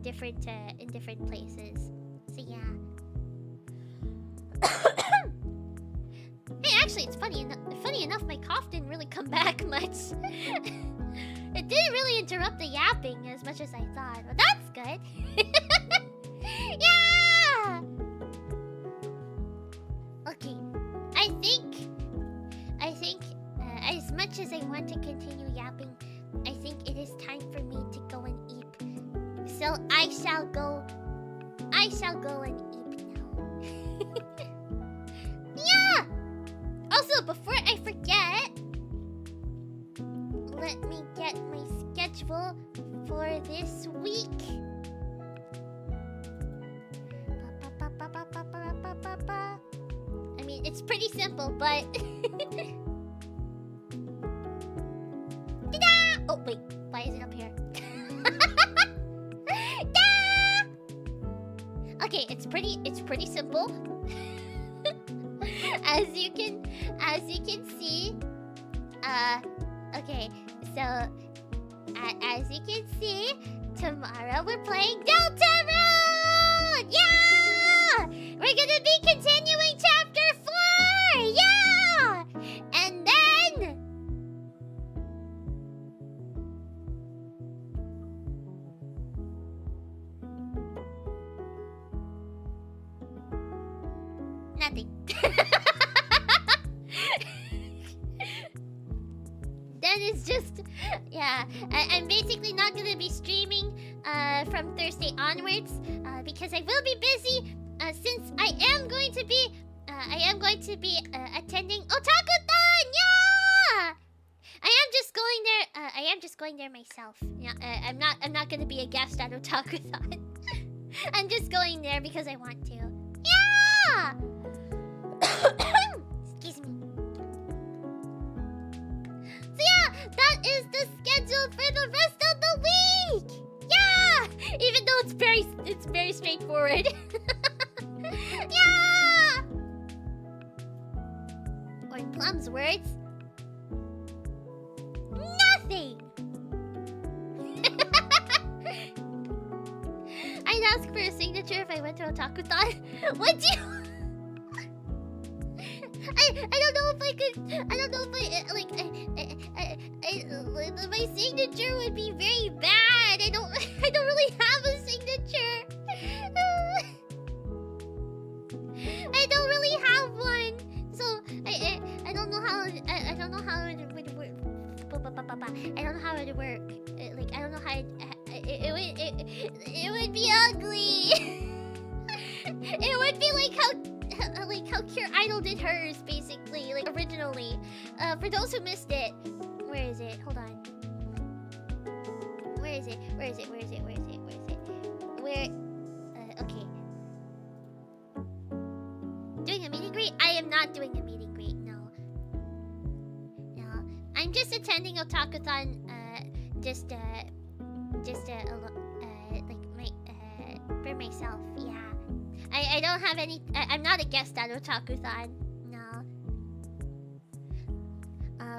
different places. So yeah. Hey, actually, it's funny enough, my cough didn't really come back much. It didn't really interrupt the yapping as much as I thought, but that's good. Yeah. Okay, I think because I want to continue yapping, I think it is time for me to go and eat. So I shall go and eat now. Yeah! Also, before I forget, let me get my schedule for this week. I mean, it's pretty simple, but... Ta-da! Oh, wait. Why is it up here? Okay, it's pretty simple. As you can see, okay, so as you can see, tomorrow we're playing Deltarune! Yeah! We're gonna be continuing chapter 4! Yeah! And then nothing. Then it's just, yeah, I'm basically not gonna be streaming from Thursday onwards because I will be busy since I am going to be attending Otakuthon. Yeah, I am just going there myself. Yeah, I'm not gonna be a guest at Otakuthon. I'm just going there because I want to. Yeah. Excuse me. So yeah, that is the schedule for the rest of the week. Yeah, even though it's very straightforward. Yeah. Or in Plum's words, nothing. I'd ask for a signature if I went to Otakuthon. Would you? I don't know if I could. I don't know if my signature would be very bad. I don't really have a signature. I don't really have one. So I don't know how it would work. I don't know how it would work. Like I don't know how it would be ugly. It would be like how Cure Idol did hers, basically, like originally. For those who missed it, where is it? Hold on. Where is it? Okay. Doing a meet and greet? I am not doing a meet and greet. No. I'm just attending Otakuthon. For myself. Yeah. I don't have any. I'm not a guest at Otakuthon. No.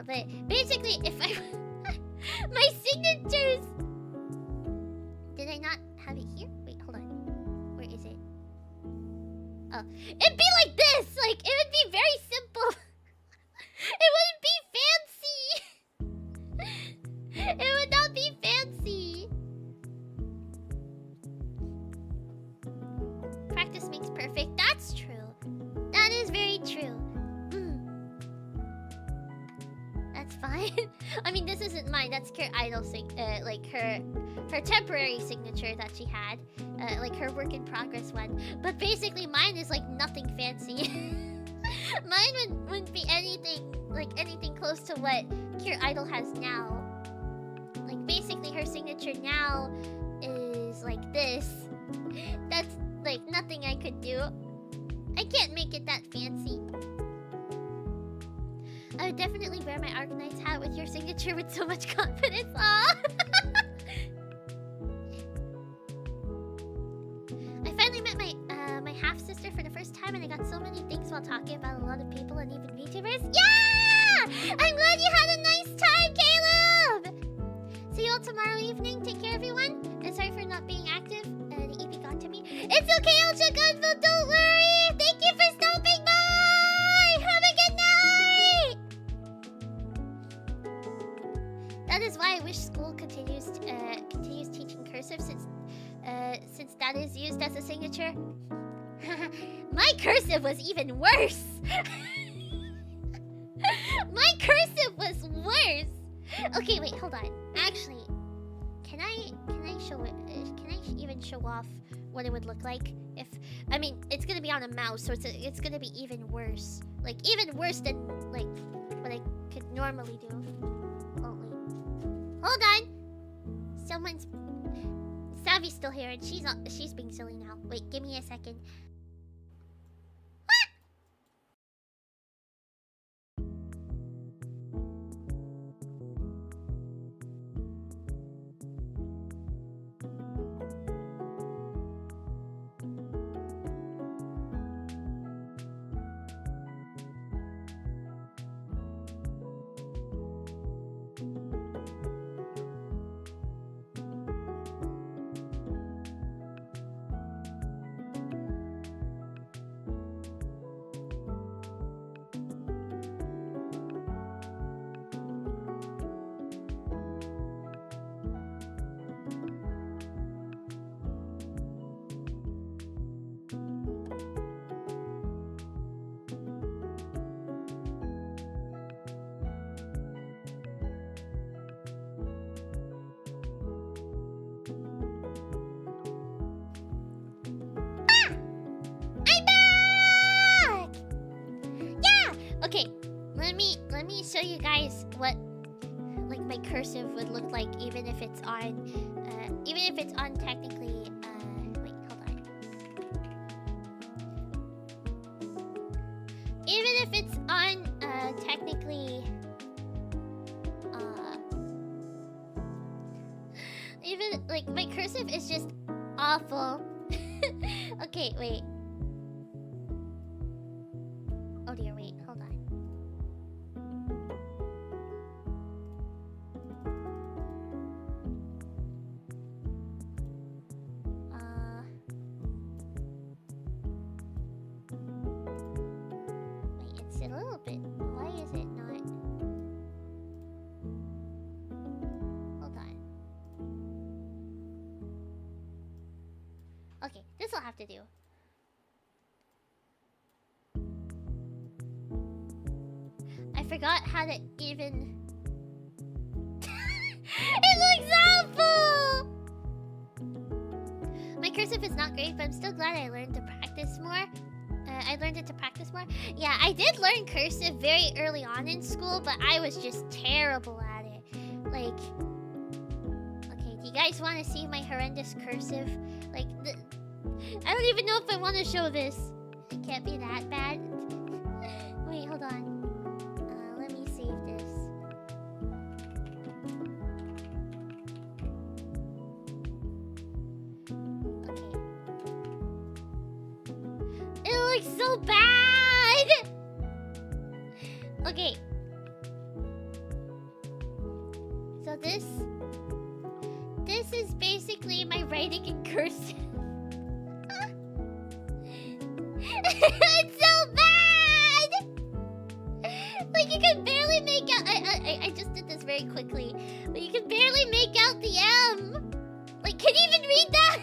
But basically, if I my signatures. Did I not have it here? Wait, hold on. Where is it? Oh, it'd be like this. Like it would be very simple. It wouldn't be fancy. It would not be fancy. Practice makes perfect. That's true. That is very true. That's fine. I mean, this isn't mine. That's Cure Idol like her temporary signature that she had, like her work in progress one. But basically, mine is like nothing fancy. Mine wouldn't be anything close to what Cure Idol has now. Like basically, her signature now is like this. That's like nothing I could do. I can't make it that fancy. I would definitely wear my Arcanite's hat with your signature with so much confidence. Aww. I finally met my half-sister for the first time and I got so many things while talking about a lot of people and even VTubers. Yeah! I'm glad you had a nice time, Caleb! See you all tomorrow evening. Take care, everyone. And sorry for not being active. The EP got to me. It's okay, I'll check on Phil. Don't worry. Thank you for stopping by. Have a good night. That is why I wish school continues teaching cursive since that is used as a signature. My cursive was even worse. My cursive was worse. Okay, wait, hold on. Actually, can I show it? Can I even show off what it would look like if? I mean, it's gonna be on a mouse, so it's gonna be even worse. Like even worse than like what I could normally do. Oh wait, hold on. Someone's Savvy's still here, and she's being silly now. Wait, give me a second. Okay, let me show you guys what like my cursive would look like even if it's on technically wait, hold on. Even if it's on technically even like my cursive is just awful. Okay, wait. Oh dear, wait, hold on. Wait, it's a little bit. Why is it not? Hold on. Okay, this will have to do. I forgot how to even... It looks awful! My cursive is not great, but I'm still glad I learned to practice more. I learned it to practice more. Yeah, I did learn cursive very early on in school, but I was just terrible at it. Like... Okay, do you guys want to see my horrendous cursive? Like, I don't even know if I want to show this. It can't be that bad. Wait, hold on. Let me save this. Okay. It looks so bad! Okay. So this is basically my writing in cursive. It's so bad! Like you can barely make out. I just did this very quickly, but you can barely make out the M. Like, can you even read that?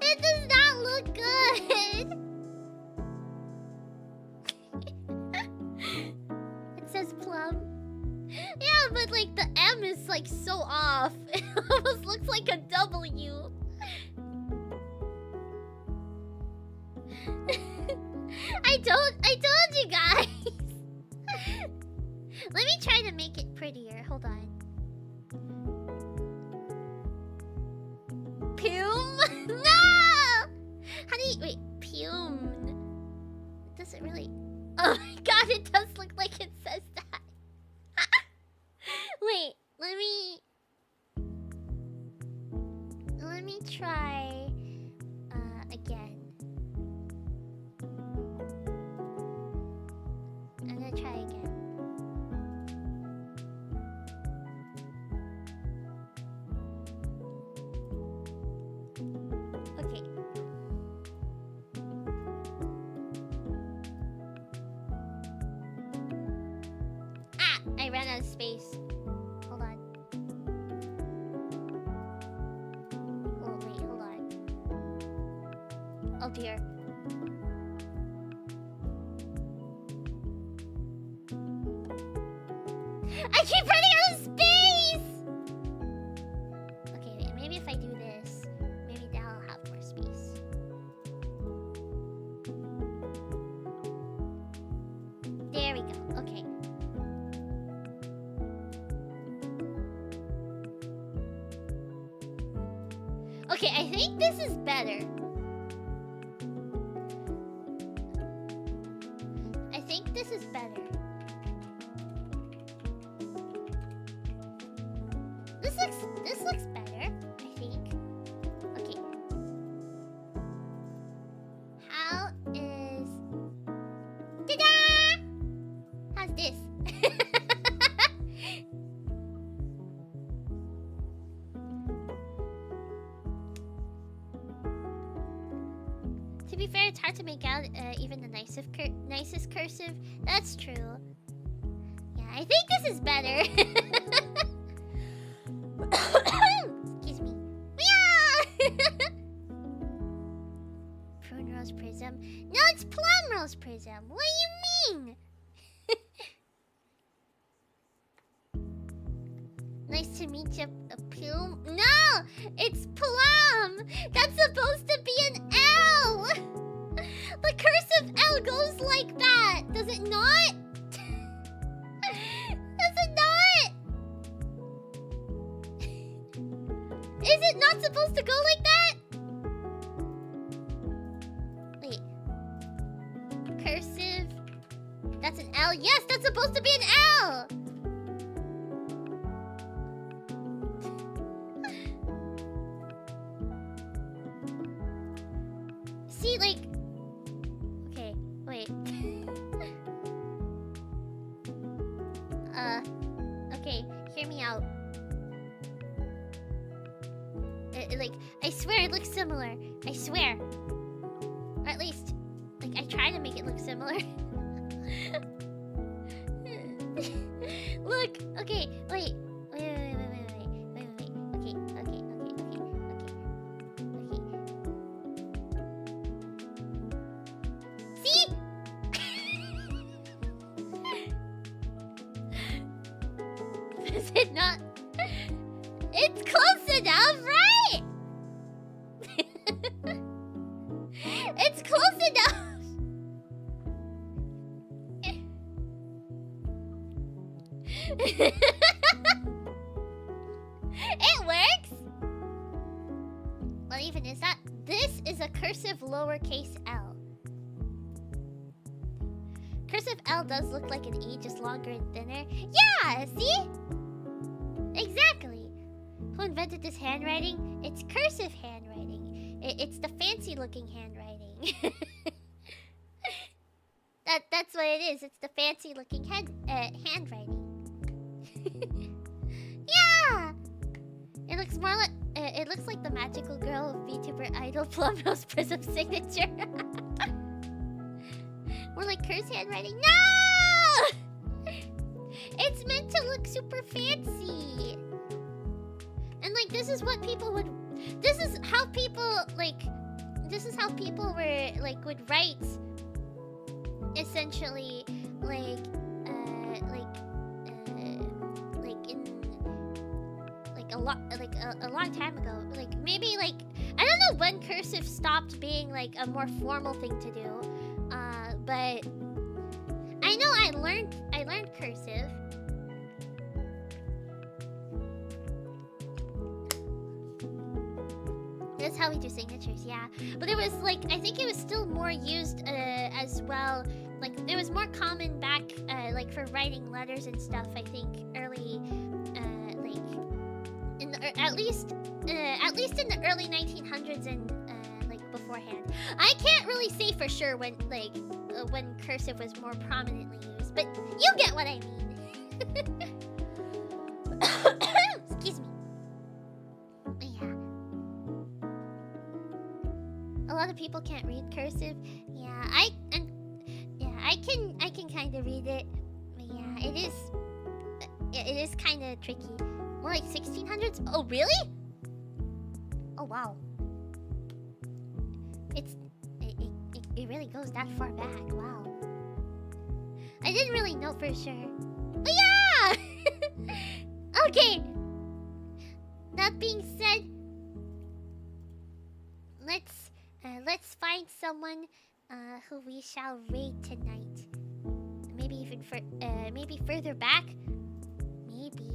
It does not look good. It says Plum. Yeah, but like the M is like so off. It almost looks like a W. I told you guys. Let me try to make it prettier. Hold on. Pum? No! How do you wait? Pum. It doesn't really. Oh my god! It does look like it says that. Wait. Let me try again. I'm gonna try again. Okay. Ah! I ran out of space. Hold on. Oh, wait, hold on. Oh dear. I keep running out of space! Okay, wait, maybe if I do this, maybe now I'll have more space. There we go, okay. Okay, I think this is better. I think this is better. This looks better, I think. Okay. How is... Ta-da! How's this? To be fair, it's hard to make out even the nicest cursive. That's true. Yeah, I think this is better. Excuse me. Yeah! Prune Rose Prism. No, it's Plum Rose Prism. What do you mean? Nice to meet you, Plum. No! It's Plum! That's supposed to be an L! The cursive L goes like that! Does it not? Does it not? Is it not supposed to go like that? Wait. Cursive. That's an L. Yes, that's supposed to be an L! See, like... Okay, wait. Okay, hear me out. Like, I swear it looks similar. I swear. Or at least, like, I try to make it look similar. Look, okay, wait. Wait. Okay. See? Is it not? It's close enough, right? It's close enough. It works. What even is that? This is a cursive lowercase L. Cursive L does look like an E, just longer and thinner. Yeah, see? Exactly. Who invented this handwriting? It's cursive handwriting. It's the fancy-looking handwriting. That's what it is. It's the fancy-looking handwriting. Yeah. It looks more like it looks like the magical girl of VTuber idol Plum Rose Prism signature. More like cursive handwriting. No! It's meant to look super fancy. And like this is what people would this is how people were like would write essentially like a long time ago. Like maybe like I don't know when cursive stopped being like a more formal thing to do. But I know I learned cursive. That's how we do signatures, yeah. But it was like I think it was still more used as well. Like it was more common back like for writing letters and stuff. I think early at least in the early 1900s and like beforehand. I can't really say for sure when when cursive was more prominently used, but you get what I mean. Excuse me. Yeah. A lot of people can't read cursive. Yeah, I can kind of read it. But yeah, it is kind of tricky. More like 1600s? Oh, really? Oh, wow. It really goes that far back. Wow. I didn't really know for sure. But yeah! Okay. That being said, let's find someone who we shall raid tonight. Maybe even maybe further back. Maybe.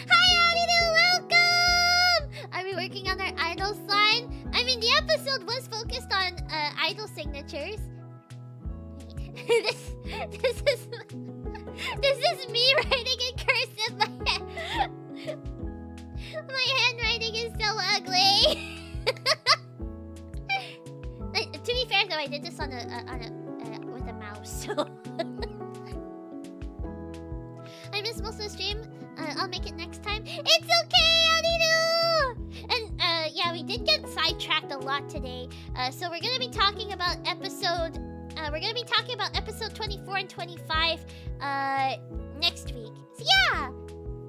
Hi, Adidu, welcome! Are we working on our idol sign? I mean, the episode was focused on idol signatures. This is me writing in cursive. My handwriting is so ugly. To be fair, though, I did this on a with a mouse. So I missed most of the stream. I'll make it next time. It's okay, Adidu! And yeah, we did get sidetracked a lot today. So we're gonna be talking about episode 24 and 25 next week. So yeah,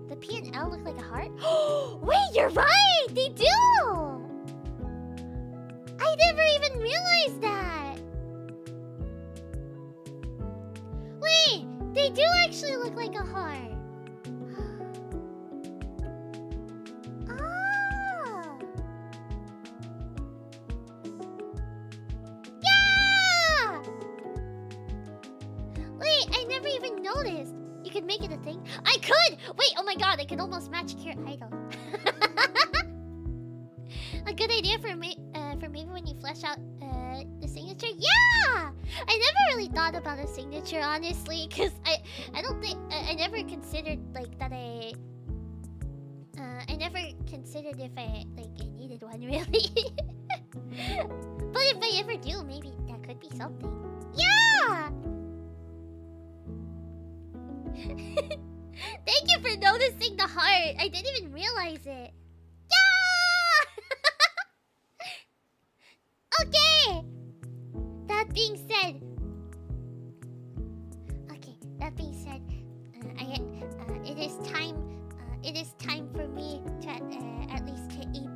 the P and L look like a heart. Wait, you're right. They do. I never even realized that. Wait, they do actually look like a heart. Oh. Yeah! Wait, I never even noticed. You could make it a thing. I could! Wait, oh my god, I could almost match your idol. A good idea for maybe when you flesh out the signature. Yeah! I never really thought about a signature, honestly, because I don't think I never considered like that I never considered if I needed one really. But if I ever do, maybe that could be something. Yeah! Thank you for noticing the heart. I didn't even realize it. Yeah! Okay. That being said, it is time for me to at least to eat.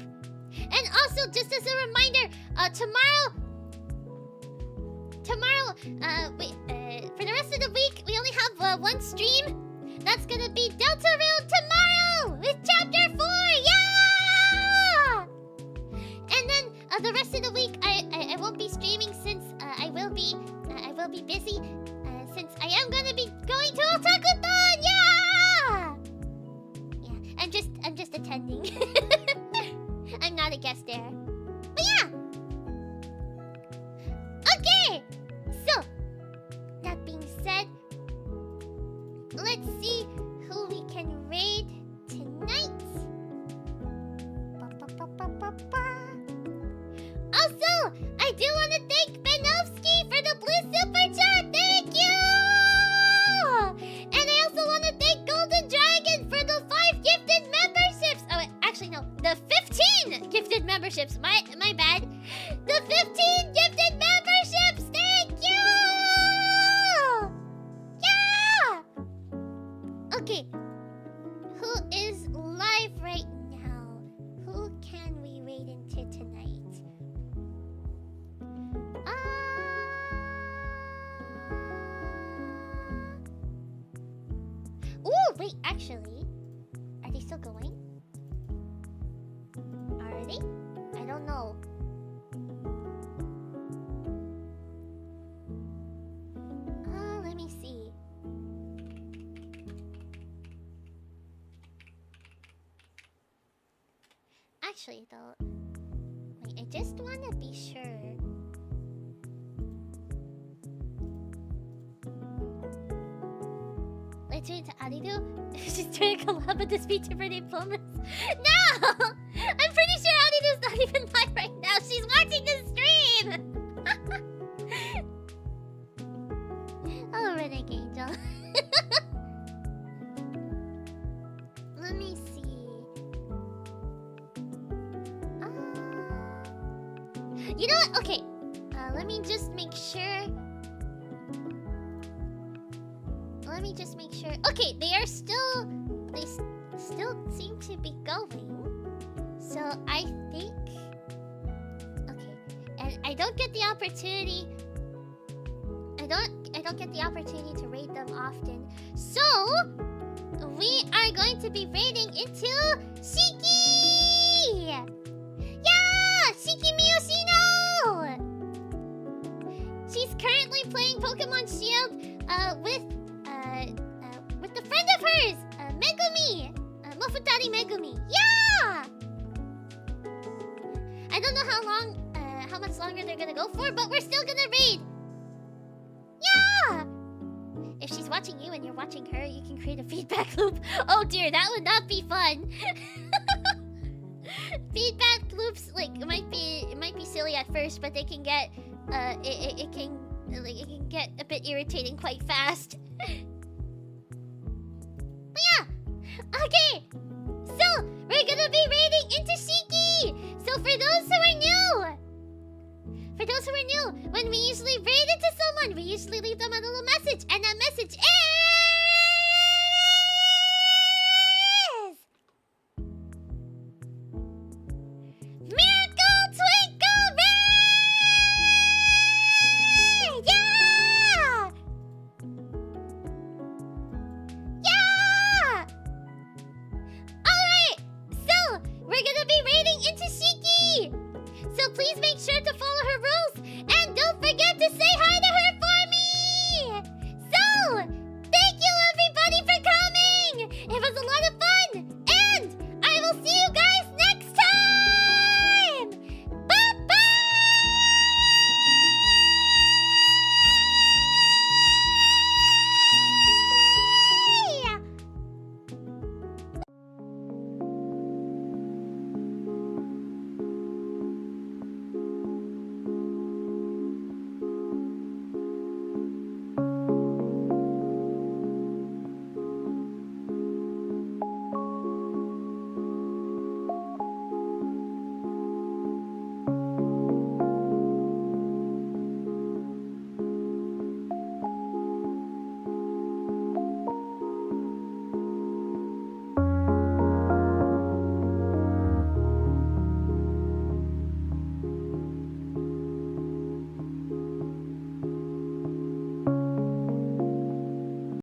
And also, just as a reminder, tomorrow, for the rest of the week, we only have one stream. That's gonna be Delta Rail tomorrow with Chapter 4. Yeah! And then the rest of the week, I won't be streaming since I will be busy. Since I am gonna be going to Otakuthon. Yeah! Yeah, I'm just attending. I'm not a guest there. But yeah. Okay. So, that being said, let's see who we can raid tonight. Also, I do want to thank Benovsky for the blue super chat. Thank you! And I also want to thank Golden Dragon for the 5 gifted memberships. Oh, actually no, the 15 gifted memberships. My bad. The 15 gifted memberships. Thank you! Yeah! Okay. Who is live right now? Who can we raid into tonight? Oh, wait, actually, are they still going? Are they? I don't know. Let me see. Actually, though, wait, I just want to be sure. Let's do it to Adidu. She's trying to collab with this VTuber named Plum. No! I'm pretty sure Adidu's not even live right now. She's watching the stream! Oh, Renegade Angel. Let me see. You know what? Okay. Let me just make sure. Okay, they still seem to be going. So I think. Okay, and I don't get the opportunity. I don't get the opportunity to raid them often. So we are going to be raiding into Shiki! Yeah! Shiki Miyoshino! She's currently playing Pokemon Shield with a friend of hers, Megumi! Mofutari Megumi. Yeah! I don't know how much longer they're gonna go for, but we're still gonna raid! Yeah! If she's watching you and you're watching her, you can create a feedback loop. Oh dear, that would not be fun. Feedback loops, like, it might be silly at first, but they can get it can get a bit irritating quite fast. But yeah, okay. So we're gonna be raiding into Shiki. So for those who are new, when we usually raid into someone, we usually leave them a little message, and that message